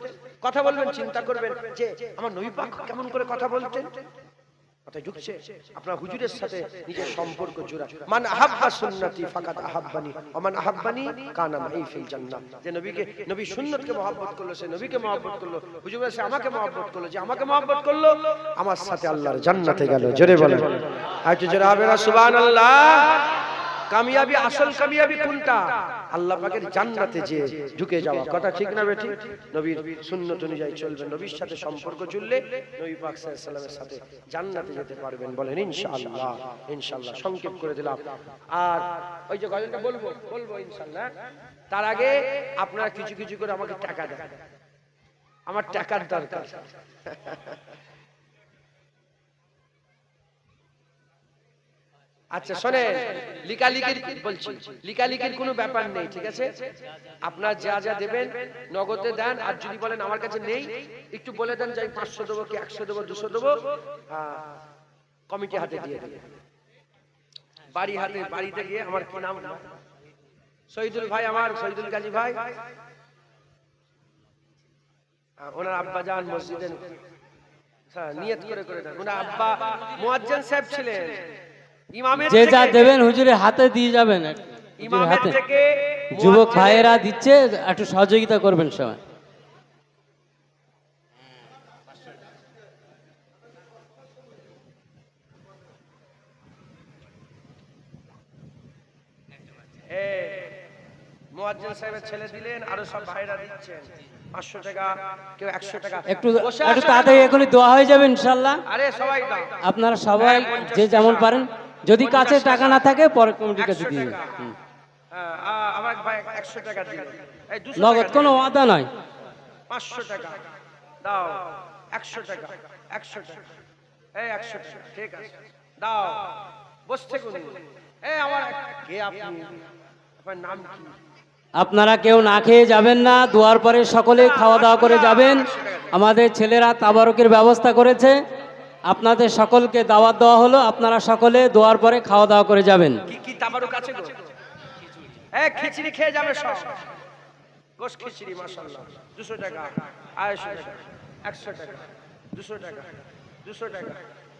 কথা বলবেন চিন্তা করবেন যে আমার নবী পাক কেমন করে কথা বলতেন। কথায় ঢুকছে? আপনার হুজুরের সাথে নিজের সম্পর্ক জোড়া। মান আহাব্বা সুন্নতি ফাকাদ আহাব্বানি ওয়া মান আহাব্বানি কানা মাই ফিল জান্নাহ। যে নবীকে, নবী সুন্নতকে মহব্বত করলো, সে নবীকে মহব্বত করলো। হুজুর এসে আমাকে মহব্বত করলো, যে আমাকে মহব্বত করলো আমার সাথে আল্লাহর জান্নাতে গেল। জোরে বলেন, আর একটু জোরে হবে না সুবহানাল্লাহ। কামিয়াবি, আসল কামিয়াবি কোনটা? আল্লাহ পাকের জান্নাতে যে ঢুকে যাওয়া, কথা ঠিক না বেঠিক? নবীর সুন্নত অনুযায়ী চলবেন, নবীর সাথে সম্পর্ক জুড়লে নবী পাক সাল্লাল্লাহু আলাইহি ওয়াসাল্লামের সাথে জান্নাতে যেতে পারবেন, বলেন ইনশাআল্লাহ। ইনশাআল্লাহ সংক্ষেপ করে দিলাম। আর ওই যে গজলটা বলবো ইনশাআল্লাহ, তার আগে আপনারা কিছু কিছু করে আমাকে টাকা দেন, আমার টাকার দরকার। আচ্ছা শোনেন, লিকালিকির বলছি, লিকালিকির কোনো ব্যাপার নেই, ঠিক আছে? আপনারা যা যা দেবেন নগদে দেন, আর যদি বলেন আমার কাছে নেই একটু বলে দেন, যাই 500 দেবো কি 100 দেবো 200 দেবো, কমিটি হাতে দিয়ে দেবেন। বাড়ি হাতে, বাড়িতে গিয়ে আমার কি নাম, শহীদুল ভাই, আমার শহীদুল গাজী ভাই, ওনার আব্বা যান মসজিদে নিয়ত করে দেন। ওনার আব্বা মুয়াজ্জিন সাহেব ছিলেন। যে যা দেবেন হুজুরের হাতে দিয়ে যাবেন, হুজুরের হাতে। যুবক ভাইয়েরা দিচ্ছে, একটু সহযোগিতা করবেন সবাই। মুয়াজ্জিন সাহেবের ছেলে দিলেন, আরো সব ভাইরা দিচ্ছেন 500 টাকা, কেউ 100 টাকা। একটু তাড়াতাড়ি এখনই দোয়া হয়ে যাবে ইনশাআল্লাহ। আরে সবাই দাও, আপনারা সবাই যে যেমন পারেন, যদি কাছে টাকা না থাকে পরে কমিটির কাছে দিয়ে দিন। আমার ভাই 100 টাকা দিলেন, এই 200 নগদ কোনো ওয়াদা নয়। 500 টাকা দাও, 100 টাকা, 100 টাকা, এই 100 টাকা, ঠিক আছে দাও। বসছে কোন এই আমার কে, আপনি আপনার নাম কি? আপনারা কেউ না খেয়ে যাবেন না, দোয়ার পরে সকলে খাওয়া দাওয়া করে যাবেন। আমাদের ছেলেরা তাবারকের ব্যবস্থা করেছে, আপনাদের সকলকে দাওয়াত দেওয়া হলো, আপনারা সকলে দোয়ার পরে খাওয়া দাওয়া করে যাবেন। কি কি তাবারক আছে গো? এই খিচুড়ি খেয়ে যাবে সব, গোশ খিচুড়ি মাশাআল্লাহ। 200 টাকা, 250 টাকা, 100 টাকা, 200 টাকা, 200 টাকা,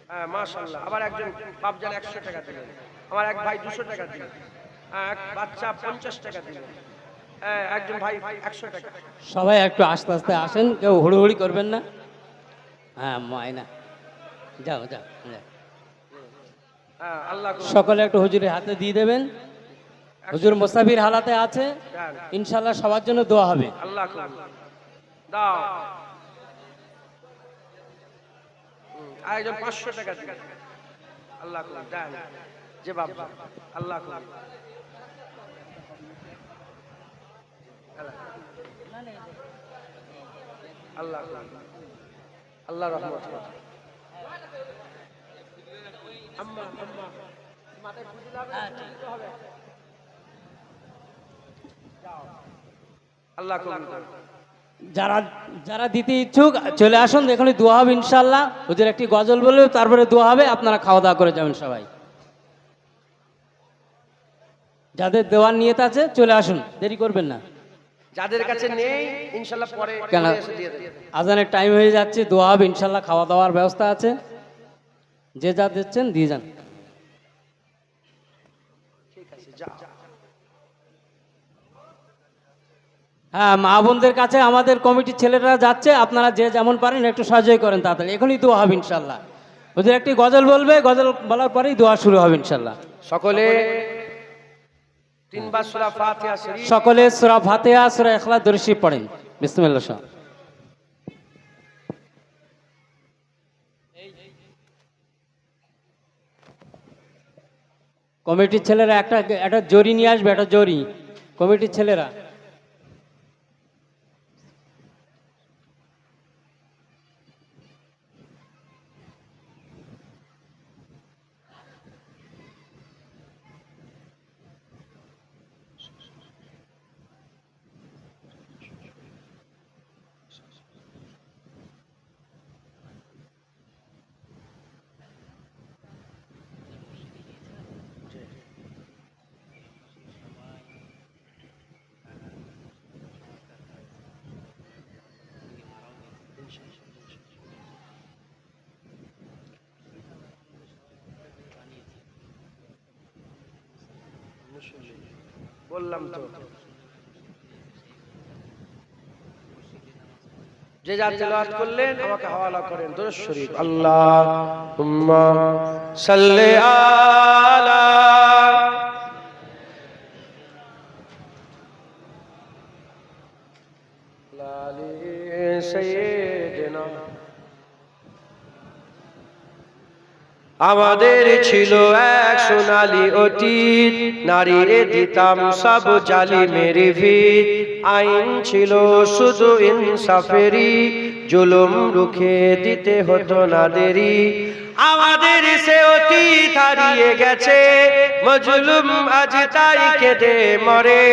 হ্যাঁ মাশাআল্লাহ। আবার একজন বাপজান 100 টাকা দিলেন, আমার এক ভাই 200 টাকা দিলেন, এক বাচ্চা 50 টাকা দিলেন, একজন ভাই 100 টাকা। সবাই একটু আস্তে আস্তে আসেন, কেউ হুড়োহুড়ি করবেন না। হ্যাঁ মায়না, যাও যাও যাও। আল্লাহ সকলে একটু হুজুরের হাতে দিয়ে দেবেন। হুজুর মুসাফির হালাতে আছে, ইনশাআল্লাহ সবার জন্য দোয়া হবে। আল্লাহ দাও। আরেকজন 500 টাকা দিলেন, আল্লাহ দেন যে বাবা, আল্লাহ আল্লাহ আল্লাহ রহমত। আম্মা আম্মা মাথায় ফুটি হবে, আল্লাহ যারা যারা দিতে ইচ্ছুক চলে আসুন, এখানে দোয়া হবে ইনশাআল্লাহ। হুজুর একটি গজল বলবে, তারপরে দোয়া হবে, আপনারা খাওয়া দাওয়া করে যাবেন সবাই। যাদের দেওয়ার নিয়ত আছে চলে আসুন, দেরি করবেন না। যাদের কাছে নেই ইনশাআল্লাহ পরে কেন আজানের টাইম হয়ে যাচ্ছে, দোয়া হবে ইনশাআল্লাহ, খাওয়া দাওয়ার ব্যবস্থা আছে। যে যা দিচ্ছেন দিয়ে যান। হ্যাঁ, মা বোনদের কাছে আমাদের কমিটির ছেলেরা যাচ্ছে, আপনারা যে যেমন পারেন একটু সাহায্য করেন তাড়াতাড়ি, এখনই দোয়া হবে ইনশাল্লাহ। ওদের একটি গজল বলবে, গজল বলার পরেই দোয়া শুরু হবে ইনশাল্লাহ। সকলে তিনবার সূরা ফাতিহা শরীফ সকলে সূরা ফাতিহা সূরা ইখলাস দরুদ শরীফ পড়েন। বিসমিল্লাহ। কমিটির ছেলেরা একটা একটা জরি নিয়ে আসবে, একটা জরি, কমিটির ছেলেরা। বললাম তো, যে যা তেলাওয়াত করলেন আমাকে হাওয়ালা করেন দরুদ শরীফ। আল্লাহুম্মা সাল্লি আলা লালি সাইয়্যিদিনা। আমাদের ছিল এক সোনালী অতীত, নারীরে দিতাম সব জালিমের ভিত। আইন ছিল শুধু ইনসাফেরই, জুলুম রুখে দিতে হতো না দেরি। আমাদের সে অতীত হারিয়ে গেছে, মজলুম আজ তাই কেঁদে মরে।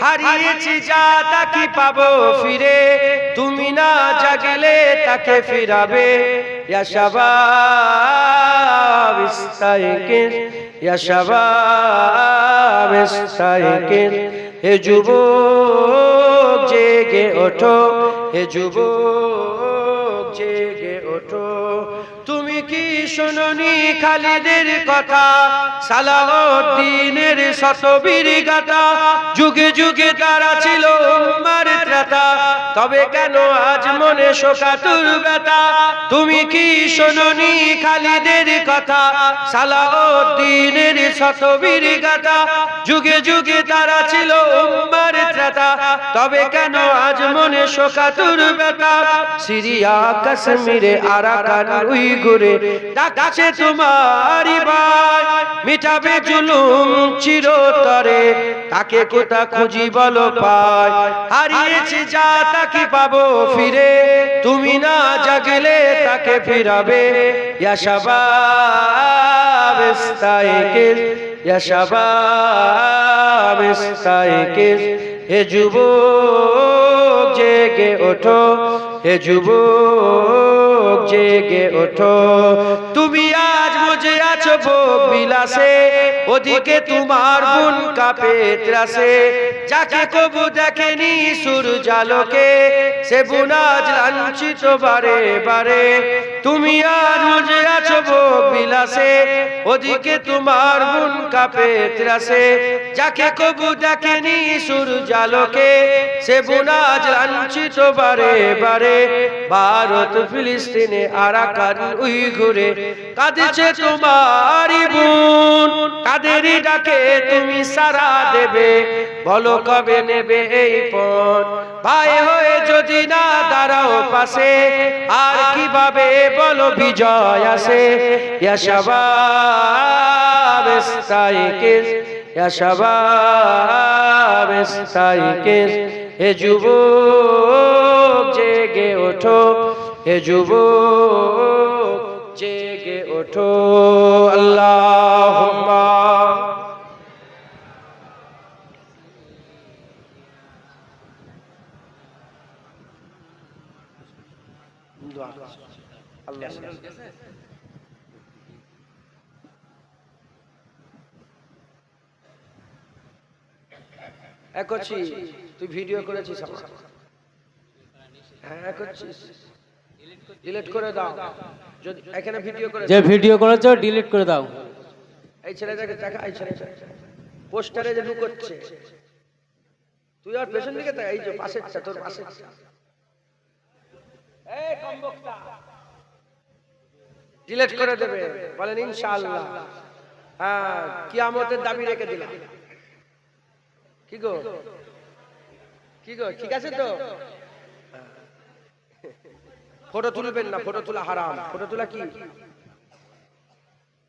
হারিয়েছি যা তা কি পাবো ফিরে, তুমি না জাগলে তাকে ফিরাবে। ইয়া শাবাব ইস্তাইকিজ, ইয়া শাবাব ইস্তাইকিজ। হে যুবক জেগে ওঠো, হে যুবক জেগে ওঠো। তুমি কি শোনোনি খালিদের কথা, সালাহউদ্দিনের শতবীর গাথা। যুগে যুগে তারা ছিল উম্মার ত্রাতা, তবে কেন আজ মনে শোকাতুর ব্যথা। তুমি কি শোনোনি খালিদের কথা, সালাহউদ্দিনের শতবীর গাথা। যুগে যুগে তারা ছিল উম্মার ত্রাতা, তবে কেন আজ মনে শোকাতুর ব্যথা। সিরিয়া কাশ্মীরে আরাকান উইগুরে ডাকছে তোমারই ভাই, মিটাবে জুলুম চিরতরে, তাকে কোথা খুঁজি বলো পাই। হারিয়েছি যা তাকে পাবো ফিরে, তুমি না জাগলে তাকে ফিরাবে। ইয়া শাবাব ইস্তাইকিজ, ইয়া শাবাব ইস্তাইকিজ। হে যুবক জেগে ওঠো, হে যুবক জেগে ওঠো। তুমি আজ বুঝে আছো ভোগ বিলাসে, ওদিকে তোমার বোন কাঁপে ত্রাসে। যাকে কবু দেখেনি সূর্যালোকে, সে বোন আজ লাঞ্ছিত বারে বারে। তুমি আজ বুঝে আছো ভোগ বিলাসে, ওদিকে তোমার বোন কাঁপে ত্রাসে। যাকে কবু দেখেনি সূর্যালোকে, সে বোন আজ লাঞ্ছিত বারে বারে। ভারত ফিলিস্তিনে আরাকান উইগুরে কাঁদছে তোমারই বোন, কাদেরই ডাকে তুমি সারা দেবে, বলো কবে নেবে এই পণ। ভাই হয়ে যদি না দাঁড়াও পাশে, আর কিভাবে বলো বিজয় আসে। ইয়া শাবাব ইস্তাইকিজ, ইয়া শাবাব ইস্তাইকিজ। হে যুবক জেগে ওঠো, হে যুবক জেগে ওঠো। আল্লাহুম্মা আল্লাহ। করছি, তুই ভিডিও করেছিস আমার? হ্যাঁ করছিস, ডিলিট করে দাও। যদি এখানে ভিডিও করে, যে ভিডিও করেছো ডিলিট করে দাও। এই ছেলেটাকে দেখা, এই ছেলেটা পোস্টারে যে ঢুকছে, তুই আর পেছন দিকে তাকা, এই যে পাশেরটা, তোর পাশেরটা। এই কমবক্তা ডিলিট করে দেবে, বলেন ইনশাআল্লাহ। হ্যাঁ, কিয়ামতের দাবি রেখে দিলাম। কি গো, কি গো, ঠিক আছে তো? ফটো তুলবেন না, ফটো তোলা হারাম। ফটো তোলা কি?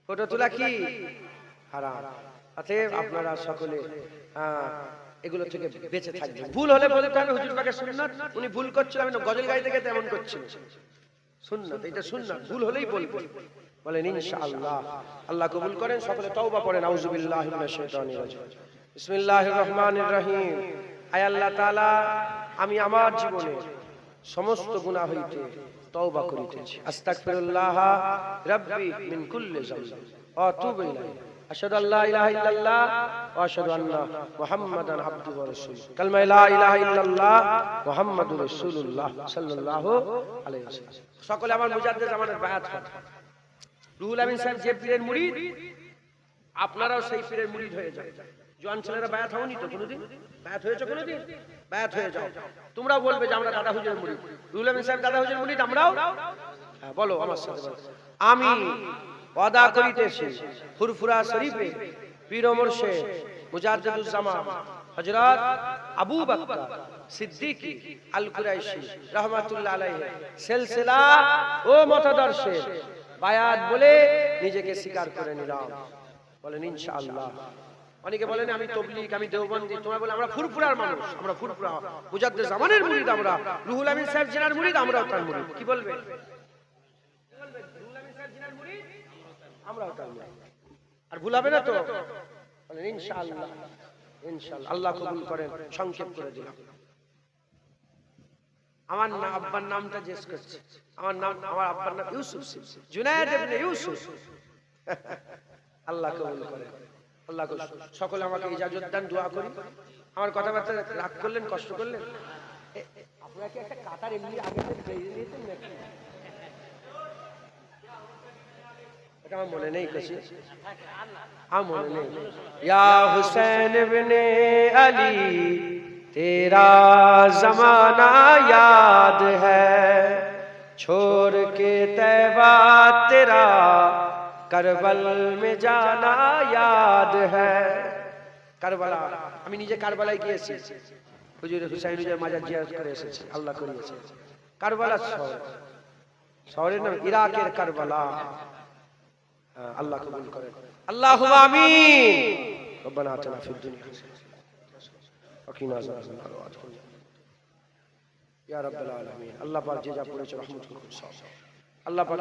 ফটো তোলা কি হারাম। অতএব আপনারা সকলে এগুলো থেকে বেঁচে থাকবেন। ভুল হলে বলতে হবে হুজুর পাকের সুন্নাত, উনি ভুল করছেন, আমি গজল গাইতে গাইতে এমন করছি। সুন্নাত, এটা সুন্নাত, ভুল হলেই বলবেন। বলেন ইনশাআল্লাহ। আল্লাহ কবুল করেন। সকলে তওবা পড়েন। আউযু বিল্লাহি মিনাশ শাইতানির রাজিম। বিসমিল্লাহির রহমানির রহিম। আয় আল্লাহ তাআলা, আমি আমার জীবনে সমস্ত গুনাহ হইতে তওবা করিতেছি। আস্তাগফিরুল্লাহ রাব্বি মিন কুল্লি যামবি ওয়া আতুবু ইলাইহি। আশহাদু আল্লা ইলাহা ইল্লাল্লাহ ওয়া আশহাদু আন্না মুহাম্মাদান আবদুহু ওয়া রাসূলুহু। কালমা লা ইলাহা ইল্লাল্লাহ মুহাম্মাদুর রাসূলুল্লাহ সাল্লাল্লাহু আলাইহি ওয়াসাল্লাম। সকলে আমার মুজাদ্দিদ জামানের বায়াত করেন। রুহুল আমিন সাহেব যে পীরের মুরিদ, আপনারাও সেই পীরের মুরিদ হয়ে যান। জোয়ান ছেলেরা বায়াত হওনি তো কোনোদিন? বায়াত হয়েছে কোনোদিন? বায়াত হয়ে যাও। তোমরাও বলবে যে আমরা দাদা হুজুরের মুরিদ। রুহুল আমিন সাহেব দাদা হুজুরের মুরিদ, আমরাও। হ্যাঁ, বলো আমার সাথে বলো। আমি ওয়াদা করিতেছি ফুরফুরা শরীফে পীর ও মুর্শিদ মুজাদ্দিদুজ জামান হযরত আবু বকর সিদ্দিকী আল কুরাইশি রাহমাতুল্লাহ আলাইহি সিলসিলা ও মতাদর্শে বায়াত বলে নিজেকে স্বীকার করে নিলাম। বলেন ইনশাআল্লাহ। অনেকে বলেন আমি তবলিগ, আমি দেওবন্দি। তোমরা বলে আমরা ফুরফুরার মানুষ, আমরা ফুরফুরা মুজাদ্দিদ জামানের মুরিদ, আমরা রুহুল আমিন সাহেব জিনার মুরিদ, আমরাও তার মুরিদ। কি বলবে? রুহুল আমিন সাহেব জিনার মুরিদ, আমরাও তার মুরিদ। আর ভুলাবে না তো? বলেন ইনশাআল্লাহ। ইনশাআল্লাহ। আল্লাহ কবুল করেন। সংক্ষেপ করে দিলাম। আমার আব্বার নামটা জিজ্ঞেস করছে। আমার নাম, আমার আব্বার নাম ইউসুফ, জুনায়েদ ইবনে ইউসুফ। আল্লাহ কবুল করেন। আল্লাহ সকলে আমাকে ইজাজত দেন, দোয়া করি। আমার কথাবার্তা রাগ করলেন, কষ্ট করলেন? আপনারা কি একটা কাতার এমনি আগে থেকে দিয়েছেন নাকি? এটা আমার মনে নেই কিছু, আমার মনে নেই। ইয়া হুসैन ইবনে আলী तेरा जमाना याद है, छोड़ के तैबा तेरा करबल में जाना याद है। কারবালা, আমি নিজে কারবালায় গিয়েছি। হুজুর হুসাইন হুজুর মাজার জিয়ারত করে এসেছি। আল্লাহ করিয়েছে। কারবালা শহর, শহরের নাম ইরাকের কারবালা। আল্লাহ কবুল করেন। আল্লাহুম্মা আমিন। রব্বানা আতিনা ফিদ দুনিয়া وقنا عذاب النار يا رب العالمين। আল্লাহ পাক যে যা পড়েছে রহমত করুন। আল্লাহ পাক